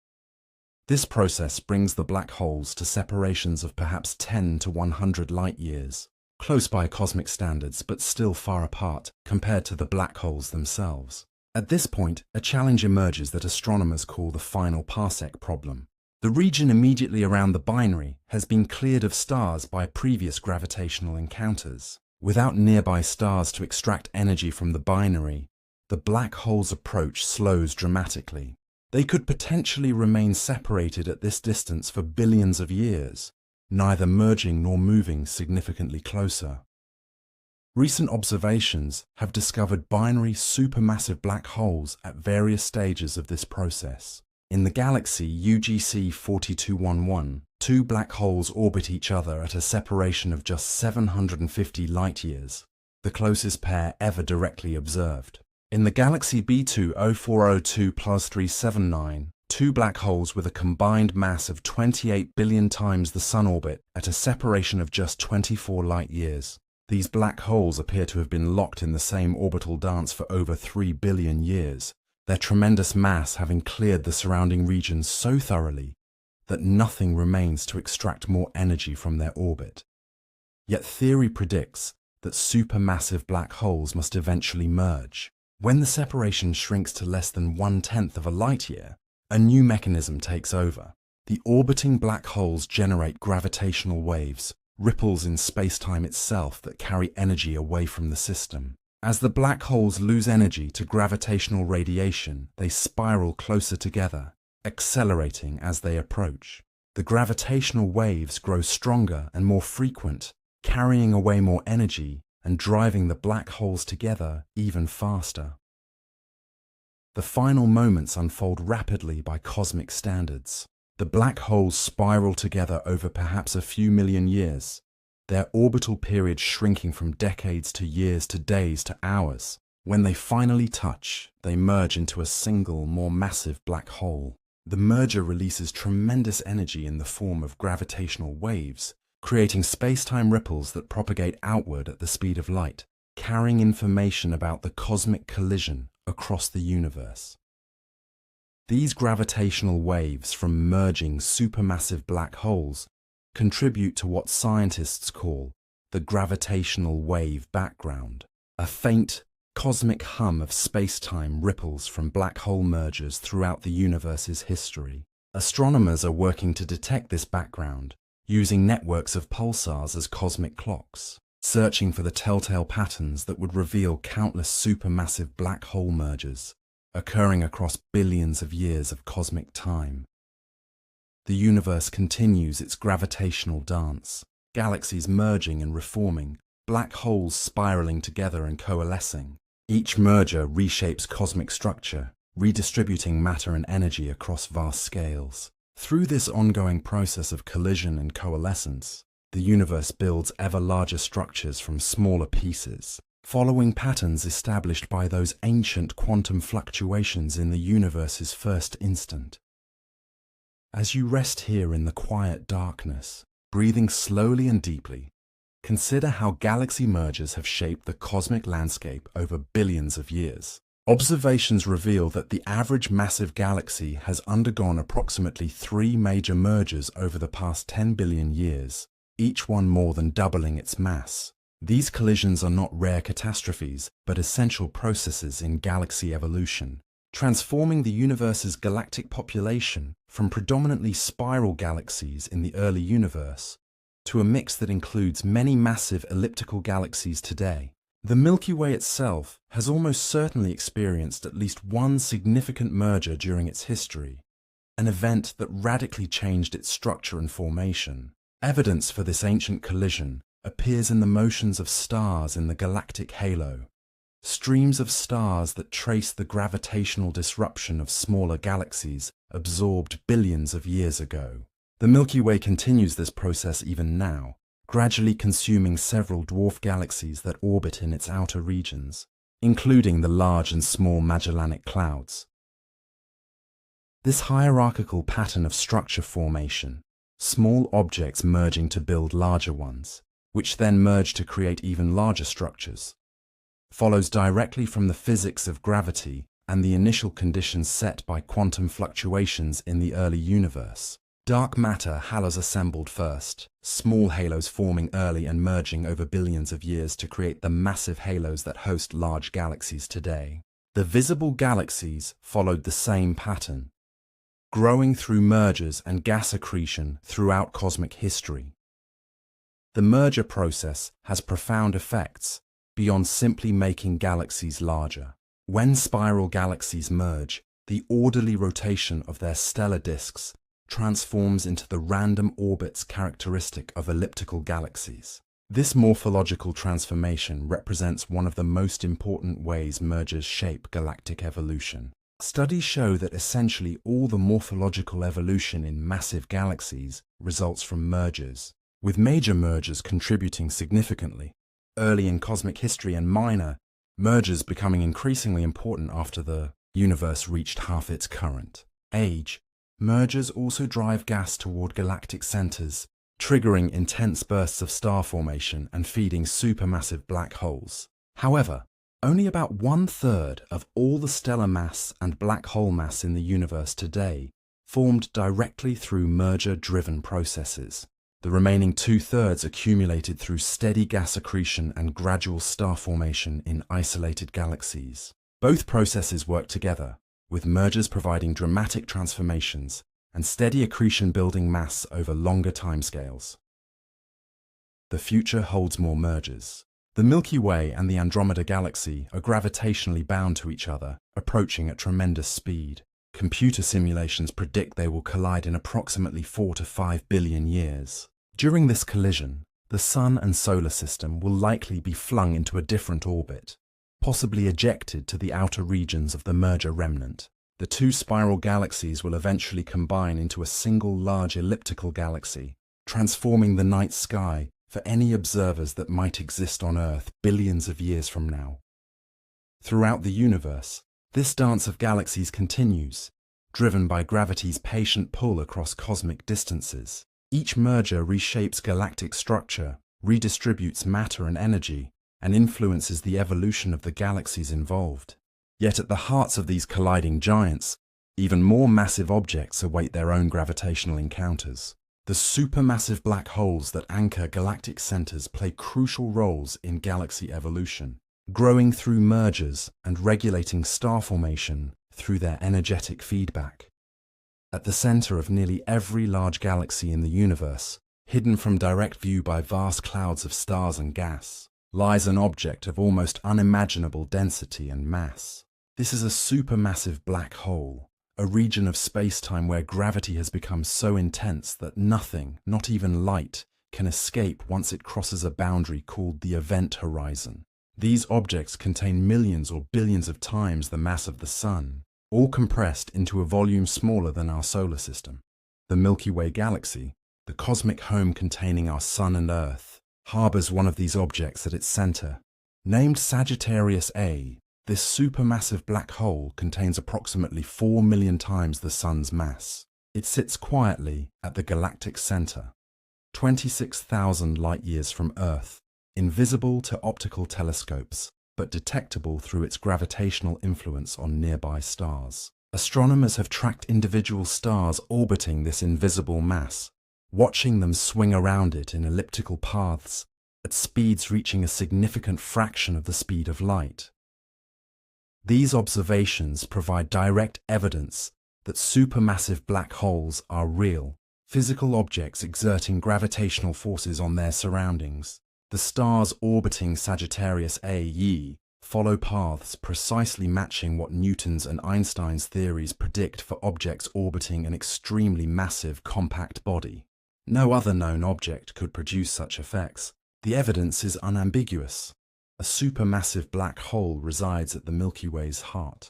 This process brings the black holes to separations of perhaps 10 to 100 light years, close by cosmic standards but still far apart compared to the black holes themselves. At this point, a challenge emerges that astronomers call the final parsec problem. The region immediately around the binary has been cleared of stars by previous gravitational encounters. Without nearby stars to extract energy from the binary, the black hole's approach slows dramatically. They could potentially remain separated at this distance for billions of years, neither merging nor moving significantly closer. Recent observations have discovered binary supermassive black holes at various stages of this process. In the galaxy UGC 4211, Two black holes orbit each other at a separation of just 750 light-years, the closest pair ever directly observed. In the galaxy B2-0402+379, two black holes with a combined mass of 28 billion times the Sun orbit at a separation of just 24 light-years. These black holes appear to have been locked in the same orbital dance for over 3 billion years, their tremendous mass having cleared the surrounding regions so thoroughly that nothing remains to extract more energy from their orbit. Yet theory predicts that supermassive black holes must eventually merge. When the separation shrinks to less than 1/10 of a light-year, a new mechanism takes over. The orbiting black holes generate gravitational waves, ripples in space-time itself that carry energy away from the system. As the black holes lose energy to gravitational radiation, they spiral closer together, accelerating as they approach. The gravitational waves grow stronger and more frequent, carrying away more energy and driving the black holes together even faster. The final moments unfold rapidly by cosmic standards. The black holes spiral together over perhaps a few million years, their orbital period shrinking from decades to years to days to hours. When they finally touch, they merge into a single, more massive black hole. The merger releases tremendous energy in the form of gravitational waves, creating space-time ripples that propagate outward at the speed of light, carrying information about the cosmic collision across the universe. These gravitational waves from merging supermassive black holes contribute to what scientists call the gravitational wave background, a faint, cosmic hum of space-time ripples from black hole mergers throughout the universe's history. Astronomers are working to detect this background, using networks of pulsars as cosmic clocks, searching for the telltale patterns that would reveal countless supermassive black hole mergers, occurring across billions of years of cosmic time. The universe continues its gravitational dance, galaxies merging and reforming, black holes spiraling together and coalescing. Each merger reshapes cosmic structure, redistributing matter and energy across vast scales. Through this ongoing process of collision and coalescence, the universe builds ever larger structures from smaller pieces, following patterns established by those ancient quantum fluctuations in the universe's first instant. As you rest here in the quiet darkness, breathing slowly and deeply, consider how galaxy mergers have shaped the cosmic landscape over billions of years. Observations reveal that the average massive galaxy has undergone approximately 3 major mergers over the past 10 billion years, each one more than doubling its mass. These collisions are not rare catastrophes, but essential processes in galaxy evolution, transforming the universe's galactic population from predominantly spiral galaxies in the early universe to a mix that includes many massive elliptical galaxies today. The Milky Way itself has almost certainly experienced at least one significant merger during its history, an event that radically changed its structure and formation. Evidence for this ancient collision appears in the motions of stars in the galactic halo, streams of stars that trace the gravitational disruption of smaller galaxies absorbed billions of years ago. The Milky Way continues this process even now, gradually consuming several dwarf galaxies that orbit in its outer regions, including the large and small Magellanic Clouds. This hierarchical pattern of structure formation, small objects merging to build larger ones, which then merge to create even larger structures, follows directly from the physics of gravity and the initial conditions set by quantum fluctuations in the early universe. Dark matter halos assembled first, small halos forming early and merging over billions of years to create the massive halos that host large galaxies today. The visible galaxies followed the same pattern, growing through mergers and gas accretion throughout cosmic history. The merger process has profound effects beyond simply making galaxies larger. When spiral galaxies merge, the orderly rotation of their stellar disks transforms into the random orbits characteristic of elliptical galaxies. This morphological transformation represents one of the most important ways mergers shape galactic evolution. Studies show that essentially all the morphological evolution in massive galaxies results from mergers, with major mergers contributing significantly early in cosmic history and minor mergers becoming increasingly important after the universe reached half its current age. Mergers also drive gas toward galactic centers, triggering intense bursts of star formation and feeding supermassive black holes. However, only about 1/3 of all the stellar mass and black hole mass in the universe today formed directly through merger-driven processes. The remaining 2/3 accumulated through steady gas accretion and gradual star formation in isolated galaxies. Both processes work together, with mergers providing dramatic transformations and steady accretion building mass over longer timescales. The future holds more mergers. The Milky Way and the Andromeda Galaxy are gravitationally bound to each other, approaching at tremendous speed. Computer simulations predict they will collide in approximately 4 to 5 billion years. During this collision, the Sun and Solar System will likely be flung into a different orbit, possibly ejected to the outer regions of the merger remnant. The two spiral galaxies will eventually combine into a single large elliptical galaxy, transforming the night sky for any observers that might exist on Earth billions of years from now. Throughout the universe, this dance of galaxies continues, driven by gravity's patient pull across cosmic distances. Each merger reshapes galactic structure, redistributes matter and energy, and influences the evolution of the galaxies involved. Yet at the hearts of these colliding giants, even more massive objects await their own gravitational encounters. The supermassive black holes that anchor galactic centers play crucial roles in galaxy evolution, growing through mergers and regulating star formation through their energetic feedback. At the center of nearly every large galaxy in the universe, hidden from direct view by vast clouds of stars and gas, lies an object of almost unimaginable density and mass. This is a supermassive black hole, a region of space-time where gravity has become so intense that nothing, not even light, can escape once it crosses a boundary called the event horizon. These objects contain millions or billions of times the mass of the Sun, all compressed into a volume smaller than our solar system. The Milky Way galaxy, the cosmic home containing our Sun and Earth, harbors one of these objects at its center. Named Sagittarius A, this supermassive black hole contains approximately 4 million times the Sun's mass. It sits quietly at the galactic center, 26,000 light-years from Earth, invisible to optical telescopes, but detectable through its gravitational influence on nearby stars. Astronomers have tracked individual stars orbiting this invisible mass, watching them swing around it in elliptical paths at speeds reaching a significant fraction of the speed of light. These observations provide direct evidence that supermassive black holes are real, physical objects exerting gravitational forces on their surroundings. The stars orbiting Sagittarius A follow paths precisely matching what Newton's and Einstein's theories predict for objects orbiting an extremely massive compact body. No other known object could produce such effects. The evidence is unambiguous. A supermassive black hole resides at the Milky Way's heart.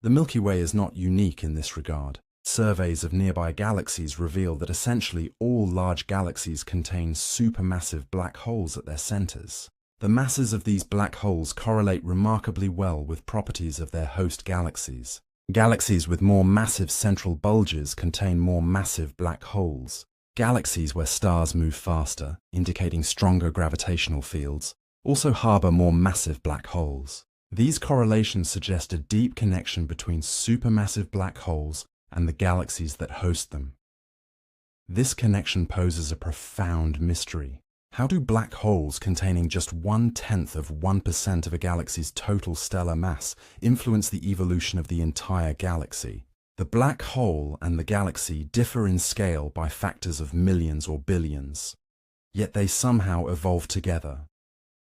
The Milky Way is not unique in this regard. Surveys of nearby galaxies reveal that essentially all large galaxies contain supermassive black holes at their centers. The masses of these black holes correlate remarkably well with properties of their host galaxies. Galaxies with more massive central bulges contain more massive black holes. Galaxies where stars move faster, indicating stronger gravitational fields, also harbor more massive black holes. These correlations suggest a deep connection between supermassive black holes and the galaxies that host them. This connection poses a profound mystery. How do black holes containing just 1/10 of 1% of a galaxy's total stellar mass influence the evolution of the entire galaxy? The black hole and the galaxy differ in scale by factors of millions or billions, yet they somehow evolve together,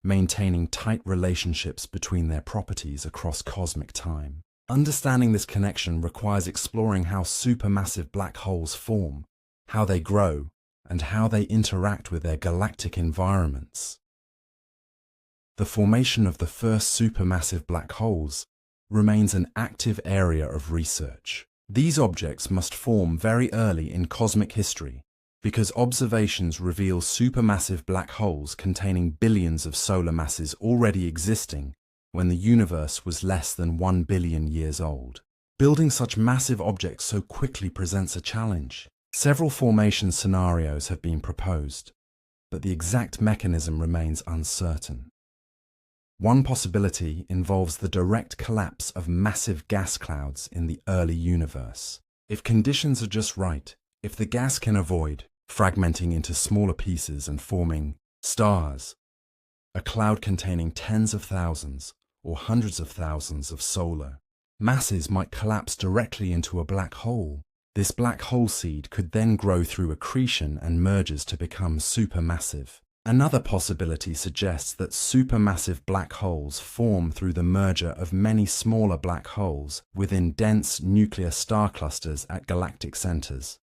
maintaining tight relationships between their properties across cosmic time. Understanding this connection requires exploring how supermassive black holes form, how they grow, and how they interact with their galactic environments. The formation of the first supermassive black holes remains an active area of research. These objects must form very early in cosmic history because observations reveal supermassive black holes containing billions of solar masses already existing when the universe was less than 1 billion years old. Building such massive objects so quickly presents a challenge. Several formation scenarios have been proposed, but the exact mechanism remains uncertain. One possibility involves the direct collapse of massive gas clouds in the early universe. If conditions are just right, if the gas can avoid fragmenting into smaller pieces and forming stars, a cloud containing tens of thousands or hundreds of thousands of solar masses might collapse directly into a black hole. This black hole seed could then grow through accretion and mergers to become supermassive. Another possibility suggests that supermassive black holes form through the merger of many smaller black holes within dense nuclear star clusters at galactic centers.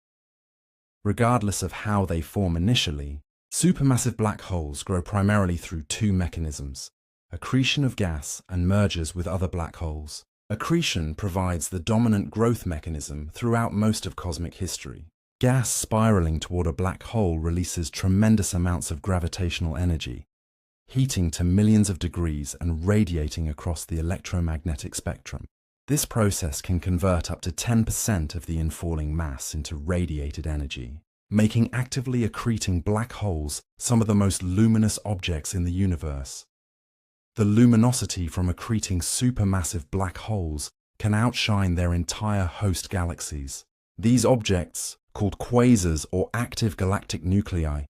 Regardless of how they form initially, supermassive black holes grow primarily through two mechanisms: accretion of gas and mergers with other black holes. Accretion provides the dominant growth mechanism throughout most of cosmic history. Gas spiraling toward a black hole releases tremendous amounts of gravitational energy, heating to millions of degrees and radiating across the electromagnetic spectrum. This process can convert up to 10% of the infalling mass into radiated energy, making actively accreting black holes some of the most luminous objects in the universe. The luminosity from accreting supermassive black holes can outshine their entire host galaxies. These objects, called quasars or active galactic nuclei,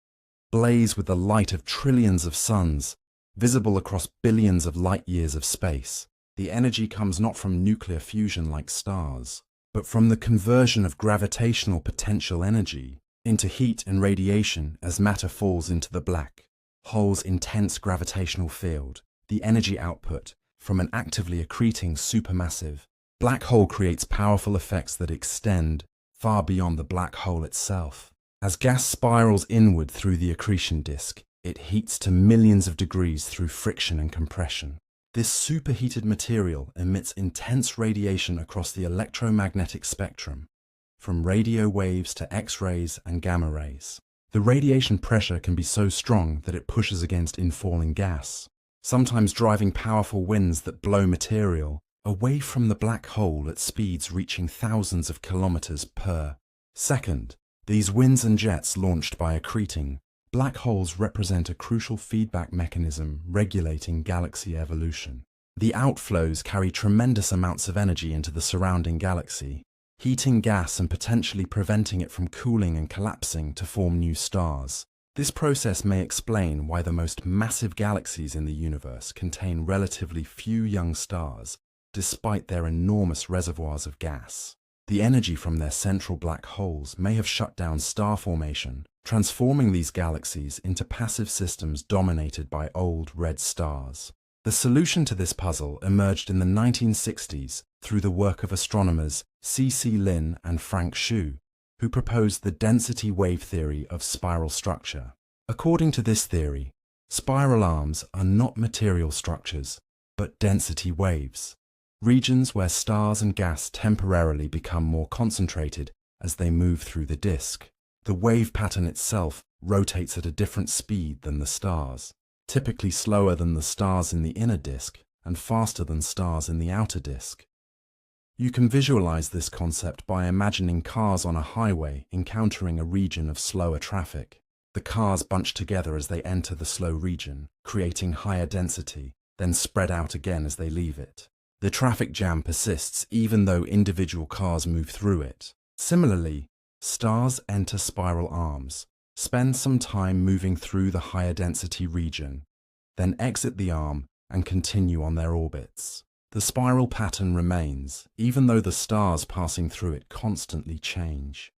blaze with the light of trillions of suns, visible across billions of light-years of space. The energy comes not from nuclear fusion like stars, but from the conversion of gravitational potential energy into heat and radiation as matter falls into the black hole's intense gravitational field. The energy output from an actively accreting supermassive black hole creates powerful effects that extend far beyond the black hole itself. As gas spirals inward through the accretion disk, it heats to millions of degrees through friction and compression. This superheated material emits intense radiation across the electromagnetic spectrum, from radio waves to X-rays and gamma rays. The radiation pressure can be so strong that it pushes against infalling gas, sometimes driving powerful winds that blow material away from the black hole at speeds reaching thousands of kilometers per second. These winds and jets launched by accreting black holes represent a crucial feedback mechanism regulating galaxy evolution. The outflows carry tremendous amounts of energy into the surrounding galaxy, heating gas and potentially preventing it from cooling and collapsing to form new stars. This process may explain why the most massive galaxies in the universe contain relatively few young stars, despite their enormous reservoirs of gas. The energy from their central black holes may have shut down star formation, transforming these galaxies into passive systems dominated by old red stars. The solution to this puzzle emerged in the 1960s through the work of astronomers C.C. Lin and Frank Hsu, who proposed the density wave theory of spiral structure. According to this theory, spiral arms are not material structures, but density waves, regions where stars and gas temporarily become more concentrated as they move through the disk. The wave pattern itself rotates at a different speed than the stars, typically slower than the stars in the inner disk and faster than stars in the outer disk. You can visualize this concept by imagining cars on a highway encountering a region of slower traffic. The cars bunch together as they enter the slow region, creating higher density, then spread out again as they leave it. The traffic jam persists even though individual cars move through it. Similarly, stars enter spiral arms, spend some time moving through the higher density region, then exit the arm and continue on their orbits. The spiral pattern remains, even though the stars passing through it constantly change.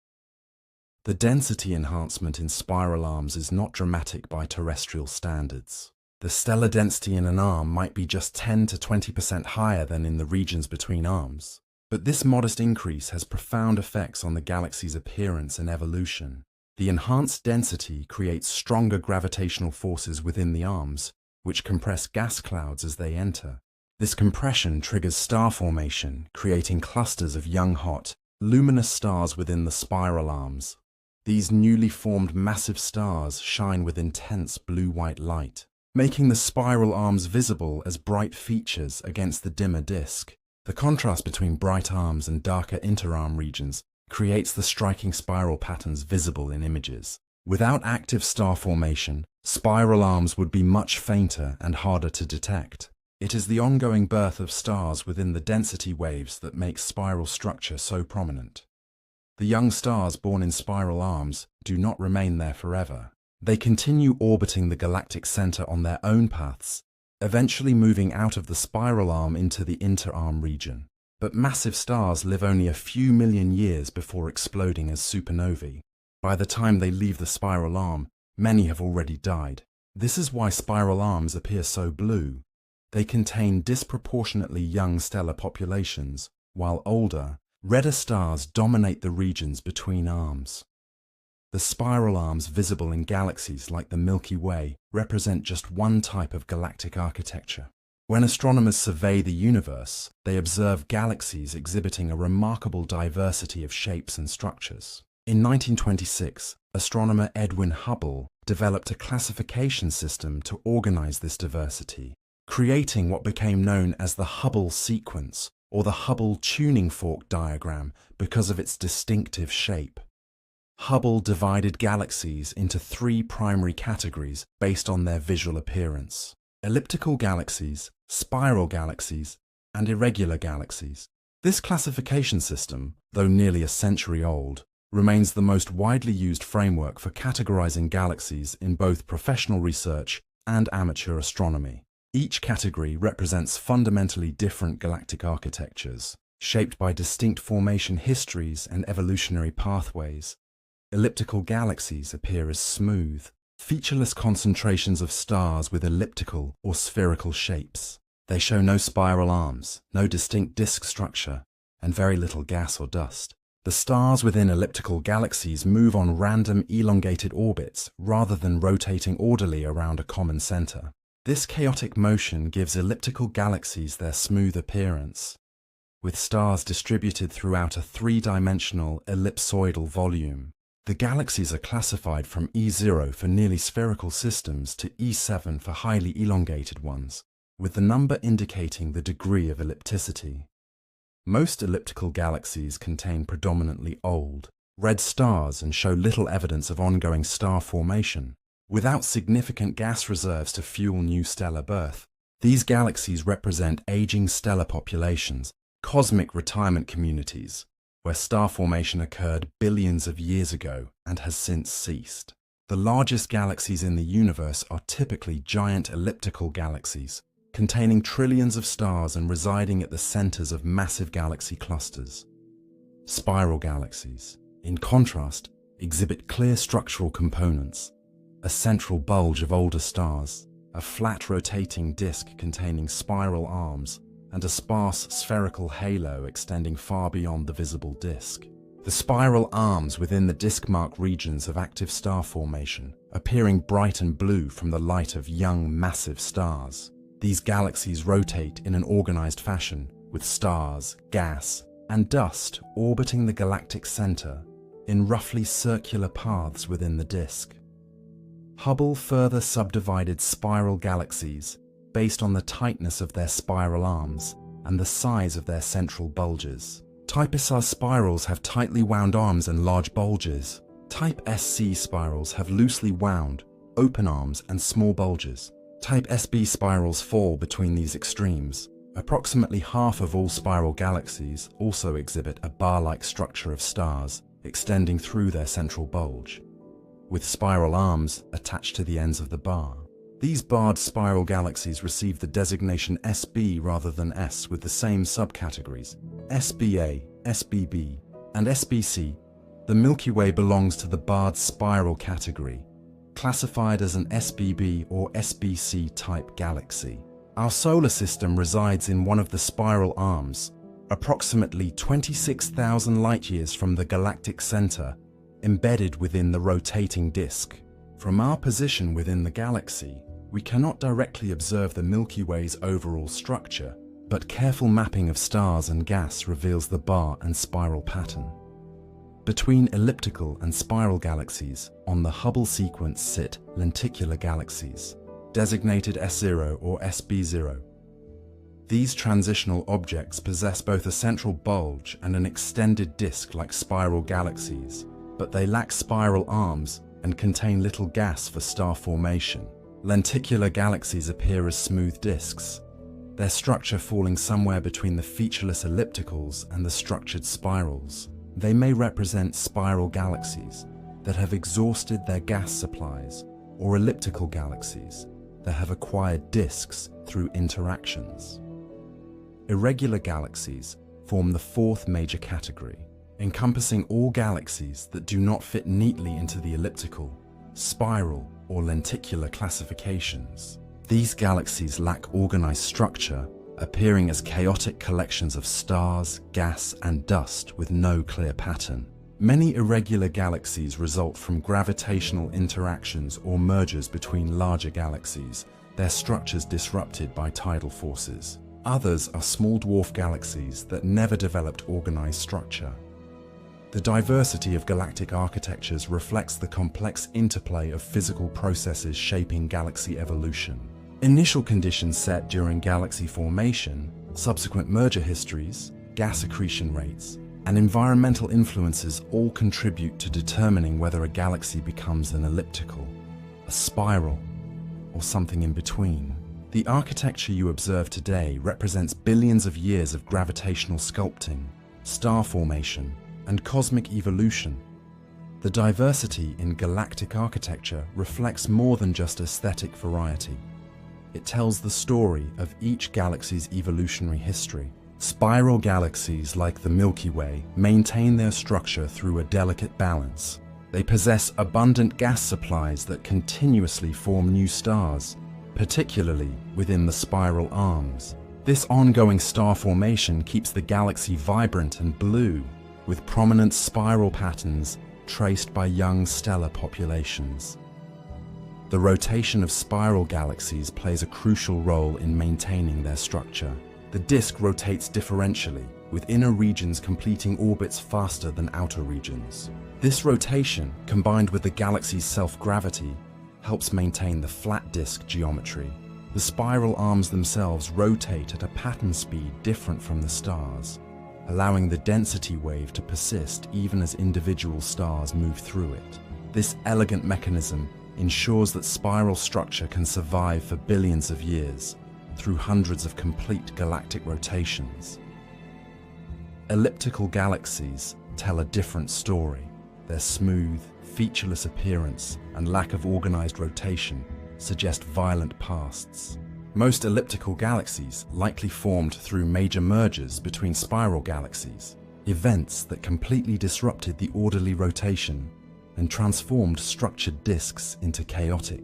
The density enhancement in spiral arms is not dramatic by terrestrial standards. The stellar density in an arm might be just 10 to 20% higher than in the regions between arms. But this modest increase has profound effects on the galaxy's appearance and evolution. The enhanced density creates stronger gravitational forces within the arms, which compress gas clouds as they enter, This compression triggers star formation, creating clusters of young hot, luminous stars within the spiral arms. These newly formed massive stars shine with intense blue-white light, making the spiral arms visible as bright features against the dimmer disk. The contrast between bright arms and darker interarm regions creates the striking spiral patterns visible in images. Without active star formation, spiral arms would be much fainter and harder to detect. It is the ongoing birth of stars within the density waves that makes spiral structure so prominent. The young stars born in spiral arms do not remain there forever. They continue orbiting the galactic center on their own paths, eventually moving out of the spiral arm into the interarm region. But massive stars live only a few million years before exploding as supernovae. By the time they leave the spiral arm, many have already died. This is why spiral arms appear so blue. They contain disproportionately young stellar populations, while older, redder stars dominate the regions between arms. The spiral arms visible in galaxies like the Milky Way represent just one type of galactic architecture. When astronomers survey the universe, they observe galaxies exhibiting a remarkable diversity of shapes and structures. In 1926, astronomer Edwin Hubble developed a classification system to organize this diversity, creating what became known as the Hubble sequence, or the Hubble tuning fork diagram, because of its distinctive shape. Hubble divided galaxies into three primary categories based on their visual appearance: elliptical galaxies, spiral galaxies, and irregular galaxies. This classification system, though nearly a century old, remains the most widely used framework for categorizing galaxies in both professional research and amateur astronomy. Each category represents fundamentally different galactic architectures, shaped by distinct formation histories and evolutionary pathways. Elliptical galaxies appear as smooth, featureless concentrations of stars with elliptical or spherical shapes. They show no spiral arms, no distinct disk structure, and very little gas or dust. The stars within elliptical galaxies move on random elongated orbits rather than rotating orderly around a common center. This chaotic motion gives elliptical galaxies their smooth appearance, with stars distributed throughout a three-dimensional ellipsoidal volume. The galaxies are classified from E0 for nearly spherical systems to E7 for highly elongated ones, with the number indicating the degree of ellipticity. Most elliptical galaxies contain predominantly old, red stars and show little evidence of ongoing star formation. Without significant gas reserves to fuel new stellar birth, these galaxies represent aging stellar populations, cosmic retirement communities, where star formation occurred billions of years ago and has since ceased. The largest galaxies in the universe are typically giant elliptical galaxies, containing trillions of stars and residing at the centers of massive galaxy clusters. Spiral galaxies, in contrast, exhibit clear structural components: a central bulge of older stars, a flat rotating disk containing spiral arms, and a sparse spherical halo extending far beyond the visible disk. The spiral arms within the disk-mark regions of active star formation, appearing bright and blue from the light of young, massive stars. These galaxies rotate in an organized fashion, with stars, gas, and dust orbiting the galactic center in roughly circular paths within the disk. Hubble further subdivided spiral galaxies based on the tightness of their spiral arms and the size of their central bulges. Type SR spirals have tightly wound arms and large bulges. Type SC spirals have loosely wound, open arms and small bulges. Type SB spirals fall between these extremes. Approximately half of all spiral galaxies also exhibit a bar-like structure of stars extending through their central bulge, with spiral arms attached to the ends of the bar. These barred spiral galaxies receive the designation SB rather than S, with the same subcategories: SBA, SBB, and SBC. The Milky Way belongs to the barred spiral category, classified as an SBB or SBC type galaxy. Our solar system resides in one of the spiral arms, approximately 26,000 light-years from the galactic center, embedded within the rotating disk. From our position within the galaxy, we cannot directly observe the Milky Way's overall structure, but careful mapping of stars and gas reveals the bar and spiral pattern. Between elliptical and spiral galaxies on the Hubble sequence sit lenticular galaxies, designated S0 or SB0. These transitional objects possess both a central bulge and an extended disk like spiral galaxies, but they lack spiral arms and contain little gas for star formation. Lenticular galaxies appear as smooth disks, their structure falling somewhere between the featureless ellipticals and the structured spirals. They may represent spiral galaxies that have exhausted their gas supplies, or elliptical galaxies that have acquired disks through interactions. Irregular galaxies form the fourth major category, encompassing all galaxies that do not fit neatly into the elliptical, spiral, or lenticular classifications. These galaxies lack organized structure, appearing as chaotic collections of stars, gas, and dust with no clear pattern. Many irregular galaxies result from gravitational interactions or mergers between larger galaxies, their structures disrupted by tidal forces. Others are small dwarf galaxies that never developed organized structure. The diversity of galactic architectures reflects the complex interplay of physical processes shaping galaxy evolution. Initial conditions set during galaxy formation, subsequent merger histories, gas accretion rates, and environmental influences all contribute to determining whether a galaxy becomes an elliptical, a spiral, or something in between. The architecture you observe today represents billions of years of gravitational sculpting, star formation, and cosmic evolution. The diversity in galactic architecture reflects more than just aesthetic variety. It tells the story of each galaxy's evolutionary history. Spiral galaxies like the Milky Way maintain their structure through a delicate balance. They possess abundant gas supplies that continuously form new stars, particularly within the spiral arms. This ongoing star formation keeps the galaxy vibrant and blue, with prominent spiral patterns traced by young stellar populations. The rotation of spiral galaxies plays a crucial role in maintaining their structure. The disk rotates differentially, with inner regions completing orbits faster than outer regions. This rotation, combined with the galaxy's self-gravity, helps maintain the flat disk geometry. The spiral arms themselves rotate at a pattern speed different from the stars, allowing the density wave to persist even as individual stars move through it. This elegant mechanism ensures that spiral structure can survive for billions of years through hundreds of complete galactic rotations. Elliptical galaxies tell a different story. Their smooth, featureless appearance and lack of organized rotation suggest violent pasts. Most elliptical galaxies likely formed through major mergers between spiral galaxies, events that completely disrupted the orderly rotation and transformed structured disks into chaotic,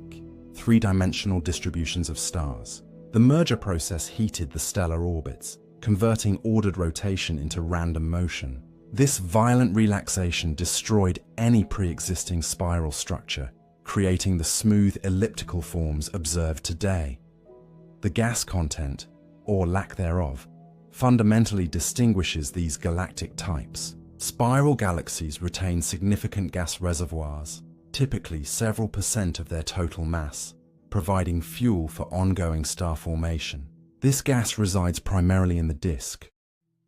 three-dimensional distributions of stars. The merger process heated the stellar orbits, converting ordered rotation into random motion. This violent relaxation destroyed any pre-existing spiral structure, creating the smooth elliptical forms observed today. The gas content, or lack thereof, fundamentally distinguishes these galactic types. Spiral galaxies retain significant gas reservoirs, typically several % of their total mass, providing fuel for ongoing star formation. This gas resides primarily in the disk,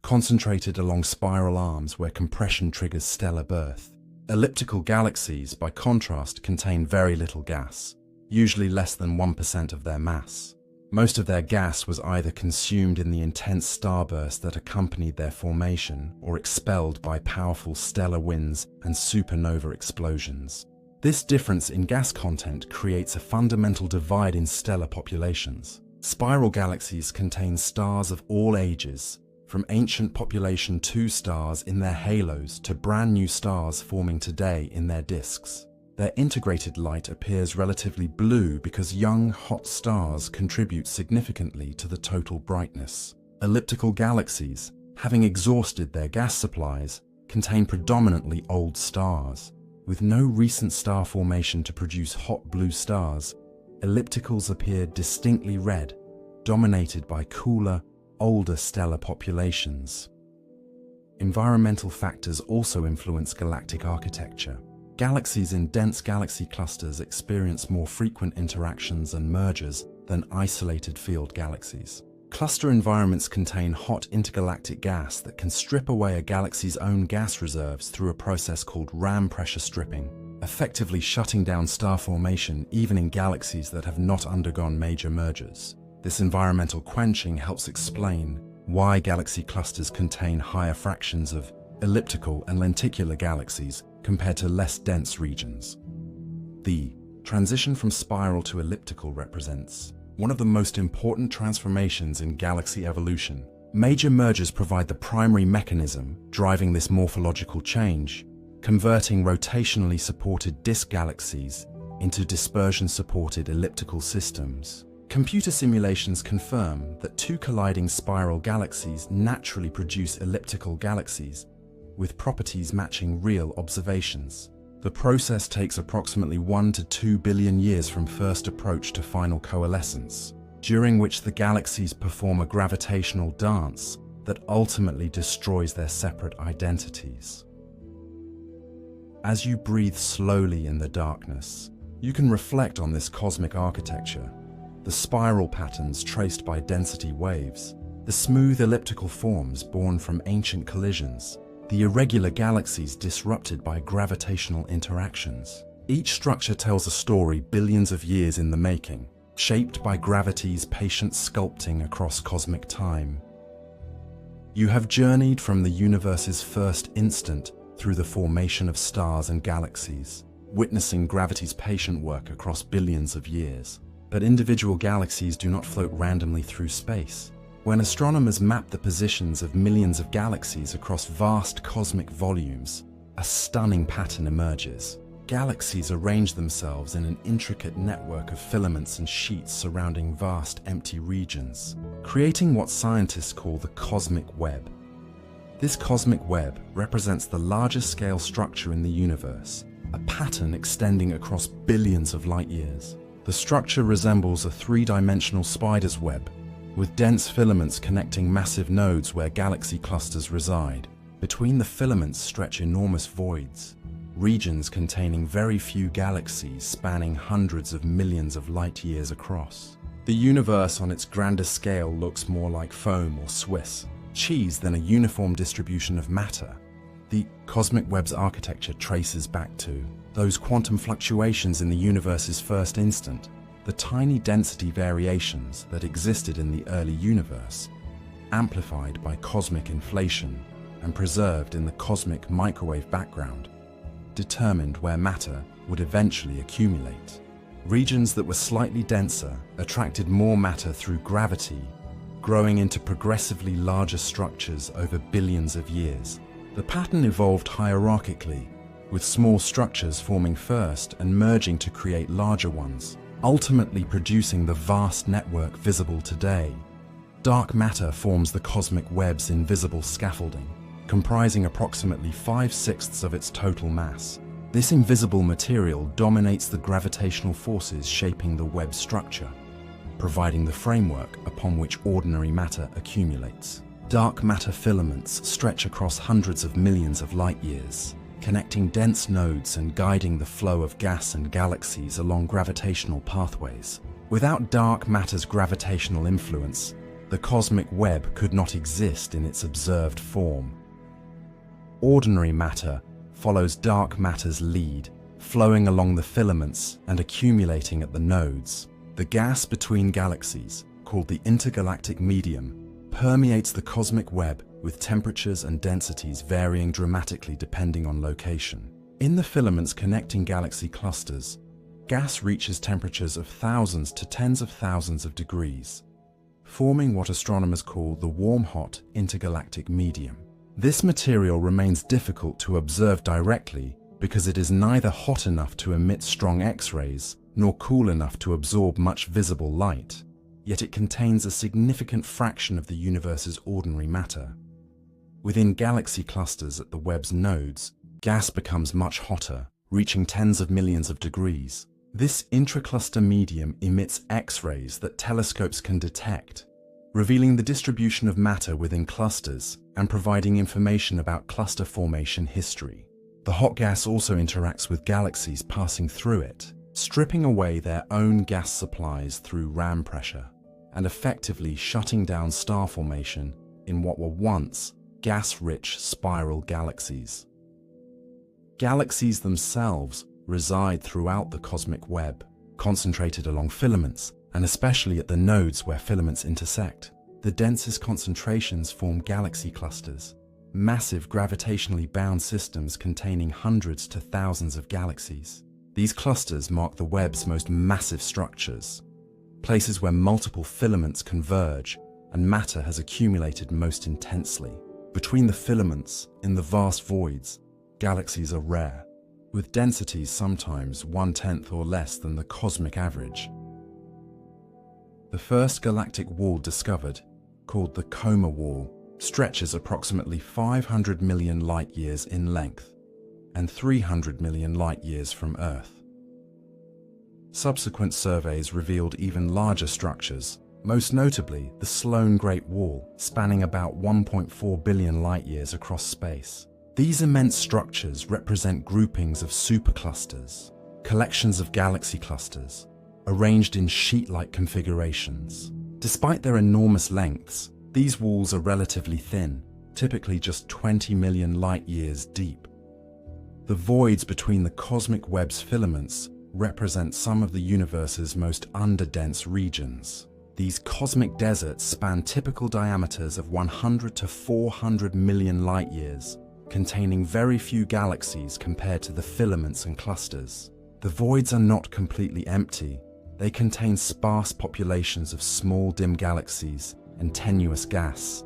concentrated along spiral arms where compression triggers stellar birth. Elliptical galaxies, by contrast, contain very little gas, usually less than 1% of their mass. Most of their gas was either consumed in the intense starburst that accompanied their formation or expelled by powerful stellar winds and supernova explosions. This difference in gas content creates a fundamental divide in stellar populations. Spiral galaxies contain stars of all ages, from ancient population 2 stars in their halos to brand new stars forming today in their disks. Their integrated light appears relatively blue because young, hot stars contribute significantly to the total brightness. Elliptical galaxies, having exhausted their gas supplies, contain predominantly old stars. With no recent star formation to produce hot blue stars, ellipticals appear distinctly red, dominated by cooler, older stellar populations. Environmental factors also influence galactic architecture. Galaxies in dense galaxy clusters experience more frequent interactions and mergers than isolated field galaxies. Cluster environments contain hot intergalactic gas that can strip away a galaxy's own gas reserves through a process called ram pressure stripping, effectively shutting down star formation even in galaxies that have not undergone major mergers. This environmental quenching helps explain why galaxy clusters contain higher fractions of elliptical and lenticular galaxies compared to less dense regions. The transition from spiral to elliptical represents one of the most important transformations in galaxy evolution. Major mergers provide the primary mechanism driving this morphological change, converting rotationally supported disk galaxies into dispersion-supported elliptical systems. Computer simulations confirm that two colliding spiral galaxies naturally produce elliptical galaxies, with properties matching real observations. The process takes approximately 1 to 2 billion years from first approach to final coalescence, during which the galaxies perform a gravitational dance that ultimately destroys their separate identities. As you breathe slowly in the darkness, you can reflect on this cosmic architecture. The spiral patterns traced by density waves, the smooth elliptical forms born from ancient collisions, the irregular galaxies disrupted by gravitational interactions. Each structure tells a story billions of years in the making, shaped by gravity's patient sculpting across cosmic time. You have journeyed from the universe's first instant through the formation of stars and galaxies, witnessing gravity's patient work across billions of years. But individual galaxies do not float randomly through space. When astronomers map the positions of millions of galaxies across vast cosmic volumes, a stunning pattern emerges. Galaxies arrange themselves in an intricate network of filaments and sheets surrounding vast empty regions, creating what scientists call the cosmic web. This cosmic web represents the largest scale structure in the universe, a pattern extending across billions of light years. The structure resembles a three-dimensional spider's web, with dense filaments connecting massive nodes where galaxy clusters reside. Between the filaments stretch enormous voids, regions containing very few galaxies spanning hundreds of millions of light years across. The universe on its grandest scale looks more like foam or Swiss cheese than a uniform distribution of matter. The cosmic web's architecture traces back to those quantum fluctuations in the universe's first instant, the tiny density variations that existed in the early universe, amplified by cosmic inflation and preserved in the cosmic microwave background, determined where matter would eventually accumulate. Regions that were slightly denser attracted more matter through gravity, growing into progressively larger structures over billions of years. The pattern evolved hierarchically, with small structures forming first and merging to create larger ones, ultimately producing the vast network visible today. Dark matter forms the cosmic web's invisible scaffolding, comprising approximately 5/6 of its total mass. This invisible material dominates the gravitational forces shaping the web's structure, providing the framework upon which ordinary matter accumulates. Dark matter filaments stretch across hundreds of millions of light years, connecting dense nodes and guiding the flow of gas and galaxies along gravitational pathways. Without dark matter's gravitational influence, the cosmic web could not exist in its observed form. Ordinary matter follows dark matter's lead, flowing along the filaments and accumulating at the nodes. The gas between galaxies, called the intergalactic medium, permeates the cosmic web with temperatures and densities varying dramatically depending on location. In the filaments connecting galaxy clusters, gas reaches temperatures of thousands to tens of thousands of degrees, forming what astronomers call the warm-hot intergalactic medium. This material remains difficult to observe directly because it is neither hot enough to emit strong X-rays nor cool enough to absorb much visible light, yet it contains a significant fraction of the universe's ordinary matter. Within galaxy clusters at the web's nodes, gas becomes much hotter, reaching tens of millions of degrees. This intracluster medium emits X-rays that telescopes can detect, revealing the distribution of matter within clusters and providing information about cluster formation history. The hot gas also interacts with galaxies passing through it, stripping away their own gas supplies through ram pressure, and effectively shutting down star formation in what were once gas-rich spiral galaxies. Galaxies themselves reside throughout the cosmic web, concentrated along filaments, and especially at the nodes where filaments intersect. The densest concentrations form galaxy clusters, massive gravitationally bound systems containing hundreds to thousands of galaxies. These clusters mark the web's most massive structures, places where multiple filaments converge and matter has accumulated most intensely. Between the filaments, in the vast voids, galaxies are rare, with densities sometimes 1/10 or less than the cosmic average. The first galactic wall discovered, called the Coma Wall, stretches approximately 500 million light-years in length and 300 million light-years from Earth. Subsequent surveys revealed even larger structures, most notably the Sloan Great Wall, spanning about 1.4 billion light-years across space. These immense structures represent groupings of superclusters, collections of galaxy clusters, arranged in sheet-like configurations. Despite their enormous lengths, these walls are relatively thin, typically just 20 million light-years deep. The voids between the cosmic web's filaments represent some of the universe's most underdense regions. These cosmic deserts span typical diameters of 100 to 400 million light-years, containing very few galaxies compared to the filaments and clusters. The voids are not completely empty. They contain sparse populations of small dim galaxies and tenuous gas,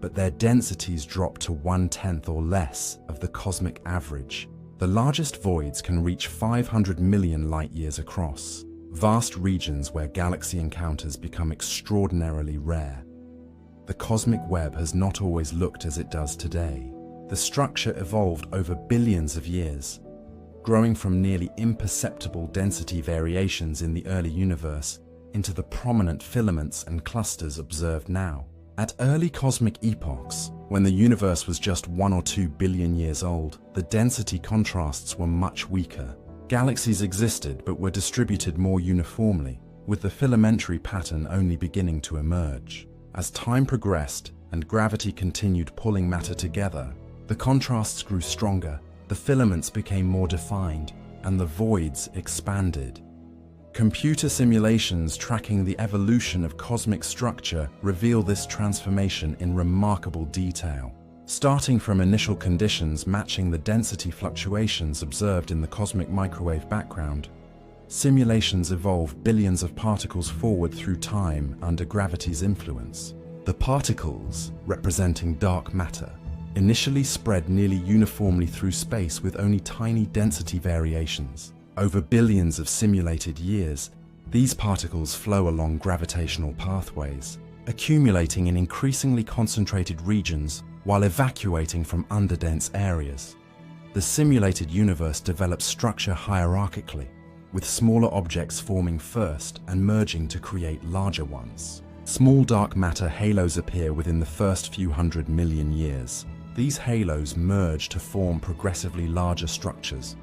but their densities drop to 1/10 or less of the cosmic average. The largest voids can reach 500 million light-years across, vast regions where galaxy encounters become extraordinarily rare. The cosmic web has not always looked as it does today. The structure evolved over billions of years, growing from nearly imperceptible density variations in the early universe into the prominent filaments and clusters observed now. At early cosmic epochs, when the universe was just 1 or 2 billion years old, the density contrasts were much weaker. Galaxies existed but were distributed more uniformly, with the filamentary pattern only beginning to emerge. As time progressed and gravity continued pulling matter together, the contrasts grew stronger, the filaments became more defined, and the voids expanded. Computer simulations tracking the evolution of cosmic structure reveal this transformation in remarkable detail. Starting from initial conditions matching the density fluctuations observed in the cosmic microwave background, simulations evolve billions of particles forward through time under gravity's influence. The particles, representing dark matter, initially spread nearly uniformly through space with only tiny density variations. Over billions of simulated years, these particles flow along gravitational pathways, accumulating in increasingly concentrated regions while evacuating from underdense areas. The simulated universe develops structure hierarchically, with smaller objects forming first and merging to create larger ones. Small dark matter halos appear within the first few 100 million years. These halos merge to form progressively larger structures,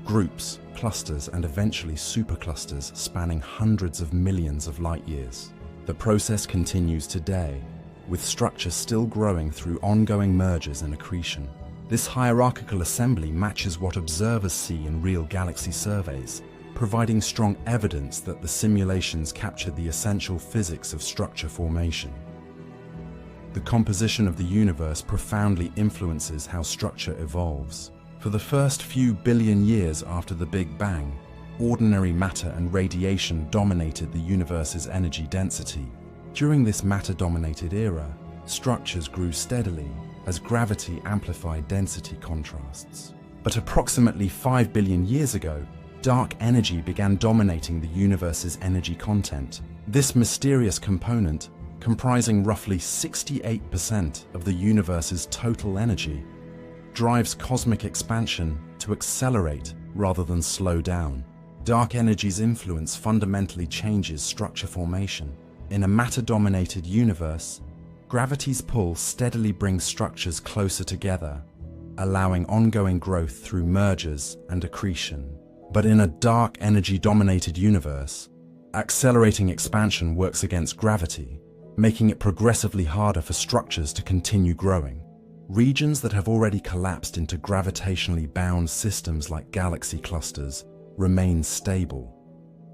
groups, clusters, and eventually superclusters spanning hundreds of millions of light-years. The process continues today, with structure still growing through ongoing mergers and accretion. This hierarchical assembly matches what observers see in real galaxy surveys, providing strong evidence that the simulations captured the essential physics of structure formation. The composition of the universe profoundly influences how structure evolves. For the first few billion years after the Big Bang, ordinary matter and radiation dominated the universe's energy density. During this matter-dominated era, structures grew steadily as gravity amplified density contrasts. But approximately 5 billion years ago, dark energy began dominating the universe's energy content. This mysterious component, comprising roughly 68% of the universe's total energy, drives cosmic expansion to accelerate rather than slow down. Dark energy's influence fundamentally changes structure formation. In a matter-dominated universe, gravity's pull steadily brings structures closer together, allowing ongoing growth through mergers and accretion. But in a dark energy-dominated universe, accelerating expansion works against gravity, making it progressively harder for structures to continue growing. Regions that have already collapsed into gravitationally bound systems like galaxy clusters remain stable,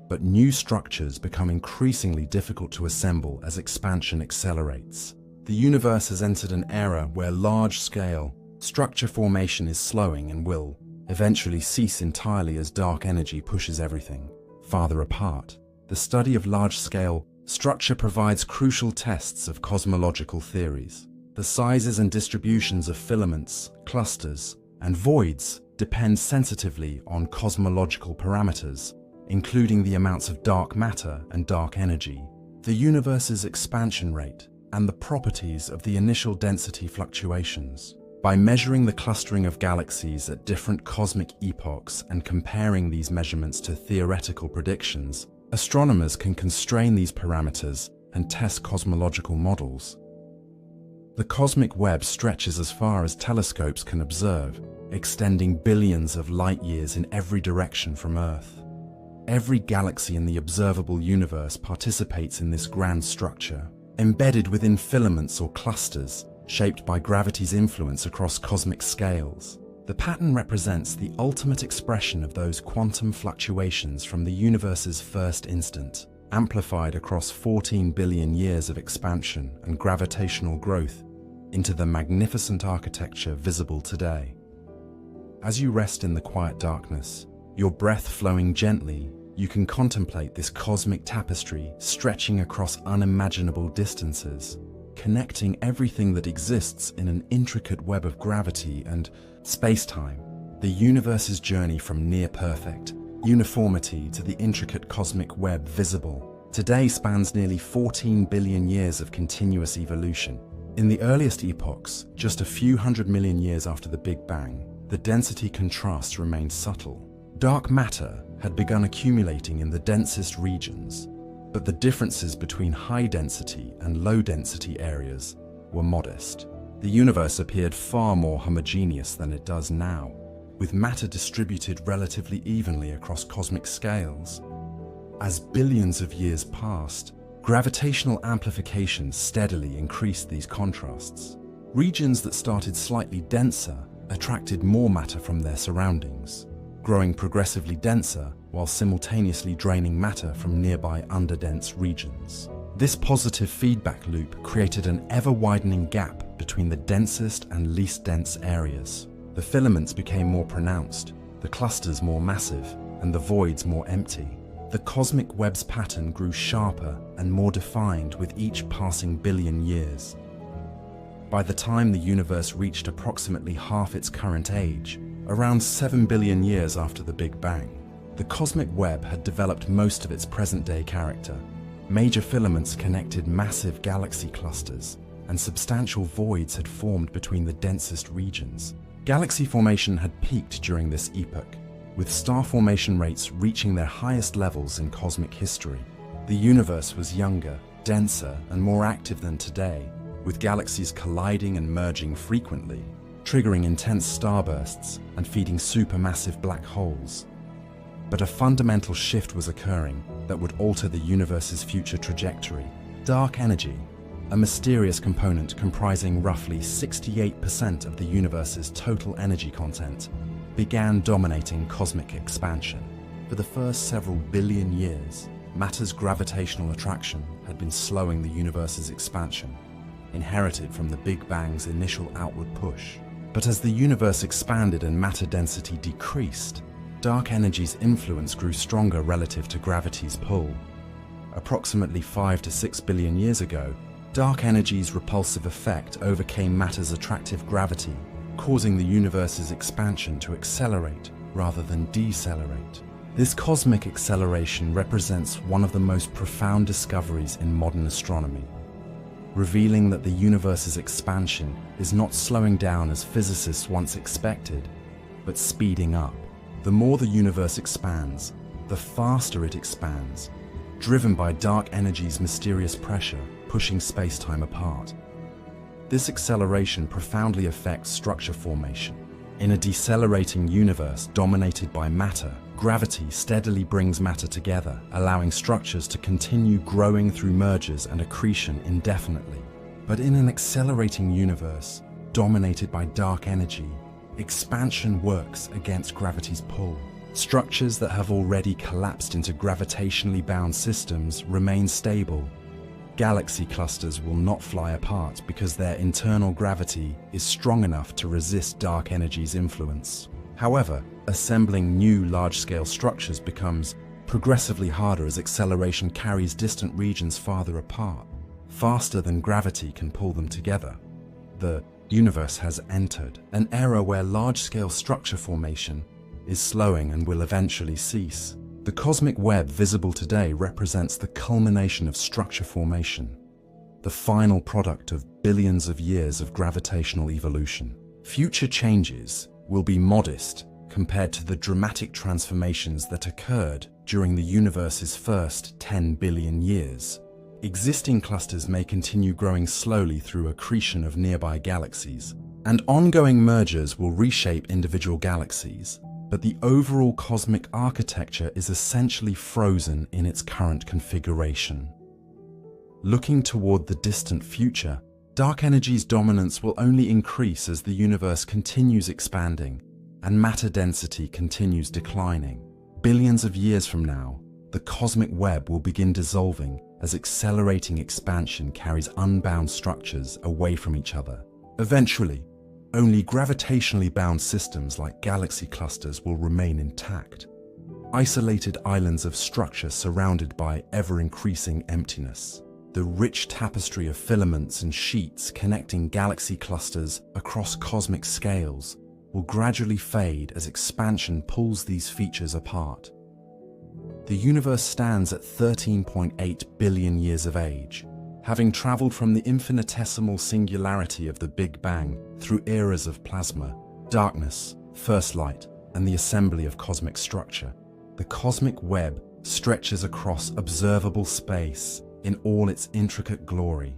but new structures become increasingly difficult to assemble as expansion accelerates. The universe has entered an era where large-scale structure formation is slowing and will eventually cease entirely as dark energy pushes everything farther apart. The study of large-scale structure provides crucial tests of cosmological theories. The sizes and distributions of filaments, clusters, and voids depend sensitively on cosmological parameters, including the amounts of dark matter and dark energy, the universe's expansion rate, and the properties of the initial density fluctuations. By measuring the clustering of galaxies at different cosmic epochs and comparing these measurements to theoretical predictions, astronomers can constrain these parameters and test cosmological models. The cosmic web stretches as far as telescopes can observe, extending billions of light-years in every direction from Earth. Every galaxy in the observable universe participates in this grand structure, embedded within filaments or clusters, shaped by gravity's influence across cosmic scales. The pattern represents the ultimate expression of those quantum fluctuations from the universe's first instant, amplified across 14 billion years of expansion and gravitational growth into the magnificent architecture visible today. As you rest in the quiet darkness, your breath flowing gently, you can contemplate this cosmic tapestry stretching across unimaginable distances, connecting everything that exists in an intricate web of gravity and space-time. The universe's journey from near-perfect uniformity to the intricate cosmic web visible today spans nearly 14 billion years of continuous evolution. In the earliest epochs, just a few 100 million years after the Big Bang, the density contrast remained subtle. Dark matter had begun accumulating in the densest regions, but the differences between high-density and low-density areas were modest. The universe appeared far more homogeneous than it does now, with matter distributed relatively evenly across cosmic scales. As billions of years passed, gravitational amplification steadily increased these contrasts. Regions that started slightly denser attracted more matter from their surroundings, growing progressively denser while simultaneously draining matter from nearby underdense regions. This positive feedback loop created an ever-widening gap between the densest and least dense areas. The filaments became more pronounced, the clusters more massive, and the voids more empty. The cosmic web's pattern grew sharper and more defined with each passing billion years. By the time the universe reached approximately half its current age, around 7 billion years after the Big Bang, the cosmic web had developed most of its present-day character. Major filaments connected massive galaxy clusters, and substantial voids had formed between the densest regions. Galaxy formation had peaked during this epoch, with star formation rates reaching their highest levels in cosmic history. The universe was younger, denser, and more active than today, with galaxies colliding and merging frequently, triggering intense starbursts and feeding supermassive black holes. But a fundamental shift was occurring that would alter the universe's future trajectory. Dark energy, a mysterious component comprising roughly 68% of the universe's total energy content, began dominating cosmic expansion. For the first several billion years, matter's gravitational attraction had been slowing the universe's expansion, inherited from the Big Bang's initial outward push. But as the universe expanded and matter density decreased, dark energy's influence grew stronger relative to gravity's pull. Approximately 5 to 6 billion years ago, dark energy's repulsive effect overcame matter's attractive gravity, causing the universe's expansion to accelerate rather than decelerate. This cosmic acceleration represents one of the most profound discoveries in modern astronomy, revealing that the universe's expansion is not slowing down as physicists once expected, but speeding up. The more the universe expands, the faster it expands, driven by dark energy's mysterious pressure pushing space-time apart. This acceleration profoundly affects structure formation. In a decelerating universe dominated by matter, gravity steadily brings matter together, allowing structures to continue growing through mergers and accretion indefinitely. But in an accelerating universe dominated by dark energy, expansion works against gravity's pull. Structures that have already collapsed into gravitationally bound systems remain stable. Galaxy clusters will not fly apart because their internal gravity is strong enough to resist dark energy's influence. However, assembling new large-scale structures becomes progressively harder as acceleration carries distant regions farther apart, faster than gravity can pull them together. The universe has entered an era where large-scale structure formation is slowing and will eventually cease. The cosmic web visible today represents the culmination of structure formation, the final product of billions of years of gravitational evolution. Future changes will be modest compared to the dramatic transformations that occurred during the universe's first 10 billion years. Existing clusters may continue growing slowly through accretion of nearby galaxies, and ongoing mergers will reshape individual galaxies. But the overall cosmic architecture is essentially frozen in its current configuration. Looking toward the distant future, dark energy's dominance will only increase as the universe continues expanding and matter density continues declining. Billions of years from now, the cosmic web will begin dissolving as accelerating expansion carries unbound structures away from each other. Eventually, only gravitationally bound systems like galaxy clusters will remain intact, isolated islands of structure surrounded by ever-increasing emptiness. The rich tapestry of filaments and sheets connecting galaxy clusters across cosmic scales will gradually fade as expansion pulls these features apart. The universe stands at 13.8 billion years of age, having traveled from the infinitesimal singularity of the Big Bang through eras of plasma, darkness, first light, and the assembly of cosmic structure. The cosmic web stretches across observable space in all its intricate glory,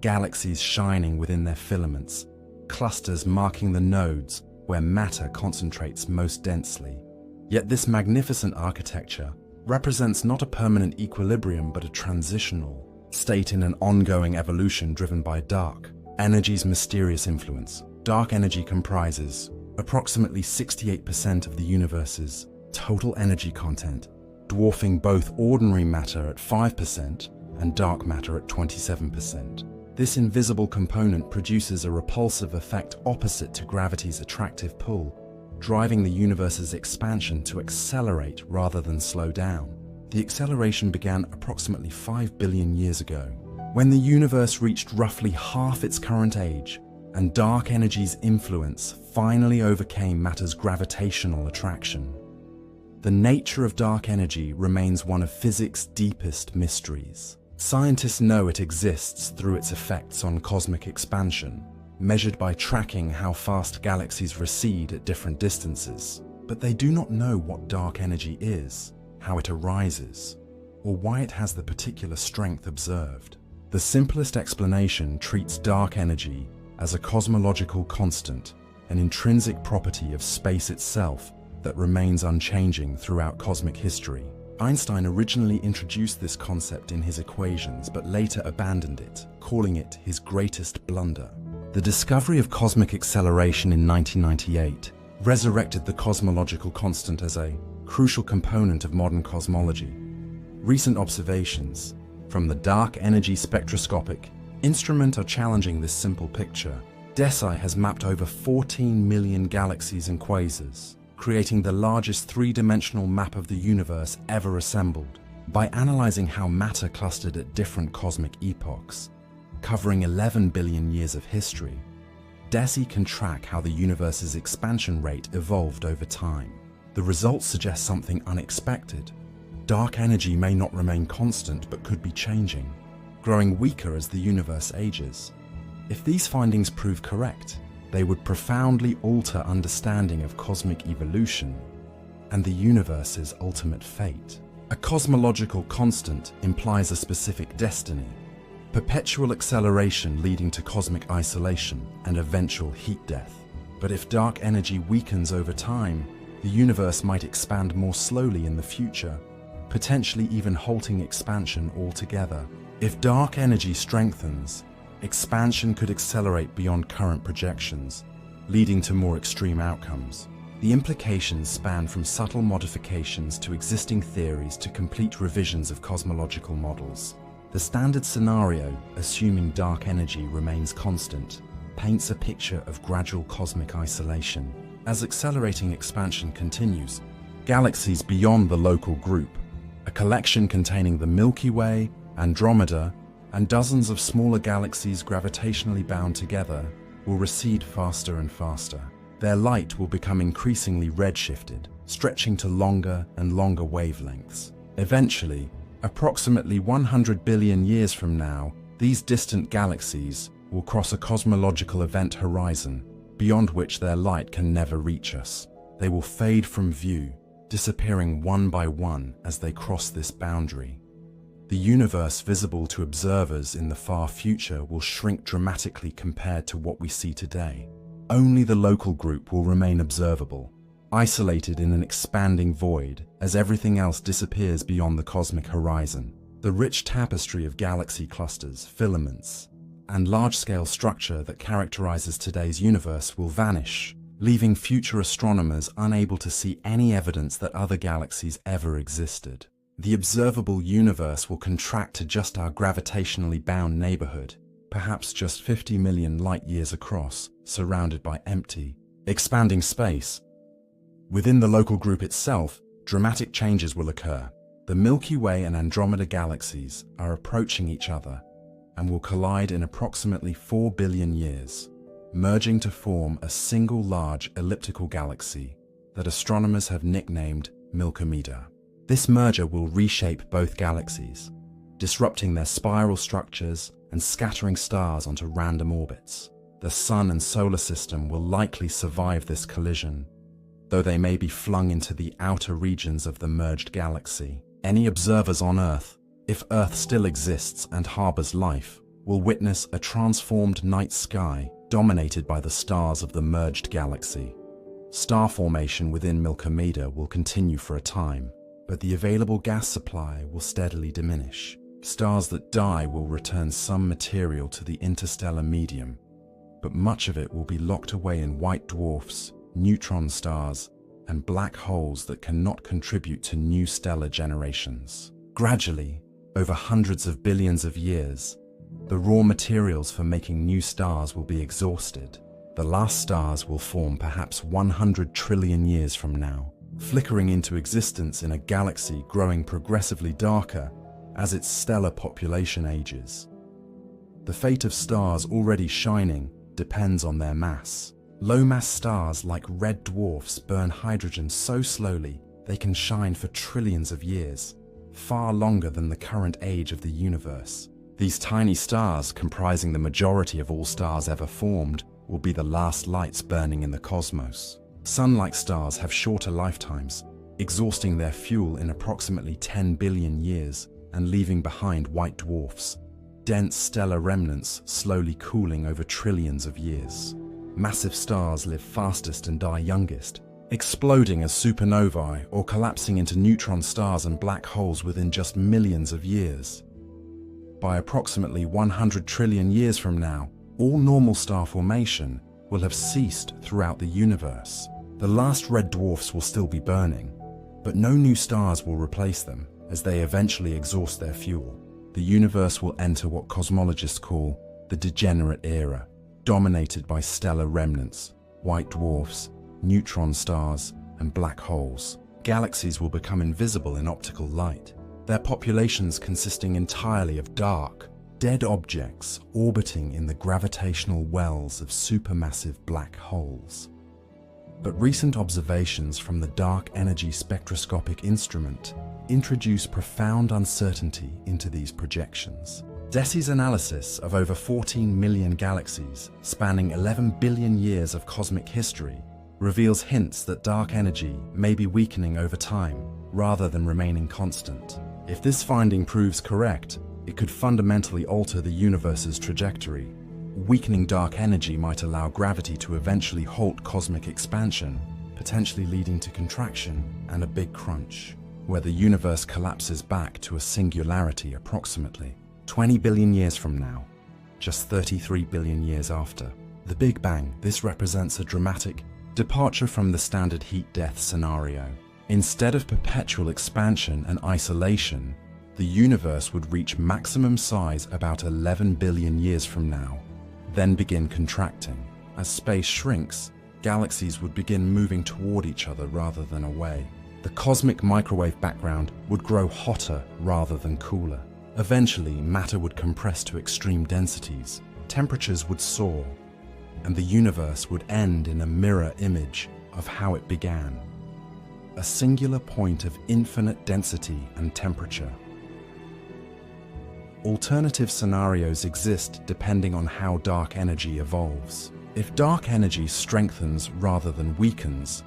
galaxies shining within their filaments, clusters marking the nodes where matter concentrates most densely. Yet this magnificent architecture represents not a permanent equilibrium but a transitional state in an ongoing evolution driven by dark energy's mysterious influence. Dark energy comprises approximately 68% of the universe's total energy content, dwarfing both ordinary matter at 5% and dark matter at 27%. This invisible component produces a repulsive effect opposite to gravity's attractive pull, driving the universe's expansion to accelerate rather than slow down. The acceleration began approximately 5 billion years ago, when the universe reached roughly half its current age, and dark energy's influence finally overcame matter's gravitational attraction. The nature of dark energy remains one of physics' deepest mysteries. Scientists know it exists through its effects on cosmic expansion, measured by tracking how fast galaxies recede at different distances. But they do not know what dark energy is, how it arises, or why it has the particular strength observed. The simplest explanation treats dark energy as a cosmological constant, an intrinsic property of space itself that remains unchanging throughout cosmic history. Einstein originally introduced this concept in his equations but later abandoned it, calling it his greatest blunder. The discovery of cosmic acceleration in 1998 resurrected the cosmological constant as a crucial component of modern cosmology. Recent observations from the Dark Energy Spectroscopic Instrument are challenging this simple picture. DESI has mapped over 14 million galaxies and quasars, creating the largest three-dimensional map of the universe ever assembled. By analyzing how matter clustered at different cosmic epochs, covering 11 billion years of history, DESI can track how the universe's expansion rate evolved over time. The results suggest something unexpected. Dark energy may not remain constant but could be changing, growing weaker as the universe ages. If these findings prove correct, they would profoundly alter understanding of cosmic evolution and the universe's ultimate fate. A cosmological constant implies a specific destiny, perpetual acceleration leading to cosmic isolation and eventual heat death. But if dark energy weakens over time, the universe might expand more slowly in the future, potentially even halting expansion altogether. If dark energy strengthens, expansion could accelerate beyond current projections, leading to more extreme outcomes. The implications span from subtle modifications to existing theories to complete revisions of cosmological models. The standard scenario, assuming dark energy remains constant, paints a picture of gradual cosmic isolation. As accelerating expansion continues, galaxies beyond the local group, a collection containing the Milky Way, Andromeda, and dozens of smaller galaxies gravitationally bound together, will recede faster and faster. Their light will become increasingly redshifted, stretching to longer and longer wavelengths. Eventually, approximately 100 billion years from now, these distant galaxies will cross a cosmological event horizon, beyond which their light can never reach us. They will fade from view, disappearing one by one as they cross this boundary. The universe visible to observers in the far future will shrink dramatically compared to what we see today. Only the local group will remain observable, isolated in an expanding void as everything else disappears beyond the cosmic horizon. The rich tapestry of galaxy clusters, filaments, and large-scale structure that characterizes today's universe will vanish, leaving future astronomers unable to see any evidence that other galaxies ever existed. The observable universe will contract to just our gravitationally bound neighborhood, perhaps just 50 million light-years across, surrounded by empty, expanding space. Within the local group itself, dramatic changes will occur. The Milky Way and Andromeda galaxies are approaching each other and will collide in approximately 4 billion years, merging to form a single large elliptical galaxy that astronomers have nicknamed Milky. This merger will reshape both galaxies, disrupting their spiral structures and scattering stars onto random orbits. The Sun and Solar System will likely survive this collision, though they may be flung into the outer regions of the merged galaxy. Any observers on Earth, if Earth still exists and harbors life, will witness a transformed night sky dominated by the stars of the merged galaxy. Star formation within Milky will continue for a time, but the available gas supply will steadily diminish. Stars that die will return some material to the interstellar medium, but much of it will be locked away in white dwarfs, neutron stars, and black holes that cannot contribute to new stellar generations. Gradually, over hundreds of billions of years, the raw materials for making new stars will be exhausted. The last stars will form perhaps 100 trillion years from now, flickering into existence in a galaxy growing progressively darker as its stellar population ages. The fate of stars already shining depends on their mass. Low-mass stars like red dwarfs burn hydrogen so slowly they can shine for trillions of years, far longer than the current age of the universe. These tiny stars, comprising the majority of all stars ever formed, will be the last lights burning in the cosmos. Sun-like stars have shorter lifetimes, exhausting their fuel in approximately 10 billion years and leaving behind white dwarfs, dense stellar remnants slowly cooling over trillions of years. Massive stars live fastest and die youngest, exploding as supernovae or collapsing into neutron stars and black holes within just millions of years. By approximately 100 trillion years from now, all normal star formation will have ceased throughout the universe. The last red dwarfs will still be burning, but no new stars will replace them as they eventually exhaust their fuel. The universe will enter what cosmologists call the degenerate era, dominated by stellar remnants, white dwarfs, neutron stars, and black holes. Galaxies will become invisible in optical light, their populations consisting entirely of dark, dead objects orbiting in the gravitational wells of supermassive black holes. But recent observations from the Dark Energy Spectroscopic Instrument introduce profound uncertainty into these projections. DESI's analysis of over 14 million galaxies spanning 11 billion years of cosmic history reveals hints that dark energy may be weakening over time, rather than remaining constant. If this finding proves correct, it could fundamentally alter the universe's trajectory. Weakening dark energy might allow gravity to eventually halt cosmic expansion, potentially leading to contraction and a big crunch, where the universe collapses back to a singularity approximately 20 billion years from now, just 33 billion years after the Big Bang. This represents a dramatic departure from the standard heat-death scenario. Instead of perpetual expansion and isolation, the universe would reach maximum size about 11 billion years from now, then begin contracting. As space shrinks, galaxies would begin moving toward each other rather than away. The cosmic microwave background would grow hotter rather than cooler. Eventually, matter would compress to extreme densities, temperatures would soar, and the universe would end in a mirror image of how it began. A singular point of infinite density and temperature. Alternative scenarios exist depending on how dark energy evolves. If dark energy strengthens rather than weakens,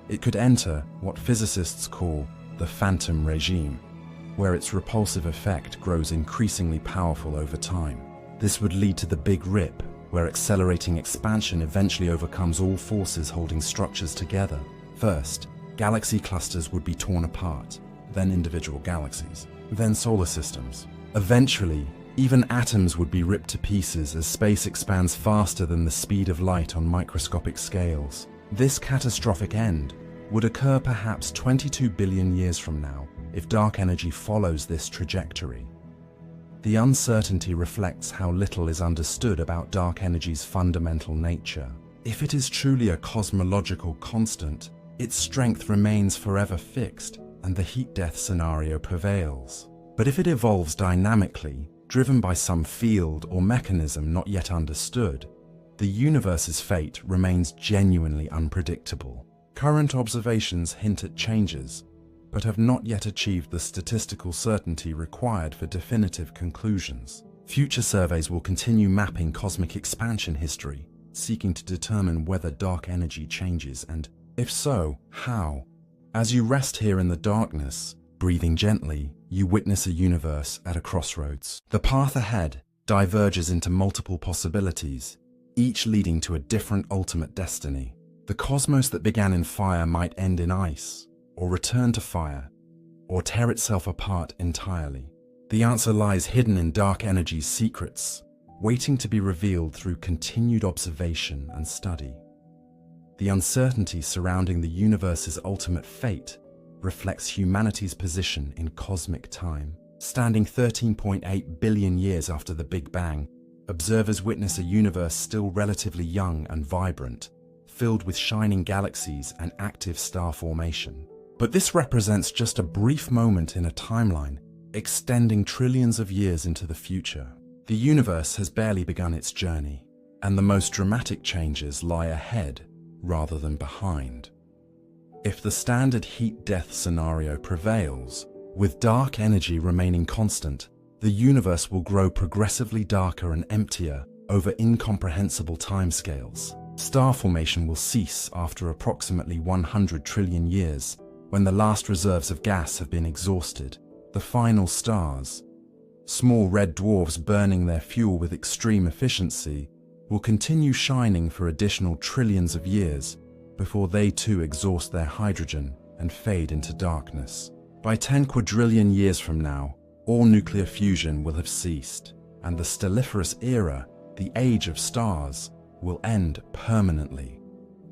it could enter what physicists call the phantom regime, where its repulsive effect grows increasingly powerful over time. This would lead to the Big Rip, where accelerating expansion eventually overcomes all forces holding structures together. First, galaxy clusters would be torn apart, then individual galaxies, then solar systems. Eventually, even atoms would be ripped to pieces as space expands faster than the speed of light on microscopic scales. This catastrophic end would occur perhaps 22 billion years from now if dark energy follows this trajectory. The uncertainty reflects how little is understood about dark energy's fundamental nature. If it is truly a cosmological constant, its strength remains forever fixed and the heat-death scenario prevails. But if it evolves dynamically, driven by some field or mechanism not yet understood, the universe's fate remains genuinely unpredictable. Current observations hint at changes, but have not yet achieved the statistical certainty required for definitive conclusions. Future surveys will continue mapping cosmic expansion history, seeking to determine whether dark energy changes and, if so, how. As you rest here in the darkness, breathing gently, you witness a universe at a crossroads. The path ahead diverges into multiple possibilities, each leading to a different ultimate destiny. The cosmos that began in fire might end in ice, or return to fire, or tear itself apart entirely. The answer lies hidden in dark energy's secrets, waiting to be revealed through continued observation and study. The uncertainty surrounding the universe's ultimate fate reflects humanity's position in cosmic time. Standing 13.8 billion years after the Big Bang, observers witness a universe still relatively young and vibrant, filled with shining galaxies and active star formation. But this represents just a brief moment in a timeline, extending trillions of years into the future. The universe has barely begun its journey, and the most dramatic changes lie ahead rather than behind. If the standard heat-death scenario prevails, with dark energy remaining constant, the universe will grow progressively darker and emptier over incomprehensible timescales. Star formation will cease after approximately 100 trillion years, when the last reserves of gas have been exhausted. The final stars, small red dwarfs burning their fuel with extreme efficiency, will continue shining for additional trillions of years before they too exhaust their hydrogen and fade into darkness. By 10 quadrillion years from now, all nuclear fusion will have ceased, and the stelliferous era, the age of stars, will end permanently.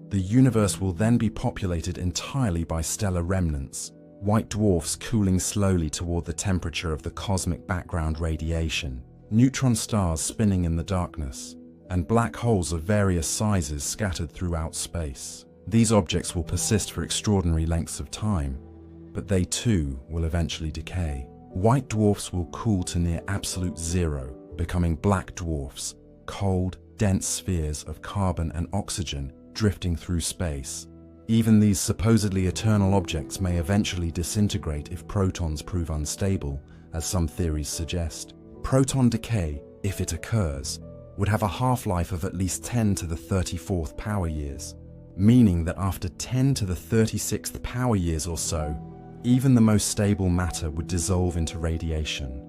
The universe will then be populated entirely by stellar remnants, white dwarfs cooling slowly toward the temperature of the cosmic background radiation, neutron stars spinning in the darkness, and black holes of various sizes scattered throughout space. These objects will persist for extraordinary lengths of time, but they too will eventually decay. White dwarfs will cool to near absolute zero, becoming black dwarfs, cold, dense spheres of carbon and oxygen drifting through space. Even these supposedly eternal objects may eventually disintegrate if protons prove unstable, as some theories suggest. Proton decay, if it occurs, would have a half-life of at least 10 to the 34th power years, meaning that after 10 to the 36th power years or so, Even the most stable matter would dissolve into radiation.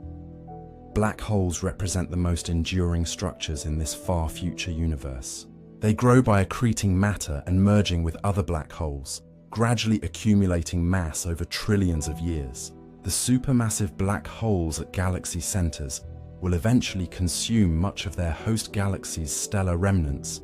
Black holes represent the most enduring structures in this far future universe. They grow by accreting matter and merging with other black holes, gradually accumulating mass over trillions of years. The supermassive black holes at galaxy centers will eventually consume much of their host galaxy's stellar remnants,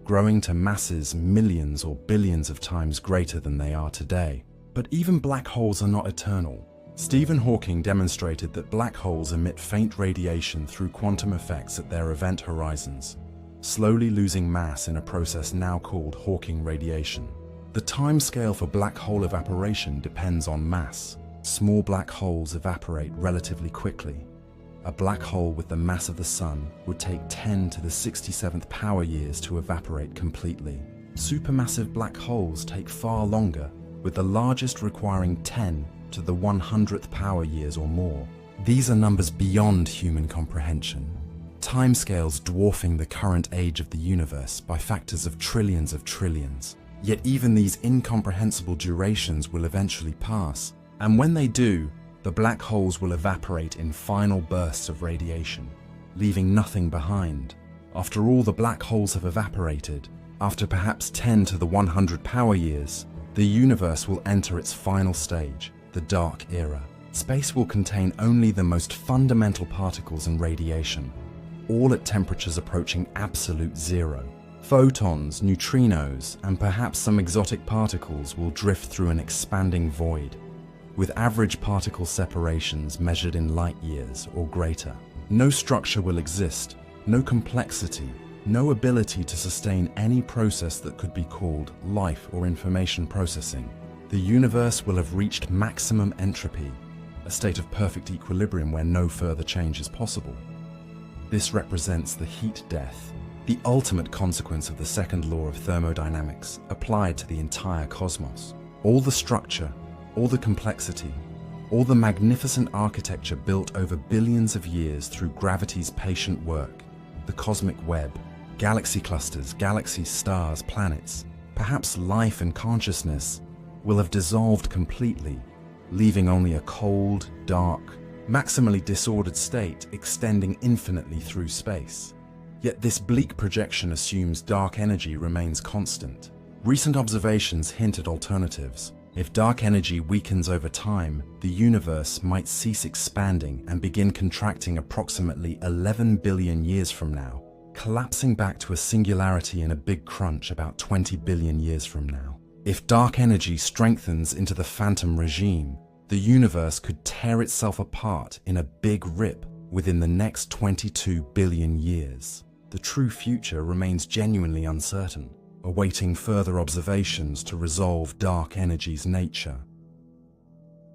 growing to masses millions or billions of times greater than they are today. But even black holes are not eternal. Stephen Hawking demonstrated that black holes emit faint radiation through quantum effects at their event horizons, slowly losing mass in a process now called Hawking radiation. The timescale for black hole evaporation depends on mass. Small black holes evaporate relatively quickly. A black hole with the mass of the Sun would take 10 to the 67th power years to evaporate completely. Supermassive black holes take far longer, with the largest requiring 10 to the 100th power years or more. These are numbers beyond human comprehension, timescales dwarfing the current age of the universe by factors of trillions. Yet even these incomprehensible durations will eventually pass, and when they do, the black holes will evaporate in final bursts of radiation, leaving nothing behind. After all the black holes have evaporated, after perhaps 10 to the 100 power years, the universe will enter its final stage, the dark era. Space will contain only the most fundamental particles and radiation, all at temperatures approaching absolute zero. Photons, neutrinos, and perhaps some exotic particles will drift through an expanding void, with average particle separations measured in light years or greater. No structure will exist, no complexity, no ability to sustain any process that could be called life or information processing. The universe will have reached maximum entropy, a state of perfect equilibrium where no further change is possible. This represents the heat death, the ultimate consequence of the second law of thermodynamics applied to the entire cosmos. All the structure, all the complexity, all the magnificent architecture built over billions of years through gravity's patient work, the cosmic web, galaxy clusters, galaxies, stars, planets, perhaps life and consciousness, will have dissolved completely, leaving only a cold, dark, maximally disordered state extending infinitely through space. Yet this bleak projection assumes dark energy remains constant. Recent observations hint at alternatives. If dark energy weakens over time, the universe might cease expanding and begin contracting approximately 11 billion years from now, collapsing back to a singularity in a big crunch about 20 billion years from now. If dark energy strengthens into the phantom regime, the universe could tear itself apart in a big rip within the next 22 billion years. The true future remains genuinely uncertain, awaiting further observations to resolve dark energy's nature.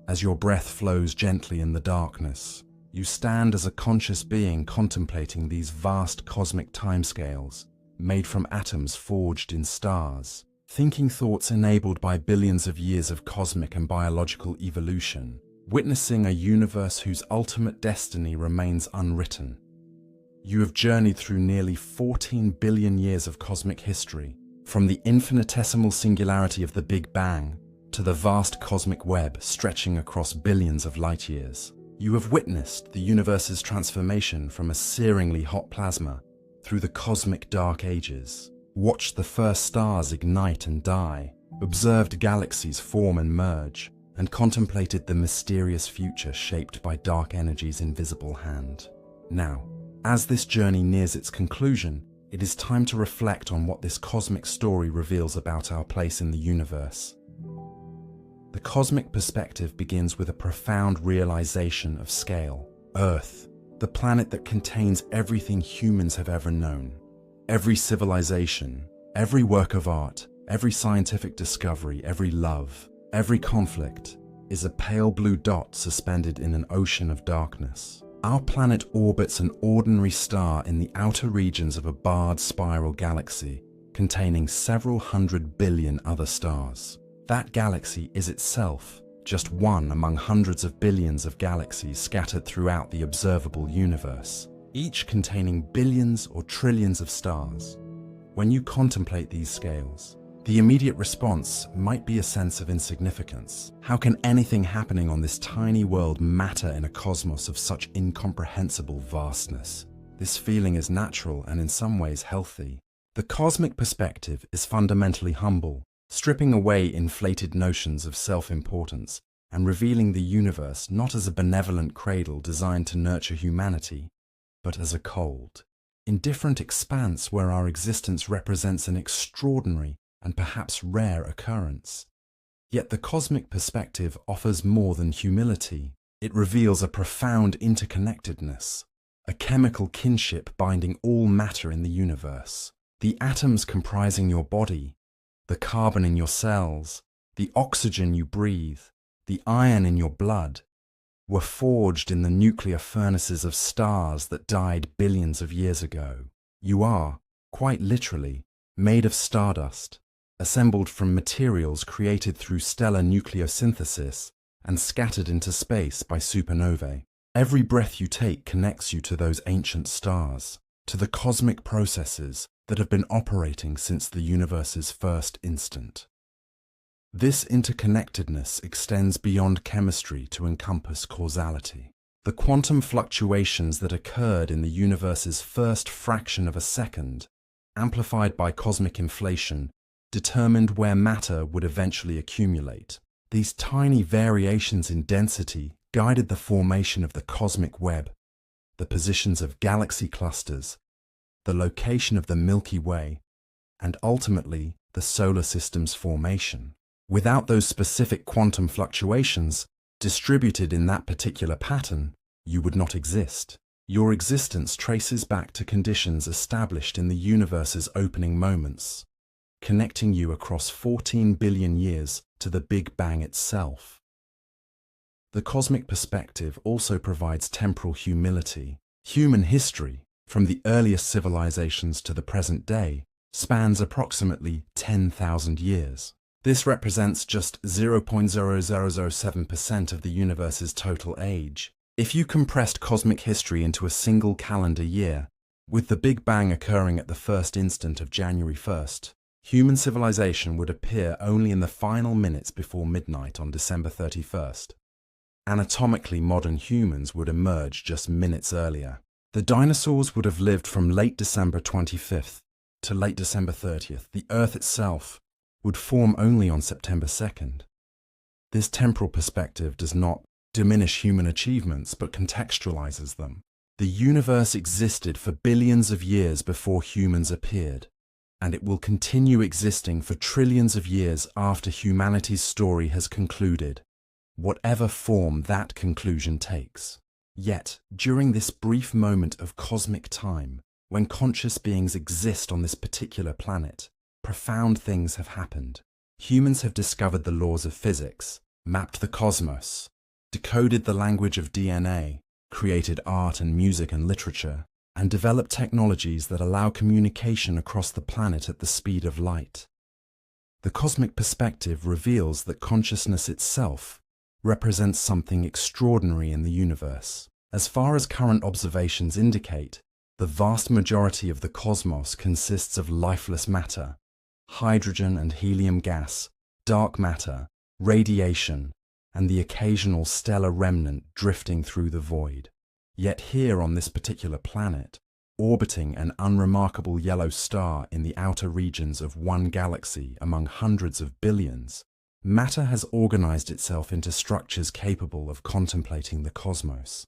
As your breath flows gently in the darkness, you stand as a conscious being contemplating these vast cosmic timescales, made from atoms forged in stars, thinking thoughts enabled by billions of years of cosmic and biological evolution, witnessing a universe whose ultimate destiny remains unwritten. You have journeyed through nearly 14 billion years of cosmic history, from the infinitesimal singularity of the Big Bang to the vast cosmic web stretching across billions of light years. You have witnessed the universe's transformation from a searingly hot plasma through the cosmic dark ages, watched the first stars ignite and die, observed galaxies form and merge, and contemplated the mysterious future shaped by dark energy's invisible hand. Now, as this journey nears its conclusion, it is time to reflect on what this cosmic story reveals about our place in the universe. The cosmic perspective begins with a profound realization of scale. Earth, the planet that contains everything humans have ever known. Every civilization, every work of art, every scientific discovery, every love, every conflict, is a pale blue dot suspended in an ocean of darkness. Our planet orbits an ordinary star in the outer regions of a barred spiral galaxy containing several 100 billion other stars. That galaxy is itself just one among hundreds of billions of galaxies scattered throughout the observable universe, each containing billions or trillions of stars. When you contemplate these scales, The immediate response might be a sense of insignificance. How can anything happening on this tiny world matter in a cosmos of such incomprehensible vastness? This feeling is natural and in some ways healthy. The cosmic perspective is fundamentally humble, stripping away inflated notions of self-importance and revealing the universe not as a benevolent cradle designed to nurture humanity, but as a cold, indifferent expanse where our existence represents an extraordinary and perhaps rare occurrence. Yet the cosmic perspective offers more than humility. It reveals a profound interconnectedness, a chemical kinship binding all matter in the universe. The atoms comprising your body, the carbon in your cells, the oxygen you breathe, the iron in your blood, were forged in the nuclear furnaces of stars that died billions of years ago. You are, quite literally, made of stardust, assembled from materials created through stellar nucleosynthesis and scattered into space by supernovae. Every breath you take connects you to those ancient stars, to the cosmic processes that have been operating since the universe's first instant. This interconnectedness extends beyond chemistry to encompass causality. The quantum fluctuations that occurred in the universe's first fraction of a second, amplified by cosmic inflation, determined where matter would eventually accumulate. These tiny variations in density guided the formation of the cosmic web, the positions of galaxy clusters, the location of the Milky Way, and ultimately the solar system's formation. Without those specific quantum fluctuations, distributed in that particular pattern, you would not exist. Your existence traces back to conditions established in the universe's opening moments, connecting you across 14 billion years to the Big Bang itself. The cosmic perspective also provides temporal humility. Human history, from the earliest civilizations to the present day, spans approximately 10,000 years. This represents just 0.0007% of the universe's total age. If you compressed cosmic history into a single calendar year, with the Big Bang occurring at the first instant of January 1st, human civilization would appear only in the final minutes before midnight on December 31st. Anatomically modern humans would emerge just minutes earlier. The dinosaurs would have lived from late December 25th to late December 30th. The Earth itself would form only on September 2nd. This temporal perspective does not diminish human achievements but contextualizes them. The universe existed for billions of years before humans appeared, and it will continue existing for trillions of years after humanity's story has concluded, whatever form that conclusion takes. Yet, during this brief moment of cosmic time, when conscious beings exist on this particular planet, profound things have happened. Humans have discovered the laws of physics, mapped the cosmos, decoded the language of DNA, created art and music and literature, and developed technologies that allow communication across the planet at the speed of light. The cosmic perspective reveals that consciousness itself represents something extraordinary in the universe. As far as current observations indicate, the vast majority of the cosmos consists of lifeless matter, hydrogen and helium gas, dark matter, radiation, and the occasional stellar remnant drifting through the void. Yet here on this particular planet, orbiting an unremarkable yellow star in the outer regions of one galaxy among hundreds of billions, matter has organized itself into structures capable of contemplating the cosmos.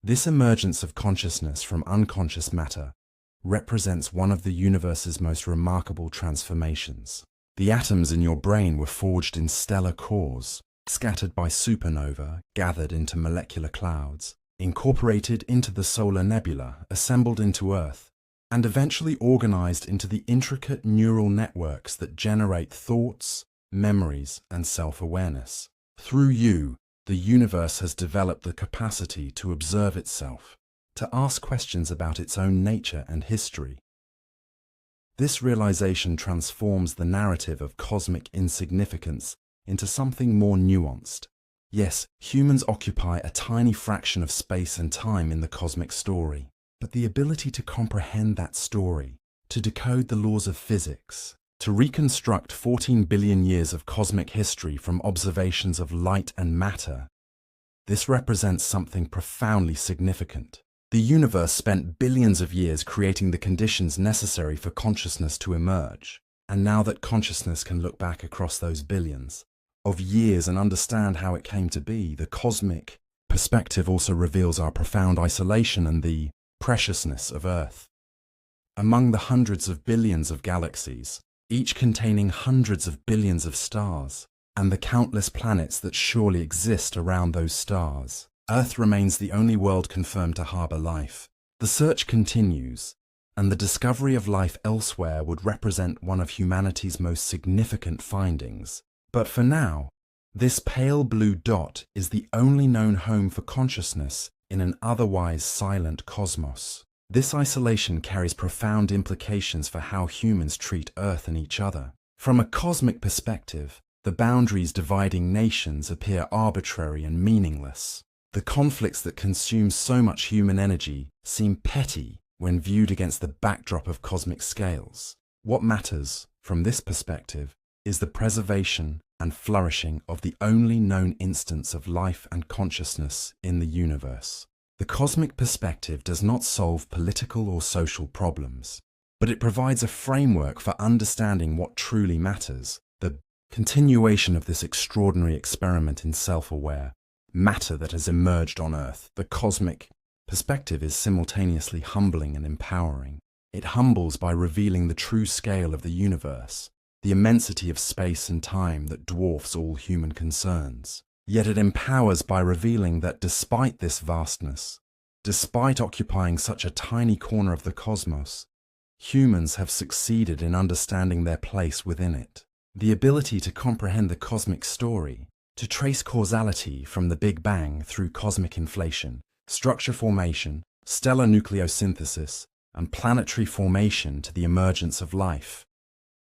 This emergence of consciousness from unconscious matter represents one of the universe's most remarkable transformations. The atoms in your brain were forged in stellar cores, scattered by supernova, gathered into molecular clouds, incorporated into the solar nebula, assembled into Earth, and eventually organized into the intricate neural networks that generate thoughts, memories, and self-awareness. Through you, the universe has developed the capacity to observe itself, to ask questions about its own nature and history. This realization transforms the narrative of cosmic insignificance into something more nuanced. Yes, humans occupy a tiny fraction of space and time in the cosmic story, but the ability to comprehend that story, to decode the laws of physics, To reconstruct 14 billion years of cosmic history from observations of light and matter, this represents something profoundly significant. The universe spent billions of years creating the conditions necessary for consciousness to emerge. And now that consciousness can look back across those billions of years and understand how it came to be, the cosmic perspective also reveals our profound isolation and the preciousness of Earth. Among the hundreds of billions of galaxies, each containing hundreds of billions of stars, and the countless planets that surely exist around those stars, Earth remains the only world confirmed to harbour life. The search continues, and the discovery of life elsewhere would represent one of humanity's most significant findings. But for now, this pale blue dot is the only known home for consciousness in an otherwise silent cosmos. This isolation carries profound implications for how humans treat Earth and each other. From a cosmic perspective, the boundaries dividing nations appear arbitrary and meaningless. The conflicts that consume so much human energy seem petty when viewed against the backdrop of cosmic scales. What matters, from this perspective, is the preservation and flourishing of the only known instance of life and consciousness in the universe. The cosmic perspective does not solve political or social problems, but it provides a framework for understanding what truly matters. The continuation of this extraordinary experiment in self-aware matter that has emerged on Earth, the cosmic perspective, is simultaneously humbling and empowering. It humbles by revealing the true scale of the universe, the immensity of space and time that dwarfs all human concerns. Yet it empowers by revealing that despite this vastness, despite occupying such a tiny corner of the cosmos, humans have succeeded in understanding their place within it. The ability to comprehend the cosmic story, to trace causality from the Big Bang through cosmic inflation, structure formation, stellar nucleosynthesis, and planetary formation to the emergence of life.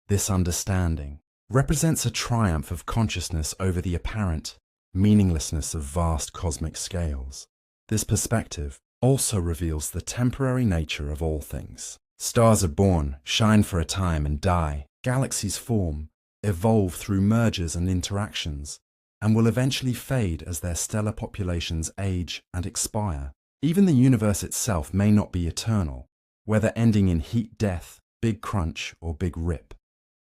This understanding represents a triumph of consciousness over the apparent meaninglessness of vast cosmic scales. This perspective also reveals the temporary nature of all things. Stars are born, shine for a time, and die. Galaxies form, evolve through mergers and interactions, and will eventually fade as their stellar populations age and expire. Even the universe itself may not be eternal, whether ending in heat death, big crunch, or big rip.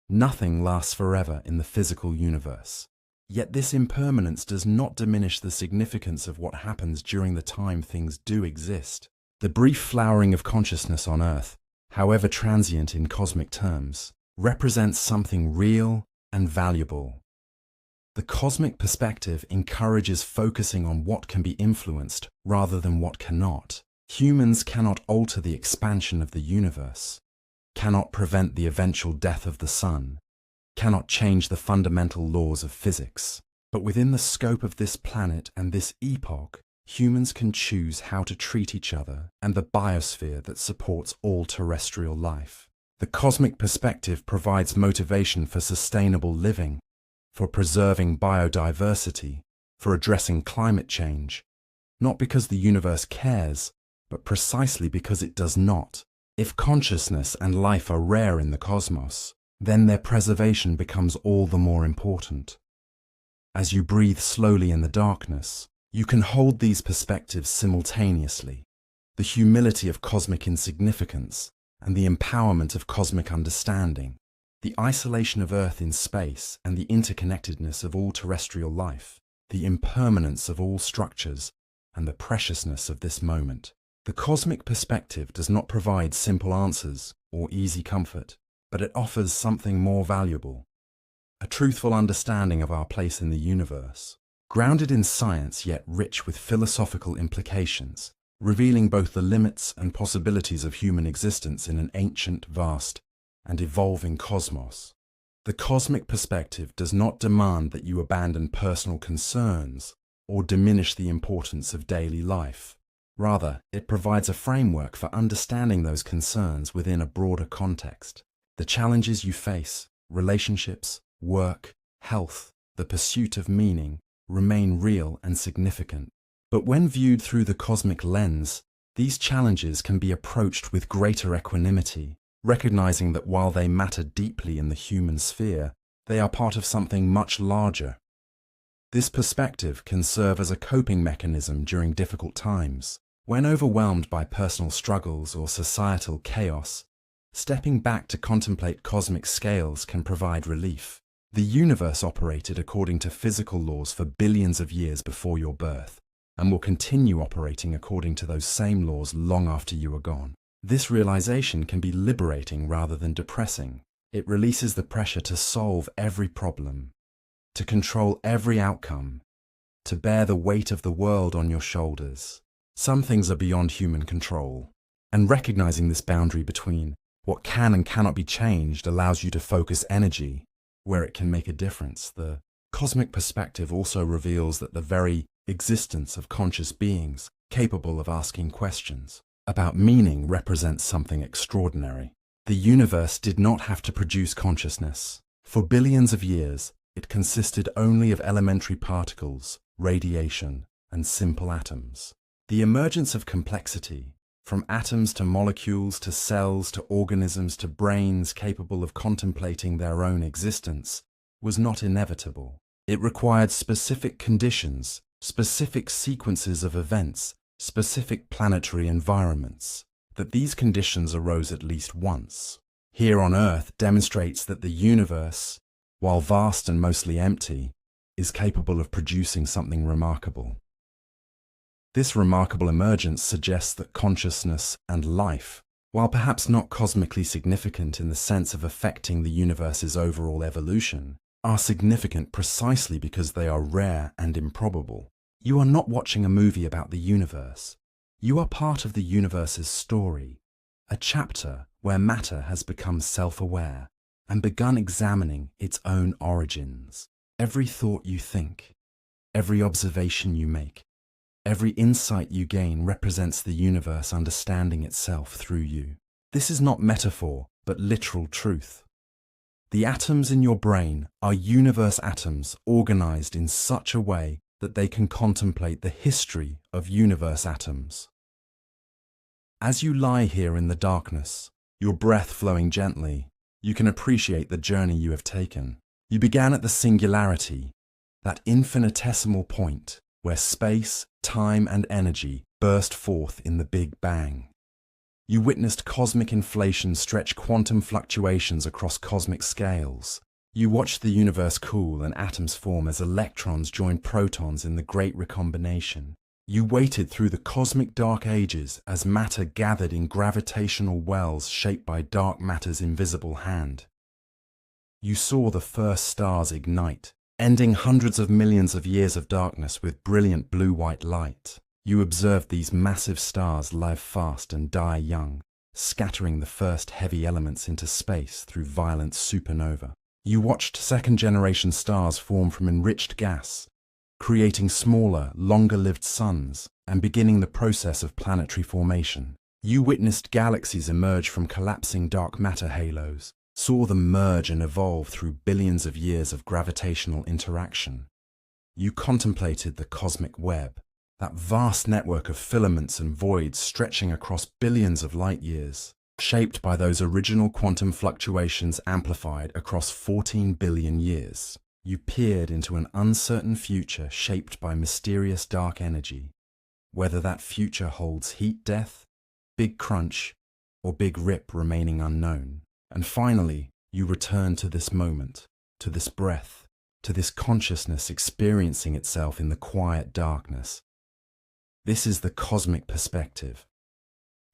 Nothing lasts forever in the physical universe. Yet this impermanence does not diminish the significance of what happens during the time things do exist. The brief flowering of consciousness on Earth, however transient in cosmic terms, represents something real and valuable. The cosmic perspective encourages focusing on what can be influenced rather than what cannot. Humans cannot alter the expansion of the universe, cannot prevent the eventual death of the sun, cannot change the fundamental laws of physics. But within the scope of this planet and this epoch, humans can choose how to treat each other and the biosphere that supports all terrestrial life. The cosmic perspective provides motivation for sustainable living, for preserving biodiversity, for addressing climate change, not because the universe cares, but precisely because it does not. If consciousness and life are rare in the cosmos, then their preservation becomes all the more important. As you breathe slowly in the darkness, you can hold these perspectives simultaneously: the humility of cosmic insignificance and the empowerment of cosmic understanding, the isolation of Earth in space and the interconnectedness of all terrestrial life, the impermanence of all structures and the preciousness of this moment. The cosmic perspective does not provide simple answers or easy comfort, but it offers something more valuable: a truthful understanding of our place in the universe, grounded in science yet rich with philosophical implications, revealing both the limits and possibilities of human existence in an ancient, vast, and evolving cosmos. The cosmic perspective does not demand that you abandon personal concerns or diminish the importance of daily life. Rather, it provides a framework for understanding those concerns within a broader context. The challenges you face, relationships, work, health, the pursuit of meaning, remain real and significant. But when viewed through the cosmic lens, these challenges can be approached with greater equanimity. recognizing that while they matter deeply in the human sphere, they are part of something much larger. This perspective can serve as a coping mechanism during difficult times. When overwhelmed by personal struggles or societal chaos, stepping back to contemplate cosmic scales can provide relief. The universe operated according to physical laws for billions of years before your birth, and will continue operating according to those same laws long after you are gone. This realization can be liberating rather than depressing. It releases the pressure to solve every problem, to control every outcome, to bear the weight of the world on your shoulders. Some things are beyond human control, and recognizing this boundary between what can and cannot be changed allows you to focus energy where it can make a difference. The cosmic perspective also reveals that the very existence of conscious beings capable of asking questions about meaning represents something extraordinary. The universe did not have to produce consciousness. For billions of years, it consisted only of elementary particles, radiation, and simple atoms. The emergence of complexity, from atoms to molecules to cells to organisms to brains capable of contemplating their own existence, was not inevitable. It required specific conditions, specific sequences of events, specific planetary environments. That these conditions arose at least once, here on Earth, demonstrates that the universe, while vast and mostly empty, is capable of producing something remarkable. This remarkable emergence suggests that consciousness and life, while perhaps not cosmically significant in the sense of affecting the universe's overall evolution, are significant precisely because they are rare and improbable. You are not watching a movie about the universe. You are part of the universe's story, a chapter where matter has become self-aware and begun examining its own origins. Every thought you think, every observation you make, every insight you gain represents the universe understanding itself through you. This is not metaphor, but literal truth. The atoms in your brain are universe atoms organized in such a way that they can contemplate the history of universe atoms. As you lie here in the darkness, your breath flowing gently, you can appreciate the journey you have taken. You began at the singularity, that infinitesimal point where space, time, and energy burst forth in the Big Bang. You witnessed cosmic inflation stretch quantum fluctuations across cosmic scales. You watched the universe cool and atoms form as electrons joined protons in the Great Recombination. You waited through the cosmic dark ages as matter gathered in gravitational wells shaped by dark matter's invisible hand. You saw the first stars ignite, ending hundreds of millions of years of darkness with brilliant blue-white light. You observed these massive stars live fast and die young, scattering the first heavy elements into space through violent supernova. You watched second-generation stars form from enriched gas, creating smaller, longer-lived suns and beginning the process of planetary formation. You witnessed galaxies emerge from collapsing dark matter halos, saw them merge and evolve through billions of years of gravitational interaction. You contemplated the cosmic web, that vast network of filaments and voids stretching across billions of light years, shaped by those original quantum fluctuations amplified across 14 billion years. You peered into an uncertain future shaped by mysterious dark energy, whether that future holds heat death, big crunch, or big rip remaining unknown. And finally, you return to this moment, to this breath, to this consciousness experiencing itself in the quiet darkness. This is the cosmic perspective,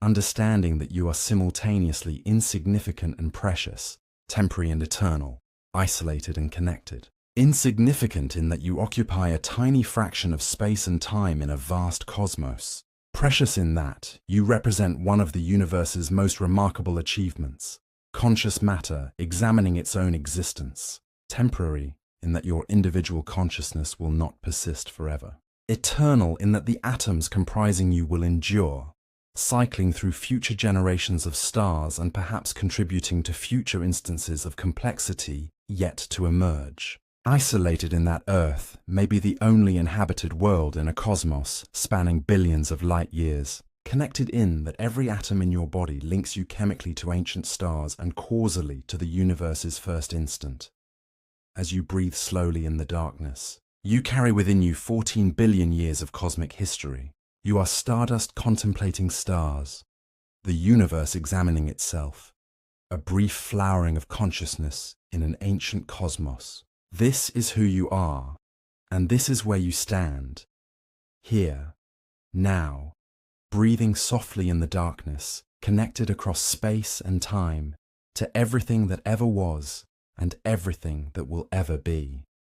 understanding that you are simultaneously insignificant and precious, temporary and eternal, isolated and connected. Insignificant in that you occupy a tiny fraction of space and time in a vast cosmos. Precious in that you represent one of the universe's most remarkable achievements, conscious matter examining its own existence. Temporary in that your individual consciousness will not persist forever. Eternal in that the atoms comprising you will endure, cycling through future generations of stars and perhaps contributing to future instances of complexity yet to emerge. Isolated in that Earth may be the only inhabited world in a cosmos spanning billions of light years. connected in that every atom in your body links you chemically to ancient stars and causally to the universe's first instant. As you breathe slowly in the darkness, you carry within you 14 billion years of cosmic history. You are stardust contemplating stars, the universe examining itself, a brief flowering of consciousness in an ancient cosmos. This is who you are, and this is where you stand, here, now, breathing softly in the darkness, connected across space and time to everything that ever was and everything that will ever be.